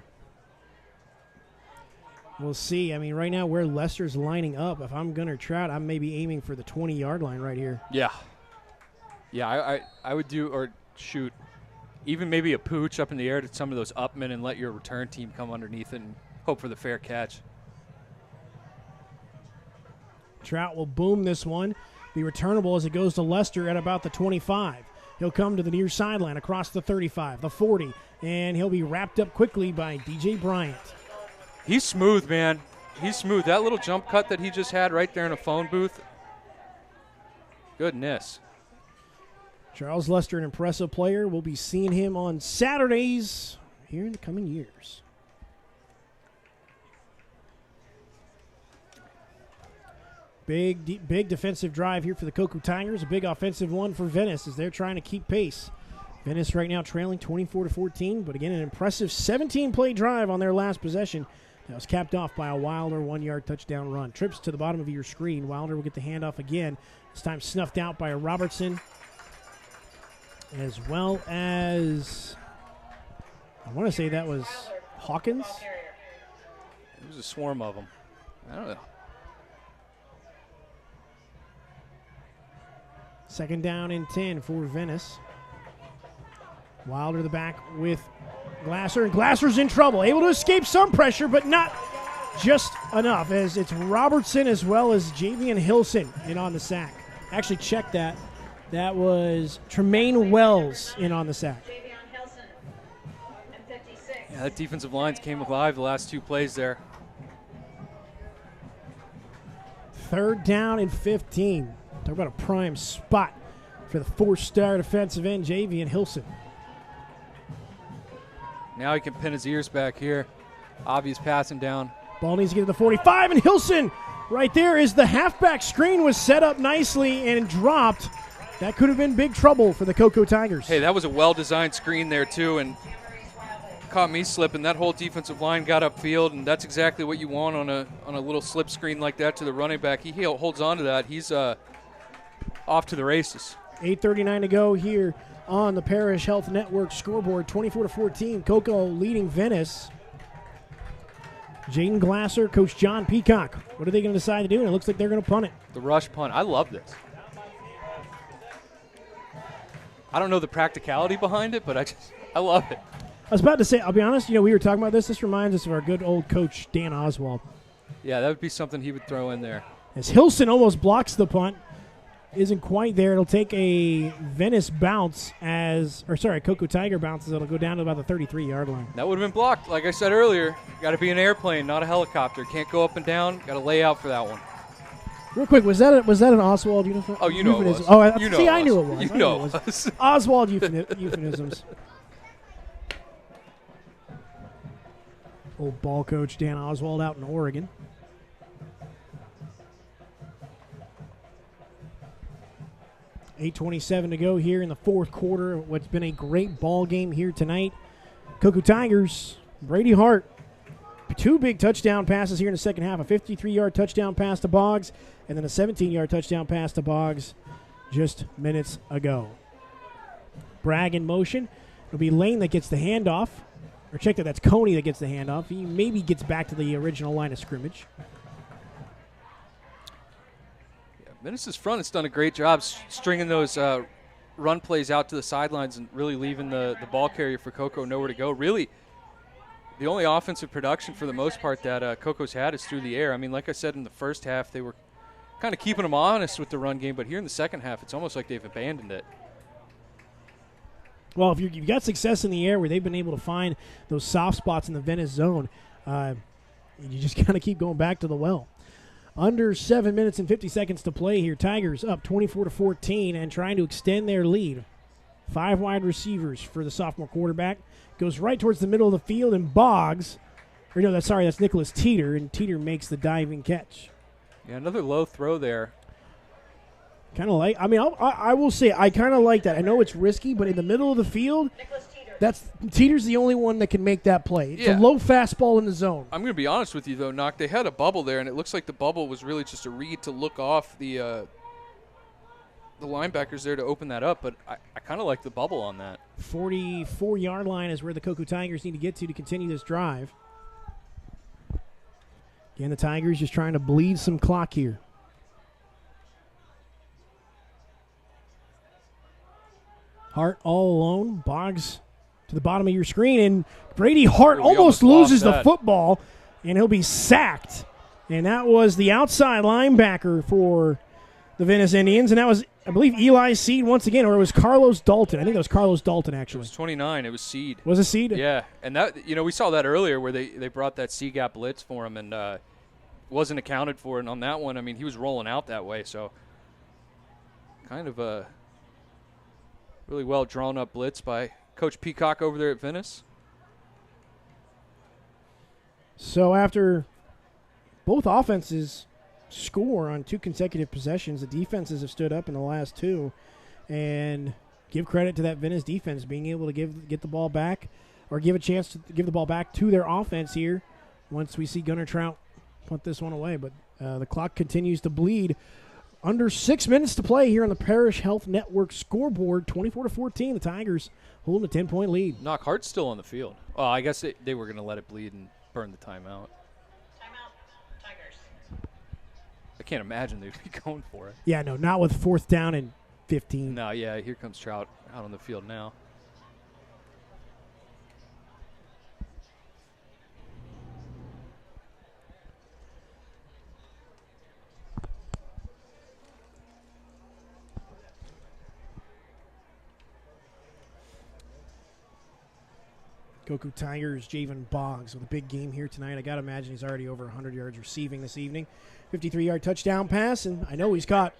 we'll see. I mean, right now where Leicester's lining up, if I'm Gunnar Trout, I'm maybe aiming for the 20-yard line right here. Yeah. Yeah, I would do, or shoot, even maybe a pooch up in the air to some of those upmen and let your return team come underneath it and hope for the fair catch. Trout will boom this one. Be returnable as it goes to Leicester at about the 25. He'll come to the near sideline across the 35, the 40, and he'll be wrapped up quickly by DJ Bryant. He's smooth, man. He's smooth. That little jump cut that he just had right there in a phone booth. Goodness. Charles Lester, an impressive player. We'll be seeing him on Saturdays here in the coming years. Big defensive drive here for the Cocoa Tigers. A big offensive one for Venice as they're trying to keep pace. Venice right now trailing 24-14, but again, an impressive 17-play drive on their last possession. That was capped off by a Wilder 1-yard touchdown run. Trips to the bottom of your screen. Wilder will get the handoff again. This time snuffed out by a Robertson, as well as, I want to say that was Hawkins. It was a swarm of them. I don't know. Second down and 10 for Venice. Wilder the back with Glasser, and Glasser's in trouble. Able to escape some pressure, but not just enough, as it's Robertson as well as Javion Hilson in on the sack. Actually, check that. That was Tremaine Wells in on the sack. Javion Hilson and 56. Yeah, that defensive lines came alive the last two plays there. Third down and 15. Talk about a prime spot for the 4-star defensive end, Javion Hilson. Now he can pin his ears back here. Obvious passing down. Ball needs to get to the 45, and Hilson right there is the halfback screen was set up nicely and dropped. That could have been big trouble for the Cocoa Tigers. Hey, that was a well-designed screen there, too, and caught me slipping. That whole defensive line got upfield, and that's exactly what you want on a little slip screen like that to the running back. He holds on to that. He's off to the races. 8:39 to go here on the Parish Health Network scoreboard. 24-14. Cocoa leading Venice. Jadyn Glasser, Coach John Peacock. What are they going to decide to do? And it looks like they're going to punt it. The rush punt. I love this. I don't know the practicality behind it, but I love it. I was about to say, I'll be honest, we were talking about this. This reminds us of our good old coach, Dan Oswald. Yeah, that would be something he would throw in there. As Hilson almost blocks the punt. Isn't quite there. It'll take a Venice bounce Cocoa Tiger bounces. It'll go down to about the 33-yard line. That would have been blocked. Like I said earlier, got to be an airplane, not a helicopter. Can't go up and down. Got to lay out for that one. Real quick, was that an Oswald uniform? Oh, you know it was. Oh, I knew it was. You know it was. Oswald euphemisms. Old ball coach Dan Oswald out in Oregon. $8:27 to go here in the fourth quarter. What's been a great ball game here tonight. Cocoa Tigers, Brady Hart, 2 big touchdown passes here in the second half. A 53-yard touchdown pass to Boggs, and then a 17-yard touchdown pass to Boggs just minutes ago. Bragg in motion. It'll be Lane that gets the handoff. Or check that's Coney that gets the handoff. He maybe gets back to the original line of scrimmage. Venice's front has done a great job stringing those run plays out to the sidelines and really leaving the ball carrier for Cocoa nowhere to go. Really, the only offensive production for the most part that Cocoa's had is through the air. I mean, like I said, in the first half, they were kind of keeping them honest with the run game, but here in the second half, it's almost like they've abandoned it. Well, if you've got success in the air where they've been able to find those soft spots in the Venice zone, you just kind of keep going back to the well. Under 7 minutes and 50 seconds to play here. Tigers up 24-14 and trying to extend their lead. 5 wide receivers for the sophomore quarterback. Goes right towards the middle of the field and Boggs. Or no, that's Nicholas Teeter, and Teeter makes the diving catch. Yeah, another low throw there. Kind of like, I mean, I will say I kind of like that. I know it's risky, but in the middle of the field, Teeter's the only one that can make that play. It's a low fastball in the zone. I'm going to be honest with you, though, Knock. They had a bubble there, and it looks like the bubble was really just a read to look off the linebackers there to open that up, but I kind of like the bubble on that. 44-yard line is where the Cocoa Tigers need to get to continue this drive. Again, the Tigers just trying to bleed some clock here. Hart all alone. Boggs to the bottom of your screen, and Brady Hart almost loses the football, and he'll be sacked. And that was the outside linebacker for the Venice Indians, and that was, I believe, Eli Seed once again, or it was Carlos Dalton. I think that was Carlos Dalton, actually. It was 29. It was Seed. Was it Seed? Yeah, and that, we saw that earlier where they brought that C-gap blitz for him and wasn't accounted for. And on that one, I mean, he was rolling out that way, so kind of a really well drawn-up blitz by Coach Peacock over there at Venice. So after both offenses score on 2 consecutive possessions, the defenses have stood up in the last 2, and give credit to that Venice defense being able to get the ball back, or give a chance to give the ball back to their offense here once we see Gunnar Trout put this one away. But the clock continues to bleed. Under 6 minutes to play here on the Parish Health Network scoreboard, 24-14. The Tigers holding a 10-point lead. Knock Hart's still on the field. Well, I guess they were going to let it bleed and burn the timeout. Timeout, Tigers. I can't imagine they'd be going for it. Yeah, no, not with 4th down and 15. No, yeah, here comes Trout out on the field now. Cocoa Tigers, Javion Boggs with a big game here tonight. I got to imagine he's already over 100 yards receiving this evening. 53-yard touchdown pass, and I know he's got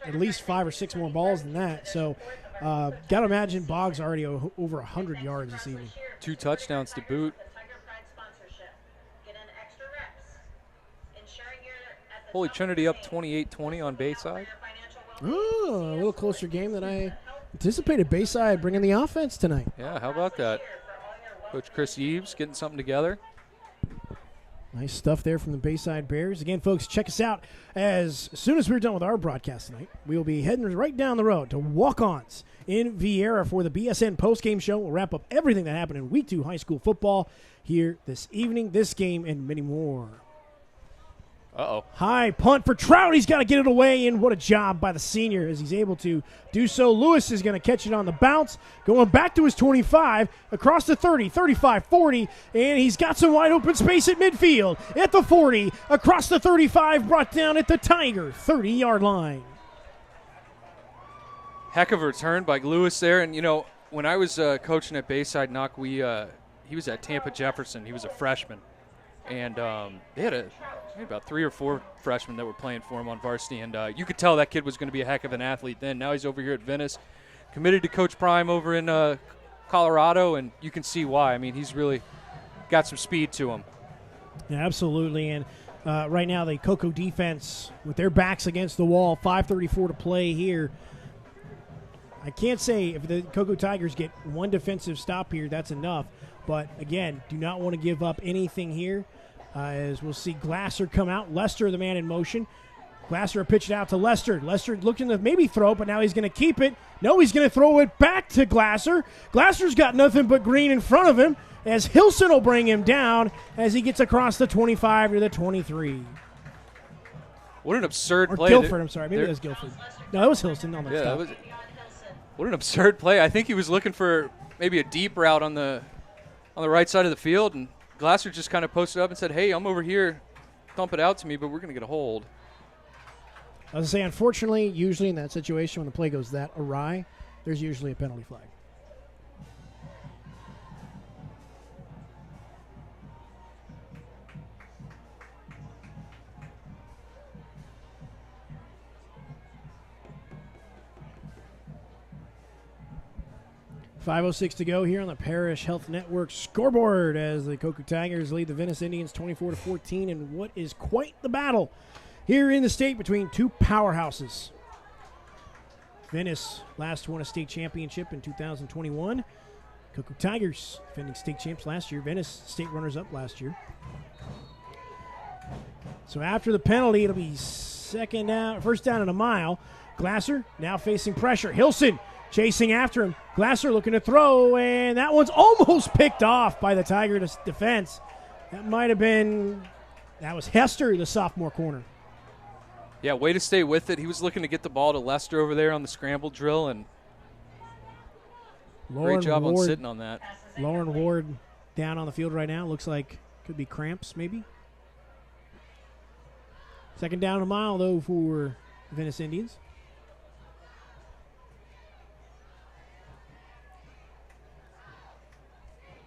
at least 5 or 6 more balls than that. So got to imagine Boggs already over 100 yards this evening. 2 touchdowns to boot. Holy Trinity up 28-20 on Bayside. Oh, a little closer game than I anticipated. Bayside bringing the offense tonight. Yeah, how about that? Coach Chris Eves getting something together. Nice stuff there from the Bayside Bears. Again, folks, check us out. As soon as we're done with our broadcast tonight, we will be heading right down the road to Walk-Ons in Vieira for the BSN postgame show. We'll wrap up everything that happened in Week 2 high school football here this evening, this game, and many more. Uh-oh. High punt for Trout. He's got to get it away, and what a job by the senior as he's able to do so. Lewis is going to catch it on the bounce, going back to his 25, across the 30, 35, 40, and he's got some wide open space at midfield. At the 40, across the 35, brought down at the Tiger 30-yard line. Heck of a return by Lewis there. And, when I was coaching at Bayside, Knock, he was at Tampa Jefferson. He was a freshman. And they had about 3 or 4 freshmen that were playing for him on varsity. And you could tell that kid was going to be a heck of an athlete then. Now he's over here at Venice, committed to Coach Prime over in Colorado, and you can see why. I mean, he's really got some speed to him. Yeah, absolutely. And right now the Cocoa defense with their backs against the wall, 5:34 to play here. I can't say if the Cocoa Tigers get one defensive stop here, that's enough. But, again, do not want to give up anything here as we'll see Glasser come out. Lester, the man in motion. Glasser pitched it out to Lester. Lester looking to maybe throw, but now he's going to keep it. No, he's going to throw it back to Glasser. Glasser's got nothing but green in front of him as Hilson will bring him down as he gets across the 25 to the 23. What an absurd or play. Guilford, I'm sorry. Maybe that was Guilford. No, that was Hilson. No, yeah, that was. What an absurd play. I think he was looking for maybe a deep route on the right side of the field, and Glasser just kind of posted up and said, hey, I'm over here. Dump it out to me, but we're going to get a hold. I was going to say, unfortunately, usually in that situation when the play goes that awry, there's usually a penalty flag. .506 to go here on the Parish Health Network scoreboard as the Cocoa Tigers lead the Venice Indians 24-14 in what is quite the battle here in the state between two powerhouses. Venice last won a state championship in 2021. Cocoa Tigers defending state champs last year. Venice state runners-up last year. So after the penalty, it'll be first down and a mile. Glasser now facing pressure. Hilson chasing after him. Glasser looking to throw, and that one's almost picked off by the Tiger defense. That was Hester, the sophomore corner. Yeah, way to stay with it. He was looking to get the ball to Lester over there on the scramble drill, and great job on sitting on that. Lauren Ward down on the field right now. Looks like could be cramps maybe. Second down and a mile, though, for Venice Indians.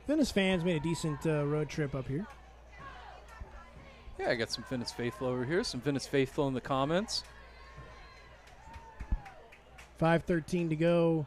Venice fans made a decent road trip up here. Yeah, I got some Venice faithful over here. Some Venice faithful in the comments. 5:13 to go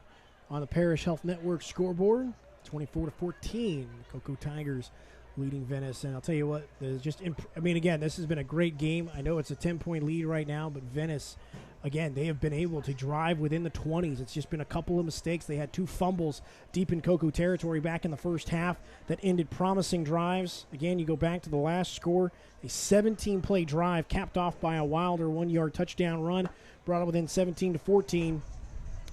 on the Parish Health Network scoreboard. 24-14. Cocoa Tigers leading Venice. And I'll tell you what, again, this has been a great game. I know it's a 10-point lead right now, but Venice, again, they have been able to drive within the 20s. It's just been a couple of mistakes. They had 2 fumbles deep in Cocoa territory back in the first half that ended promising drives. Again, you go back to the last score, a 17-play drive capped off by a Wilder 1-yard touchdown run, brought it within 17-14.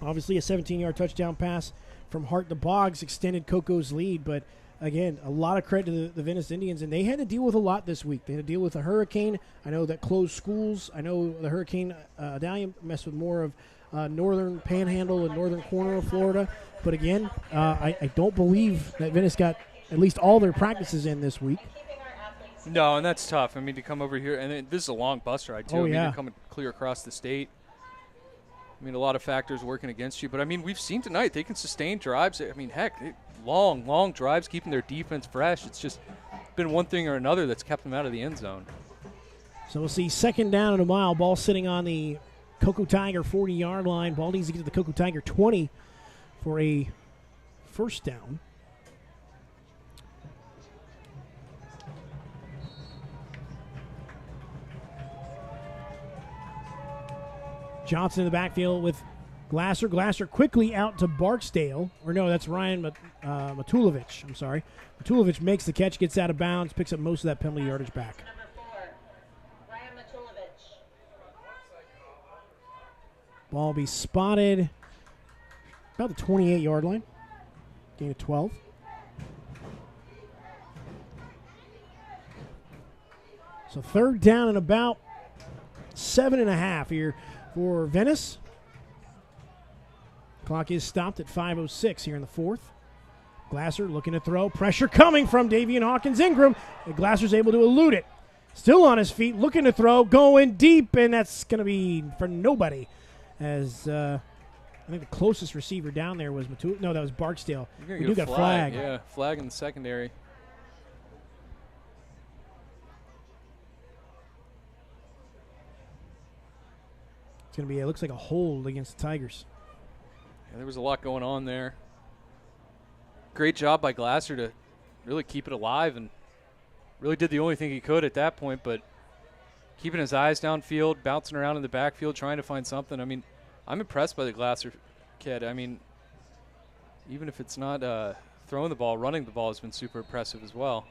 Obviously, a 17-yard touchdown pass from Hart to Boggs extended Cocoa's lead, but again, a lot of credit to the Venice Indians, and they had to deal with a lot this week. They had to deal with a hurricane. I know that closed schools. I know the hurricane Davion messed with more of northern panhandle and northern corner of Florida. But again, I don't believe that Venice got at least all their practices in this week. No, and that's tough. I mean, to come over here, and this is a long bus ride, too. Oh, I mean, yeah. to come clear across the state. I mean, a lot of factors working against you. But, I mean, we've seen tonight they can sustain drives. I mean, heck, long drives, keeping their defense fresh. It's just been one thing or another that's kept them out of the end zone. So we'll see second down and a mile. Ball sitting on the Cocoa Tiger 40-yard line. Ball needs to get to the Cocoa Tiger 20 for a first down. Johnson in the backfield with Glasser. Glasser quickly out to Barksdale. Or no, that's Ryan Matulovic. I'm sorry. Matulovic makes the catch, gets out of bounds, picks up most of that penalty yardage back. Number 4, Ryan Matulovic. Ball will be spotted about the 28-yard line. Gain of 12. So third down and about 7.5 here for Venice. Clock is stopped at 5:06 here in the fourth. Glasser looking to throw. Pressure coming from Davion Hawkins Ingram. And Glasser's able to elude it. Still on his feet, looking to throw, going deep, and that's going to be for nobody. As I think the closest receiver down there was No, that was Barksdale. We do got flag. Yeah, flag in the secondary. It's going to be, it looks like a hold against the Tigers. Yeah, there was a lot going on there. Great job by Glasser to really keep it alive, and really did the only thing he could at that point, but keeping his eyes downfield, bouncing around in the backfield, trying to find something. I mean, I'm impressed by the Glasser kid. I mean, even if it's not throwing the ball, running the ball has been super impressive as well.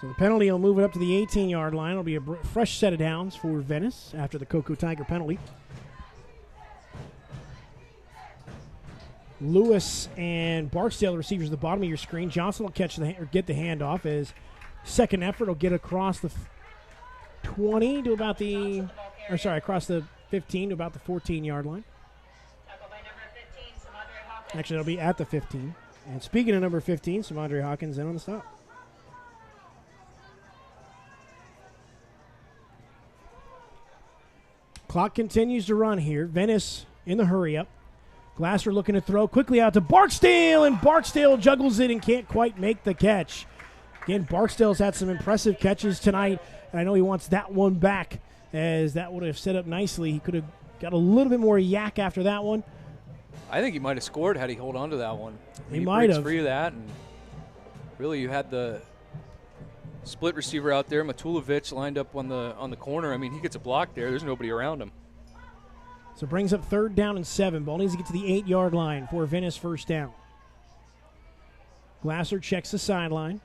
So the penalty will move it up to the 18-yard line. It'll be a fresh set of downs for Venice after the Cocoa Tiger penalty. Lewis and Barksdale, the receivers at the bottom of your screen. Johnson will catch or get the handoff as second effort will get across the 20 to about across the 15 to about the 14-yard line. Tackle by number 15, Actually, it'll be at the 15. And speaking of number 15, Sanadrea Hawkins in on the stop. Clock continues to run here. Venice in the hurry-up. Glasser looking to throw quickly out to Barksdale, and Barksdale juggles it and can't quite make the catch. Again, Barksdale's had some impressive catches tonight, and I know he wants that one back, as that would have set up nicely. He could have got a little bit more yak after that one. I think he might have scored had he held on to that one. He might have. Free of that, and really you had the split receiver out there, Matulovic lined up on the corner. I mean, he gets a block there. There's nobody around him. So brings up 3rd down and 7. Ball needs to get to the 8-yard line for Venice first down. Glasser checks the sideline.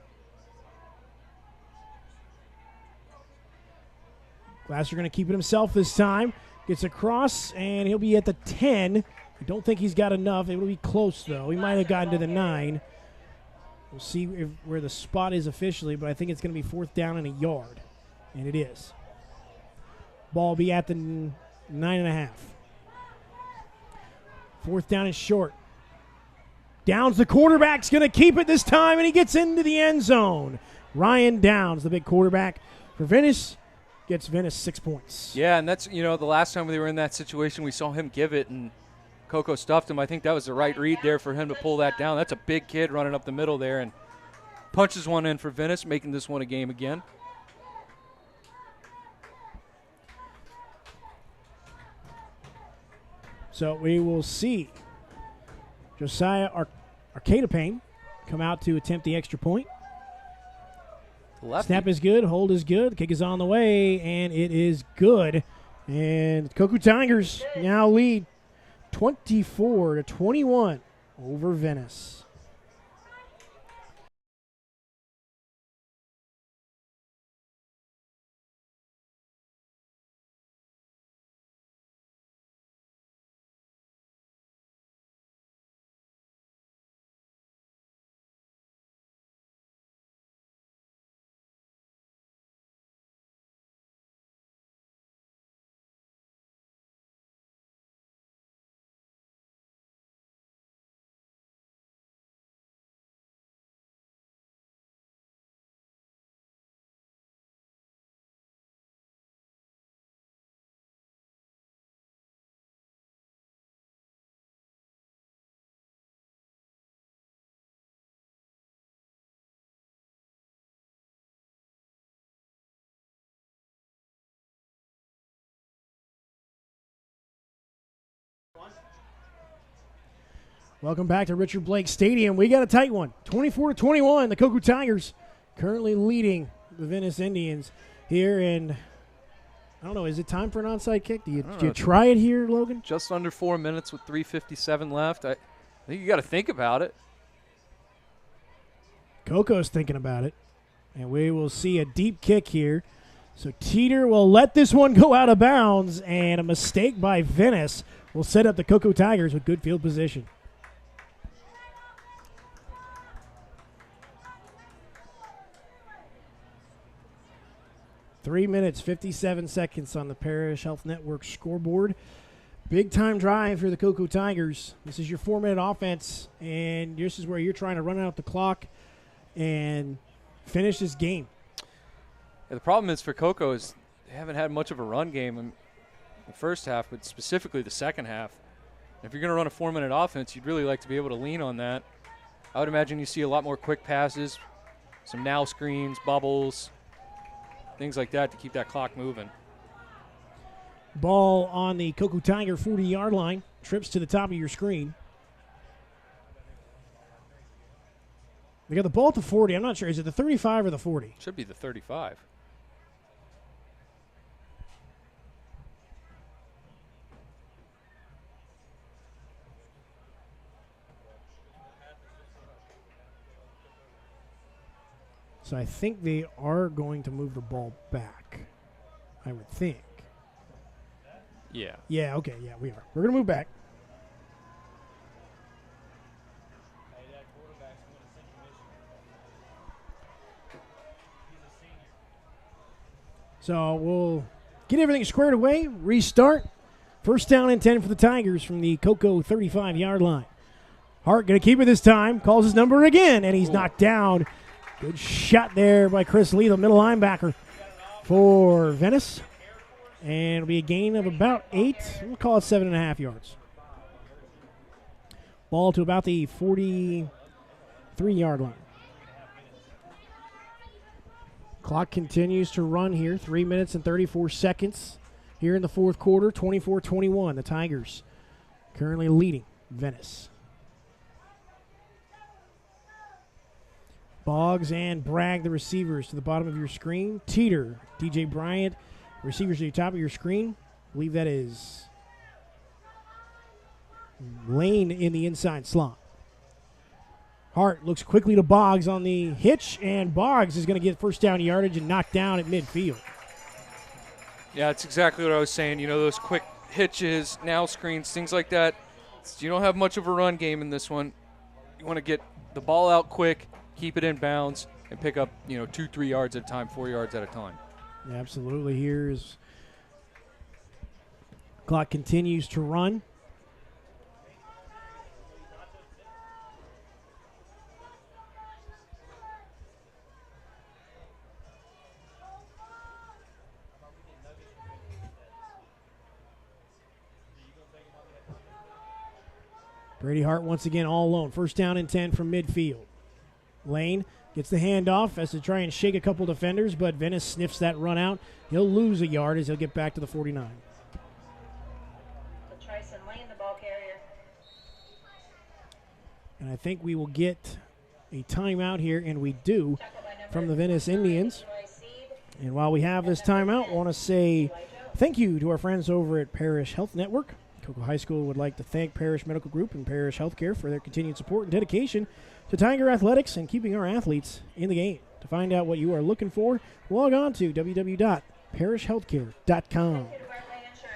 Glasser going to keep it himself this time. Gets across, and he'll be at the 10. I don't think he's got enough. It will be close, though. He might have gotten to the 9. We'll see where the spot is officially, but I think it's going to be 4th down and a yard. And it is. Ball will be at the 9.5. 4th down and short. Downs, the quarterback's going to keep it this time, and he gets into the end zone. Ryan Downs, the big quarterback for Venice, gets Venice 6 points. Yeah, and that's, the last time they were in that situation, we saw him give it, and Coco stuffed him. I think that was the right read there for him to pull that down. That's a big kid running up the middle there, and punches one in for Venice, making this one a game again. So we will see Josiah Arcadapane come out to attempt the extra point. Lefty. Snap is good, hold is good, kick is on the way, and it is good. And Cocoa Tigers now lead 24-21 over Venice. Welcome back to Richard Blake Stadium. We got a tight one, 24-21. The Cocoa Tigers currently leading the Venice Indians here. And I don't know, is it time for an onside kick? Do you try it here, Logan? Just under 4 minutes with 3:57 left. I think you got to think about it. Coco's thinking about it. And we will see a deep kick here. So Teeter will let this one go out of bounds, and a mistake by Venice will set up the Cocoa Tigers with good field position. 3 minutes, 57 seconds on the Parish Health Network scoreboard. Big time drive for the Cocoa Tigers. This is your 4-minute offense, and this is where you're trying to run out the clock and finish this game. Yeah, the problem is for Cocoa is they haven't had much of a run game in the first half, but specifically the second half. If you're going to run a 4-minute offense, you'd really like to be able to lean on that. I would imagine you see a lot more quick passes, some now screens, bubbles, things like that to keep that clock moving. Ball on the Cocoa Tiger 40-yard line. Trips to the top of your screen. They got the ball at the 40. I'm not sure. Is it the 35 or the 40? Should be the 35. So I think they are going to move the ball back, I would think. Yeah. Yeah, okay, yeah, we are. We're going to move back. So we'll get everything squared away, restart. First down and 10 for the Tigers from the Cocoa 35-yard line. Hart going to keep it this time. Calls his number again, and he's knocked down. Good shot there by Chris Lee, the middle linebacker for Venice. And it'll be a gain of about 8. We'll call it 7.5 yards. Ball to about the 43-yard line. Clock continues to run here. 3 minutes and 34 seconds here in the fourth quarter. 24-21. The Tigers currently leading Venice. Boggs and Bragg, the receivers, to the bottom of your screen. Teeter, DJ Bryant, receivers at the top of your screen. I believe that is Lane in the inside slot. Hart looks quickly to Boggs on the hitch, and Boggs is going to get first down yardage and knocked down at midfield. Yeah, that's exactly what I was saying. You know, those quick hitches, now screens, things like that. You don't have much of a run game in this one. You want to get the ball out quick, keep it in bounds, and pick up, 2-3 yards at a time, 4 yards at a time. Yeah, absolutely. Here's clock continues to run. Brady Hart once again all alone. First down and 10 from midfield. Lane gets the handoff as to try and shake a couple defenders, but Venice sniffs that run out. He'll lose a yard as he'll get back to the 49. Tryson Lane, the ball carrier. And I think we will get a timeout here, and we do, from the Venice Indians. And while we have this timeout, I want to say thank you to our friends over at Parish Health Network. Cocoa High School would like to thank Parish Medical Group and Parish Healthcare for their continued support and dedication to Tiger Athletics and keeping our athletes in the game. To find out what you are looking for, log on to www.parishhealthcare.com.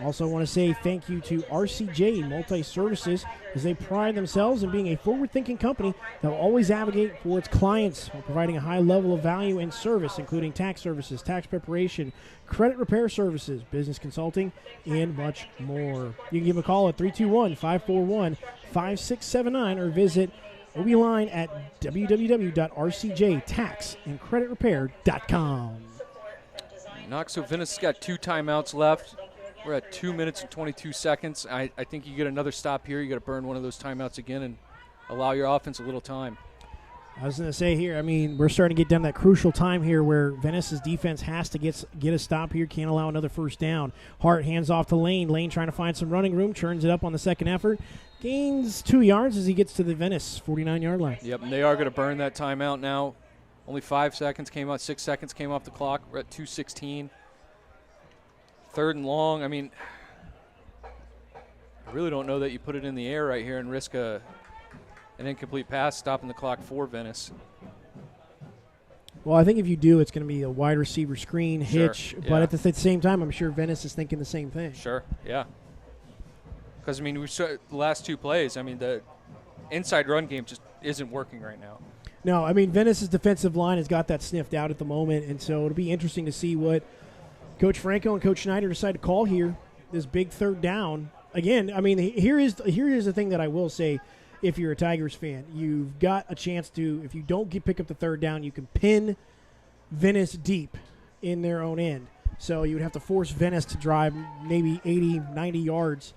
Also want to say thank you to RCJ Multi-Services as they pride themselves in being a forward-thinking company that will always advocate for its clients while providing a high level of value and service, including tax services, tax preparation, credit repair services, business consulting, and much more. You can give them a call at 321-541-5679 or visit OBLine at www.rcjtaxandcreditrepair.com. Knox, so Venice has got 2 timeouts left. We're at 2 minutes and 22 seconds. I think you get another stop here. You got to burn one of those timeouts again and allow your offense a little time. I was going to say here, we're starting to get down that crucial time here where Venice's defense has to get a stop here, can't allow another first down. Hart hands off to Lane. Lane trying to find some running room, turns it up on the second effort. Gains 2 yards as he gets to the Venice 49-yard line. Yep, and they are going to burn that timeout now. Only 5 seconds came out, 6 seconds came off the clock. We're at 2:16. 3rd and long. I really don't know that you put it in the air right here and risk an incomplete pass, stopping the clock for Venice. Well, I think if you do, it's going to be a wide receiver screen, hitch. Sure, But yeah. at the same time, I'm sure Venice is thinking the same thing. Sure, yeah. Because, we saw the last 2 plays, the inside run game just isn't working right now. No, Venice's defensive line has got that sniffed out at the moment, and so it'll be interesting to see what Coach Franco and Coach Schneider decide to call here, this big 3rd down. Again, here is the thing that I will say. If you're a Tigers fan, you've got a chance to, if you don't pick up the 3rd down, you can pin Venice deep in their own end. So you would have to force Venice to drive maybe 80, 90 yards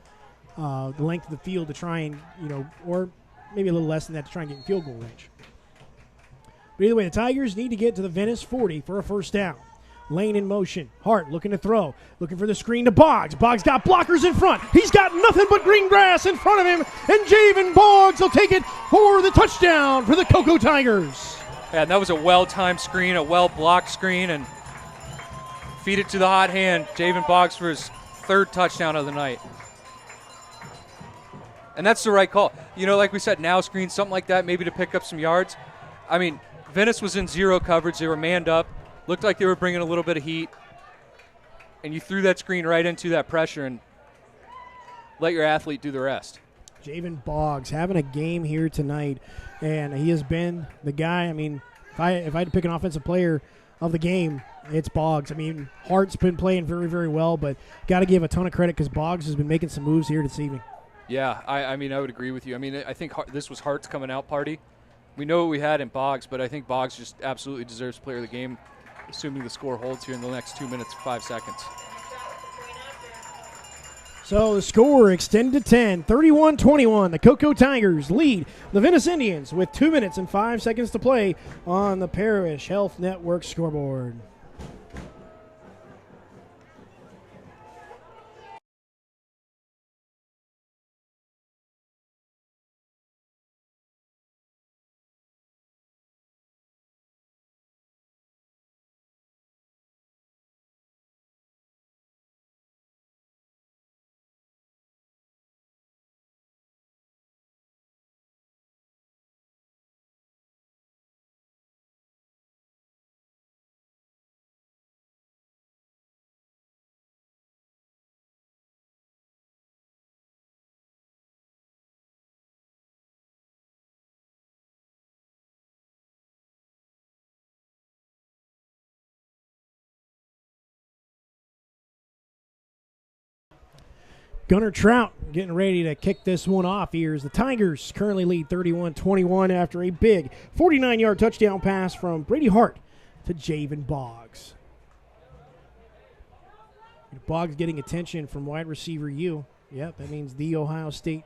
the length of the field to try and, or maybe a little less than that to try and get in field goal range. But either way, the Tigers need to get to the Venice 40 for a first down. Lane in motion. Hart looking to throw. Looking for the screen to Boggs. Boggs got blockers in front. He's got nothing but green grass in front of him. And Javion Boggs will take it for the touchdown for the Cocoa Tigers. Yeah, and that was a well-timed screen, a well-blocked screen, and feed it to the hot hand. Javion Boggs for his 3rd touchdown of the night. And that's the right call. Like we said, now screen, something like that, maybe to pick up some yards. Venice was in 0 coverage. They were manned up. Looked like they were bringing a little bit of heat. And you threw that screen right into that pressure and let your athlete do the rest. Javion Boggs having a game here tonight, and he has been the guy. If I had to pick an offensive player of the game, it's Boggs. Hart's been playing very, very well, but got to give a ton of credit because Boggs has been making some moves here this evening. Yeah, I mean, I would agree with you. I mean, I think this was Hart's coming out party. We know what we had in Boggs, but I think Boggs just absolutely deserves player of the game, assuming the score holds here in the next 2 minutes, 5 seconds. So the score extended to 10, 31-21. The Cocoa Tigers lead the Venice Indians with 2 minutes and 5 seconds to play on the Parish Health Network scoreboard. Gunnar Trout getting ready to kick this one off here as the Tigers currently lead 31-21 after a big 49-yard touchdown pass from Brady Hart to Javion Boggs. Boggs getting attention from wide receiver U. Yep, that means the Ohio State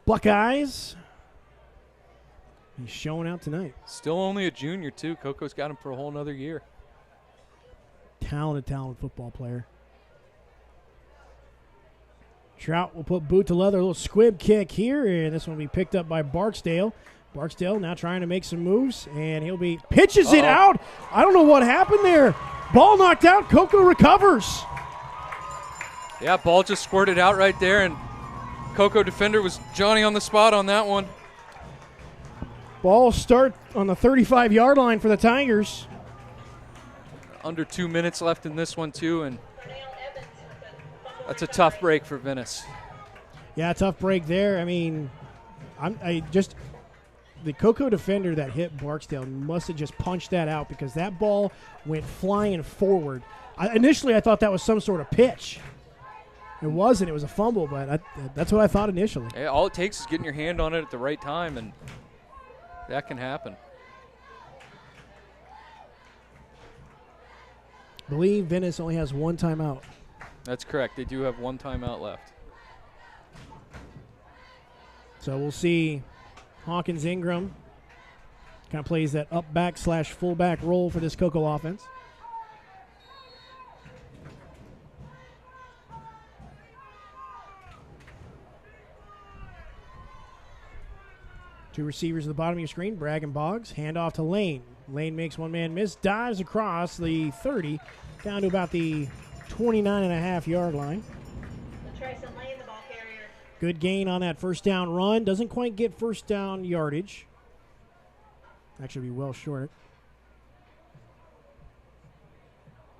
Buckeyes. He's showing out tonight. Still only a junior, too. Coco's got him for a whole nother year. Talented football player. Trout will put boot to leather, a little squib kick here, and this one will be picked up by Barksdale. Barksdale now trying to make some moves, and pitches it out. I don't know what happened there. Ball knocked out. Cocoa recovers. Yeah, ball just squirted out right there, and Cocoa defender was Johnny on the spot on that one. Ball start on the 35-yard line for the Tigers. Under 2 minutes left in this one, too, and that's a tough break for Venice. Yeah, tough break there. I mean, the Cocoa defender that hit Barksdale must have just punched that out because that ball went flying forward. Initially, I thought that was some sort of pitch. It wasn't. It was a fumble, but that's what I thought initially. Yeah, all it takes is getting your hand on it at the right time, and that can happen. I believe Venice only has one timeout. That's correct. They do have one timeout left. So we'll see Hawkins Ingram kind of plays that up back / fullback role for this Cocoa offense. Two receivers at the bottom of your screen, Bragg and Boggs. Hand off to Lane. Lane makes one man miss, dives across the 30 down to about the 29.5-yard line. Lane, the ball carrier. Good gain on that first down run. Doesn't quite get first down yardage. Actually be well short.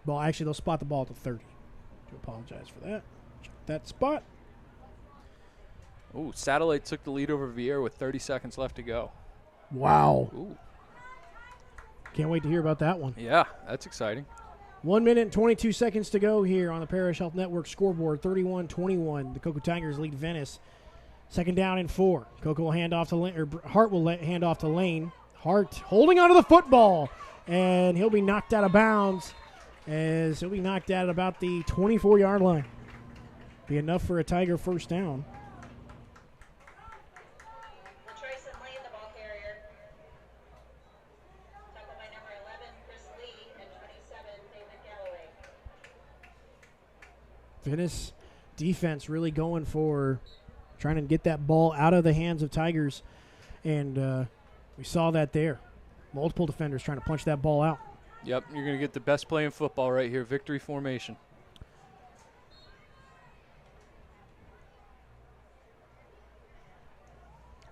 Well, actually, they'll spot the ball at the 30. I apologize for that. Check that spot. Ooh, Satellite took the lead over Vieira with 30 seconds left to go. Wow. Ooh. Can't wait to hear about that one. Yeah, that's exciting. 1 minute and 22 seconds to go here on the Parish Health Network scoreboard. 31-21. The Cocoa Tigers lead Venice. Second down and 4. Cocoa will hand off to Lane, or Hart will hand off to Lane. Hart holding onto the football, and he'll be knocked out of bounds as he'll be knocked out at about the 24-yard line. Be enough for a Tiger first down. Lane, the ball carrier. Tackled by number 11, Chris Lee, and 27, David Galloway. Venice defense really going for trying to get that ball out of the hands of Tigers, and we saw that there. Multiple defenders trying to punch that ball out. Yep, you're going to get the best play in football right here, victory formation.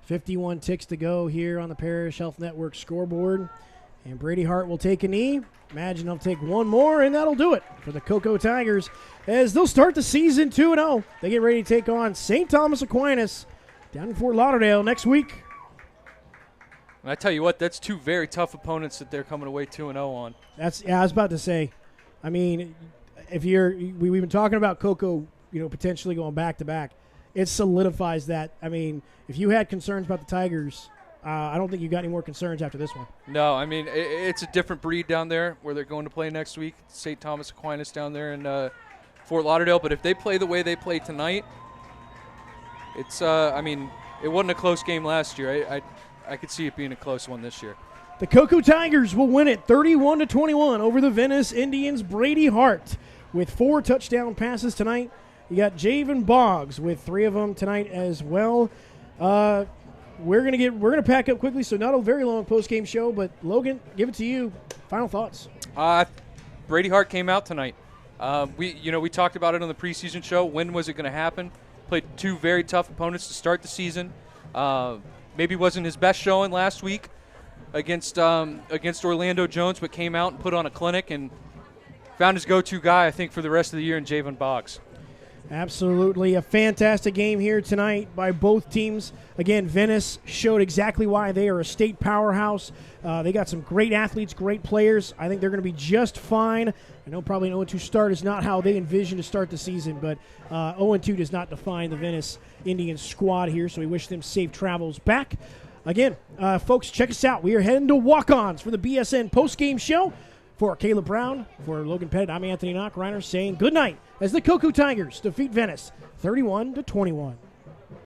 .51 ticks to go here on the Parish Health Network scoreboard. And Brady Hart will take a knee. Imagine he'll take one more, and that'll do it for the Cocoa Tigers as they'll start the season 2-0. They get ready to take on St. Thomas Aquinas down in Fort Lauderdale next week. And I tell you what, that's two very tough opponents that they're coming away 2-0 on. I was about to say, I mean, we've been talking about Cocoa, potentially going back to back. it solidifies that. I mean, if you had concerns about the Tigers, I don't think you got any more concerns after this one. No, I mean, it's a different breed down there where they're going to play next week. St. Thomas Aquinas down there in Fort Lauderdale. But if they play the way they played tonight, it's, I mean, it wasn't a close game last year. I could see it being a close one this year. The Cocoa Tigers will win it 31-21 over the Venice Indians. Brady Hart with 4 touchdown passes tonight. You got Javion Boggs with 3 of them tonight as well. We're gonna pack up quickly, so not a very long post-game show. But Logan, give it to you. Final thoughts. Brady Hart came out tonight. We talked about it on the preseason show. When was it going to happen? Played 2 very tough opponents to start the season. Maybe wasn't his best showing last week against Orlando Jones, but came out and put on a clinic and found his go-to guy, I think, for the rest of the year in Javion Boggs. Absolutely a fantastic game here tonight by both teams. Again, Venice showed exactly why they are a state powerhouse. They got some great athletes, great players. I think they're going to be just fine. I know probably an 0-2 start is not how they envision to start the season, but 0-2 does not define the Venice Indians squad here, so we wish them safe travels back. Again, folks, check us out. We are heading to walk-ons for the BSN postgame show. For Caleb Brown, for Logan Pettit, I'm Anthony Knock. Reiner saying good night as the Cocoa Tigers defeat Venice 31-21.